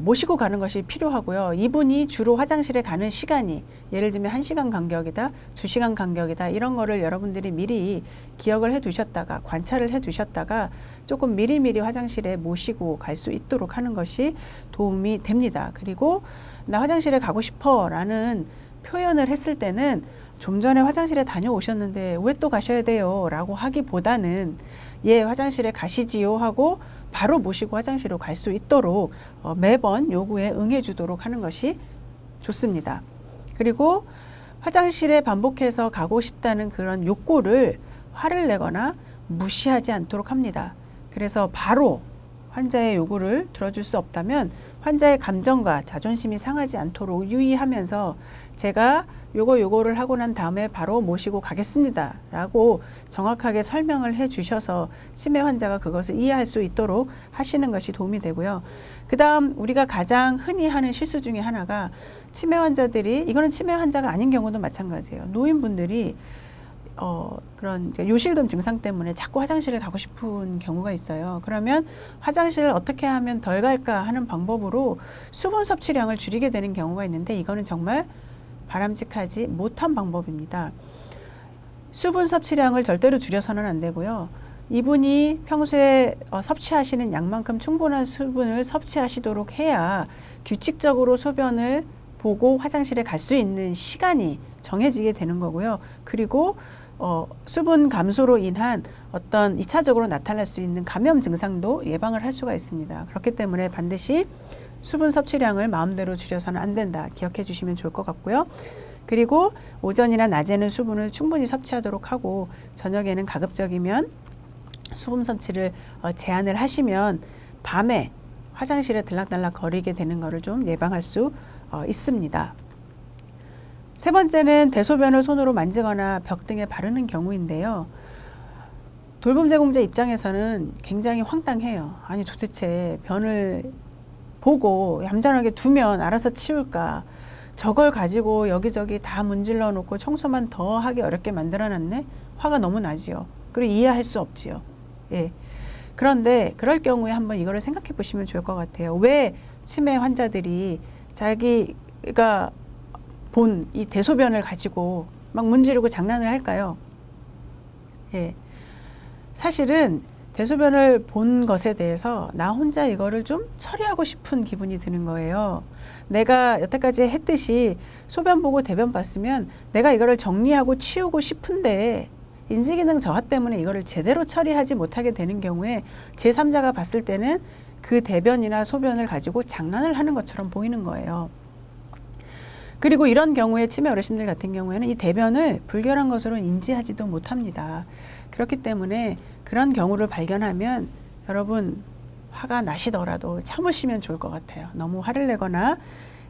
모시고 가는 것이 필요하고요. 이분이 주로 화장실에 가는 시간이 예를 들면 1시간 간격이다, 2시간 간격이다 이런 거를 여러분들이 미리 기억을 해 두셨다가 관찰을 해 두셨다가 조금 미리미리 화장실에 모시고 갈 수 있도록 하는 것이 도움이 됩니다. 그리고 나 화장실에 가고 싶어 라는 표현을 했을 때는 좀 전에 화장실에 다녀오셨는데 왜 또 가셔야 돼요? 라고 하기보다는 예, 화장실에 가시지요 하고 바로 모시고 화장실로 갈 수 있도록 매번 요구에 응해 주도록 하는 것이 좋습니다. 그리고 화장실에 반복해서 가고 싶다는 그런 욕구를 화를 내거나 무시하지 않도록 합니다. 그래서 바로 환자의 요구를 들어줄 수 없다면 환자의 감정과 자존심이 상하지 않도록 유의하면서 제가 요거를 하고 난 다음에 바로 모시고 가겠습니다 라고 정확하게 설명을 해 주셔서 치매 환자가 그것을 이해할 수 있도록 하시는 것이 도움이 되고요. 그 다음 우리가 가장 흔히 하는 실수 중에 하나가 치매 환자들이, 이거는 치매 환자가 아닌 경우도 마찬가지예요. 노인분들이 그런 요실금 증상 때문에 자꾸 화장실을 가고 싶은 경우가 있어요. 그러면 화장실을 어떻게 하면 덜 갈까 하는 방법으로 수분 섭취량을 줄이게 되는 경우가 있는데 이거는 정말 바람직하지 못한 방법입니다. 수분 섭취량을 절대로 줄여서는 안 되고요. 이분이 평소에 섭취하시는 양만큼 충분한 수분을 섭취하시도록 해야 규칙적으로 소변을 보고 화장실에 갈 수 있는 시간이 정해지게 되는 거고요. 그리고 수분 감소로 인한 어떤 2차적으로 나타날 수 있는 감염 증상도 예방을 할 수가 있습니다. 그렇기 때문에 반드시 수분 섭취량을 마음대로 줄여서는 안 된다. 기억해 주시면 좋을 것 같고요. 그리고 오전이나 낮에는 수분을 충분히 섭취하도록 하고 저녁에는 가급적이면 수분 섭취를 제한을 하시면 밤에 화장실에 들락날락 거리게 되는 것을 좀 예방할 수 있습니다. 세 번째는 대소변을 손으로 만지거나 벽 등에 바르는 경우인데요. 돌봄 제공자 입장에서는 굉장히 황당해요. 아니 도대체 변을 보고 얌전하게 두면 알아서 치울까? 저걸 가지고 여기저기 다 문질러 놓고 청소만 더 하기 어렵게 만들어 놨네? 화가 너무 나지요. 그리고 이해할 수 없지요. 예. 그런데 그럴 경우에 한번 이거를 생각해 보시면 좋을 것 같아요. 왜 치매 환자들이 자기가 본 이 대소변을 가지고 막 문지르고 장난을 할까요? 예. 사실은 대소변을 본 것에 대해서 나 혼자 이거를 좀 처리하고 싶은 기분이 드는 거예요. 내가 여태까지 했듯이 소변 보고 대변 봤으면 내가 이거를 정리하고 치우고 싶은데 인지기능 저하 때문에 이거를 제대로 처리하지 못하게 되는 경우에 제3자가 봤을 때는 그 대변이나 소변을 가지고 장난을 하는 것처럼 보이는 거예요. 그리고 이런 경우에 치매 어르신들 같은 경우에는 이 대변을 불결한 것으로 인지하지도 못합니다. 그렇기 때문에 그런 경우를 발견하면 여러분 화가 나시더라도 참으시면 좋을 것 같아요. 너무 화를 내거나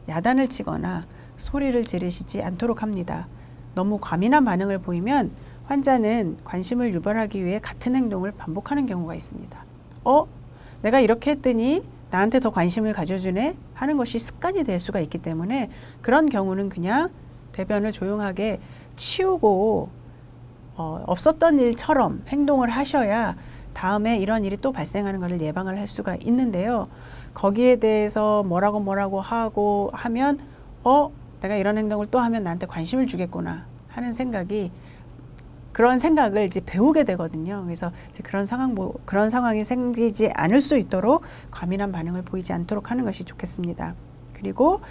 야단을 치거나 소리를 지르시지 않도록 합니다. 너무 과민한 반응을 보이면 환자는 관심을 유발하기 위해 같은 행동을 반복하는 경우가 있습니다. 내가 이렇게 했더니 나한테 더 관심을 가져주네 하는 것이 습관이 될 수가 있기 때문에 그런 경우는 그냥 대변을 조용하게 치우고 없었던 일처럼 행동을 하셔야 다음에 이런 일이 또 발생하는 것을 예방을 할 수가 있는데요. 거기에 대해서 뭐라고 하고 하면 내가 이런 행동을 또 하면 나한테 관심을 주겠구나 하는 그런 생각을 이제 배우게 되거든요. 그래서 이제 그런 상황이 생기지 않을 수 있도록 과민한 반응을 보이지 않도록 하는 것이 좋겠습니다. 그리고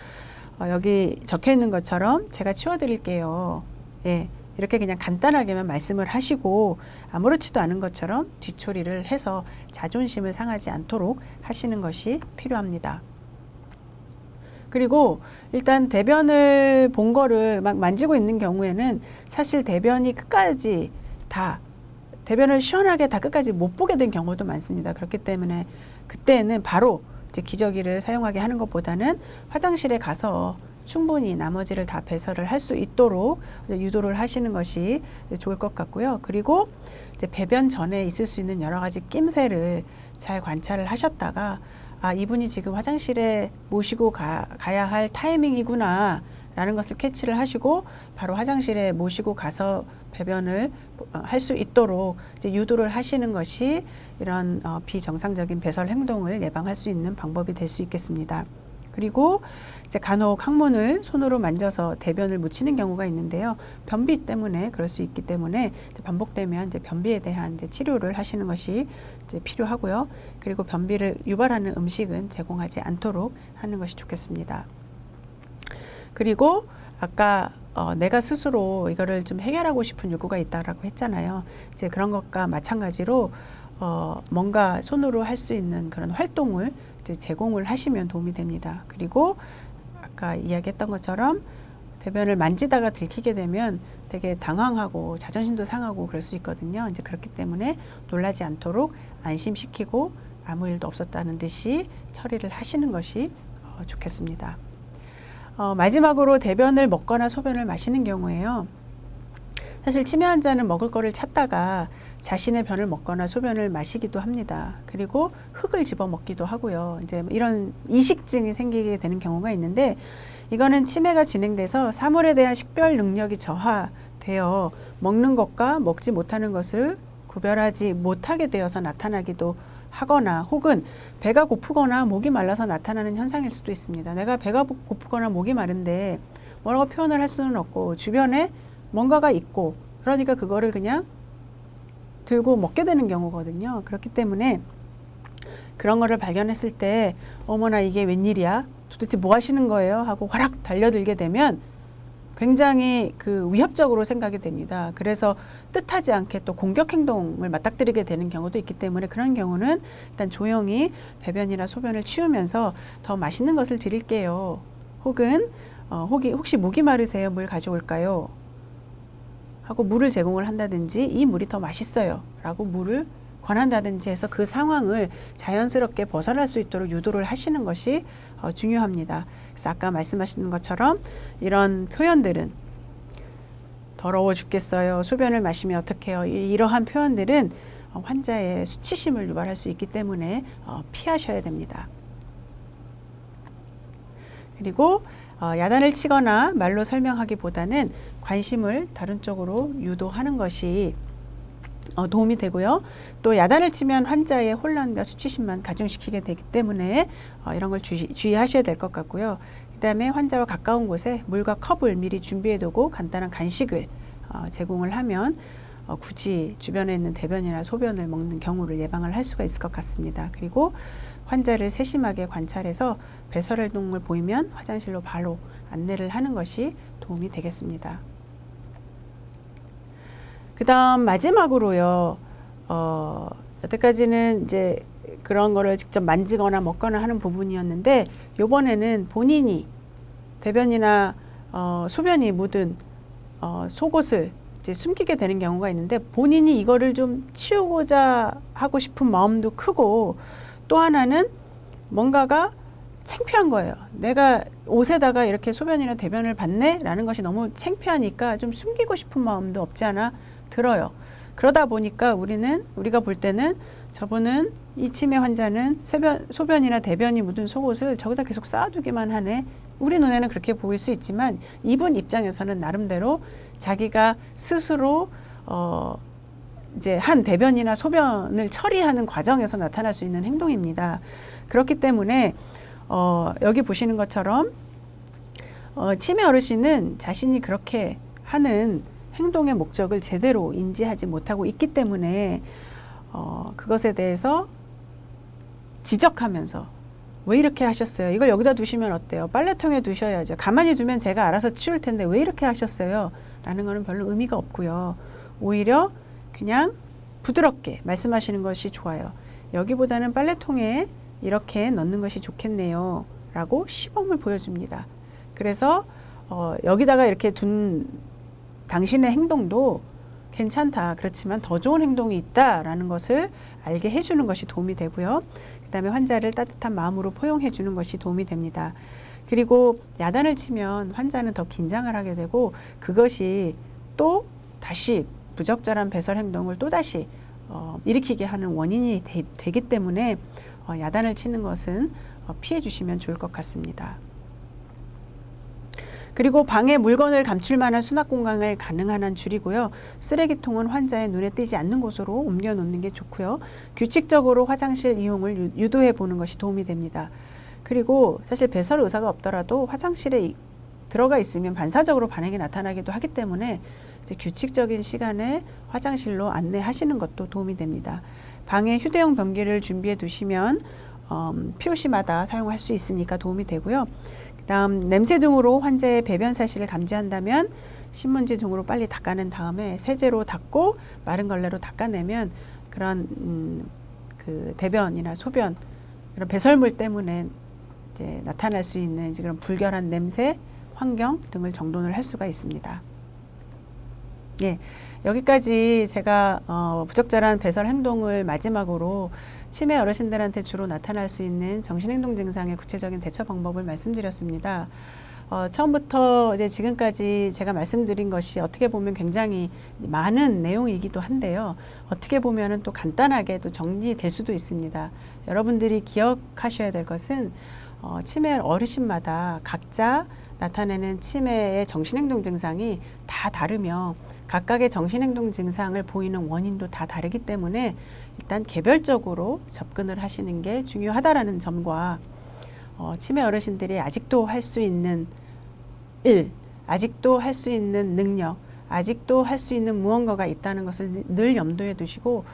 여기 적혀 있는 것처럼 제가 치워드릴게요. 예, 이렇게 그냥 간단하게만 말씀을 하시고 아무렇지도 않은 것처럼 뒤처리를 해서 자존심을 상하지 않도록 하시는 것이 필요합니다. 그리고 일단 대변을 본 거를 막 만지고 있는 경우에는 사실 대변이 끝까지 대변을 시원하게 다 끝까지 못 보게 된 경우도 많습니다. 그렇기 때문에 그때는 바로 이제 기저귀를 사용하게 하는 것보다는 화장실에 가서 충분히 나머지를 다 배설을 할 수 있도록 유도를 하시는 것이 좋을 것 같고요. 그리고 이제 배변 전에 있을 수 있는 여러 가지 낌새를 잘 관찰을 하셨다가 이분이 지금 화장실에 모시고 가야 할 타이밍이구나 라는 것을 캐치를 하시고 바로 화장실에 모시고 가서 배변을 할 수 있도록 이제 유도를 하시는 것이 이런 비정상적인 배설 행동을 예방할 수 있는 방법이 될 수 있겠습니다. 그리고 이제 간혹 항문을 손으로 만져서 대변을 묻히는 경우가 있는데요. 변비 때문에 그럴 수 있기 때문에 이제 반복되면 이제 변비에 대한 이제 치료를 하시는 것이 이제 필요하고요. 그리고 변비를 유발하는 음식은 제공하지 않도록 하는 것이 좋겠습니다. 그리고 아까 내가 스스로 이거를 좀 해결하고 싶은 욕구가 있다라고 했잖아요. 이제 그런 것과 마찬가지로 뭔가 손으로 할 수 있는 그런 활동을 이제 제공을 하시면 도움이 됩니다. 그리고 아까 이야기했던 것처럼 대변을 만지다가 들키게 되면 되게 당황하고 자존심도 상하고 그럴 수 있거든요. 이제 그렇기 때문에 놀라지 않도록 안심시키고 아무 일도 없었다는 듯이 처리를 하시는 것이 좋겠습니다. 마지막으로 대변을 먹거나 소변을 마시는 경우에요. 사실 치매 환자는 먹을 거를 찾다가 자신의 변을 먹거나 소변을 마시기도 합니다. 그리고 흙을 집어 먹기도 하고요. 이제 이런 이식증이 생기게 되는 경우가 있는데 이거는 치매가 진행돼서 사물에 대한 식별 능력이 저하되어 먹는 것과 먹지 못하는 것을 구별하지 못하게 되어서 나타나기도 하거나 혹은 배가 고프거나 목이 말라서 나타나는 현상일 수도 있습니다. 내가 배가 고프거나 목이 마른데 뭐라고 표현을 할 수는 없고 주변에 뭔가가 있고 그러니까 그거를 그냥 들고 먹게 되는 경우거든요. 그렇기 때문에 그런 거를 발견했을 때 어머나 이게 웬일이야? 도대체 뭐 하시는 거예요? 하고 화락 달려들게 되면 굉장히 위협적으로 생각이 됩니다. 그래서 뜻하지 않게 또 공격 행동을 맞닥뜨리게 되는 경우도 있기 때문에 그런 경우는 일단 조용히 대변이나 소변을 치우면서 더 맛있는 것을 드릴게요. 혹은 혹시 목이 마르세요? 물 가져올까요? 하고 물을 제공을 한다든지 이 물이 더 맛있어요 라고 물을 권한다든지 해서 그 상황을 자연스럽게 벗어날 수 있도록 유도를 하시는 것이 중요합니다. 그래서 아까 말씀하신 것처럼 이런 표현들은 더러워 죽겠어요. 소변을 마시면 어떡해요. 이러한 표현들은 환자의 수치심을 유발할 수 있기 때문에 피하셔야 됩니다. 그리고 야단을 치거나 말로 설명하기보다는 관심을 다른 쪽으로 유도하는 것이 도움이 되고요. 또 야단을 치면 환자의 혼란과 수치심만 가중시키게 되기 때문에 이런 걸 주의하셔야 될 것 같고요. 그다음에 환자와 가까운 곳에 물과 컵을 미리 준비해두고 간단한 간식을 제공을 하면 굳이 주변에 있는 대변이나 소변을 먹는 경우를 예방을 할 수가 있을 것 같습니다. 그리고 환자를 세심하게 관찰해서 배설 행동을 보이면 화장실로 바로 안내를 하는 것이 도움이 되겠습니다. 그 다음 마지막으로요, 여태까지는 이제 그런 거를 직접 만지거나 먹거나 하는 부분이었는데, 요번에는 본인이 대변이나 소변이 묻은 속옷을 이제 숨기게 되는 경우가 있는데, 본인이 이거를 좀 치우고자 하고 싶은 마음도 크고, 또 하나는 뭔가가 창피한 거예요. 내가 옷에다가 이렇게 소변이나 대변을 봤네? 라는 것이 너무 창피하니까 좀 숨기고 싶은 마음도 없지 않아 들어요. 그러다 보니까 우리가 볼 때는 저분은, 이 치매 환자는 소변이나 대변이 묻은 속옷을 저기다 계속 쌓아두기만 하네. 우리 눈에는 그렇게 보일 수 있지만 이분 입장에서는 나름대로 자기가 스스로 이제 한 대변이나 소변을 처리하는 과정에서 나타날 수 있는 행동입니다. 그렇기 때문에 여기 보시는 것처럼 치매 어르신은 자신이 그렇게 하는 행동의 목적을 제대로 인지하지 못하고 있기 때문에 그것에 대해서 지적하면서, 왜 이렇게 하셨어요? 이걸 여기다 두시면 어때요? 빨래통에 두셔야죠. 가만히 두면 제가 알아서 치울 텐데 왜 이렇게 하셨어요? 라는 거는 별로 의미가 없고요. 오히려 그냥 부드럽게 말씀하시는 것이 좋아요. 여기보다는 빨래통에 이렇게 넣는 것이 좋겠네요. 라고 시범을 보여줍니다. 그래서 여기다가 이렇게 둔 당신의 행동도 괜찮다. 그렇지만 더 좋은 행동이 있다라는 것을 알게 해주는 것이 도움이 되고요. 그 다음에 환자를 따뜻한 마음으로 포용해 주는 것이 도움이 됩니다. 그리고 야단을 치면 환자는 더 긴장을 하게 되고, 그것이 또 다시 부적절한 배설 행동을 또다시 일으키게 하는 원인이 되기 때문에 야단을 치는 것은 피해 주시면 좋을 것 같습니다. 그리고 방에 물건을 감출 만한 수납 공간을 가능한 한 줄이고요. 쓰레기통은 환자의 눈에 띄지 않는 곳으로 옮겨 놓는 게 좋고요. 규칙적으로 화장실 이용을 유도해 보는 것이 도움이 됩니다. 그리고 사실 배설 의사가 없더라도 화장실에 들어가 있으면 반사적으로 반응이 나타나기도 하기 때문에 이제 규칙적인 시간에 화장실로 안내하시는 것도 도움이 됩니다. 방에 휴대용 변기를 준비해 두시면 POC마다 사용할 수 있으니까 도움이 되고요. 다음, 냄새 등으로 환자의 배변 사실을 감지한다면 신문지 등으로 빨리 닦아낸 다음에 세제로 닦고 마른 걸레로 닦아내면 그런 그 대변이나 소변, 그런 배설물 때문에 이제 나타날 수 있는 이제 그런 불결한 냄새, 환경 등을 정돈을 할 수가 있습니다. 예, 여기까지 제가 부적절한 배설 행동을 마지막으로 치매 어르신들한테 주로 나타날 수 있는 정신행동 증상의 구체적인 대처 방법을 말씀드렸습니다. 처음부터 이제 지금까지 제가 말씀드린 것이 어떻게 보면 굉장히 많은 내용이기도 한데요. 어떻게 보면은 또 간단하게 또 정리될 수도 있습니다. 여러분들이 기억하셔야 될 것은 치매 어르신마다 각자 나타내는 치매의 정신행동 증상이 다 다르며 각각의 정신행동 증상을 보이는 원인도 다 다르기 때문에 일단 개별적으로 접근을 하시는 게 중요하다라는 점과 치매 어르신들이 아직도 할 수 있는 일, 아직도 할 수 있는 능력, 아직도 할 수 있는 무언가가 있다는 것을 늘 염두에 두시고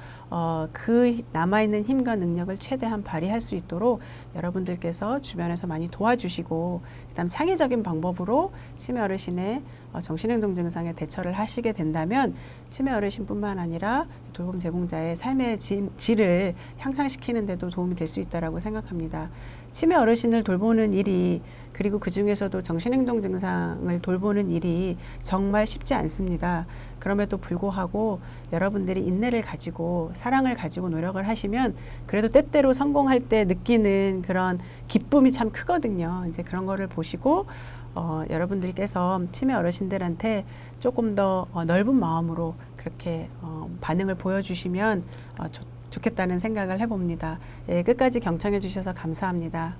그 남아있는 힘과 능력을 최대한 발휘할 수 있도록 여러분들께서 주변에서 많이 도와주시고, 그다음 창의적인 방법으로 치매 어르신의 정신행동 증상에 대처를 하시게 된다면 치매 어르신뿐만 아니라 돌봄 제공자의 삶의 질을 향상시키는 데도 도움이 될 수 있다고 생각합니다. 치매 어르신을 돌보는 일이, 그리고 그 중에서도 정신행동 증상을 돌보는 일이 정말 쉽지 않습니다. 그럼에도 불구하고 여러분들이 인내를 가지고 사랑을 가지고 노력을 하시면 그래도 때때로 성공할 때 느끼는 그런 기쁨이 참 크거든요. 이제 그런 거를 보시고 여러분들께서 치매 어르신들한테 조금 더 넓은 마음으로 그렇게 반응을 보여주시면 좋겠다는 생각을 해봅니다. 예, 끝까지 경청해 주셔서 감사합니다.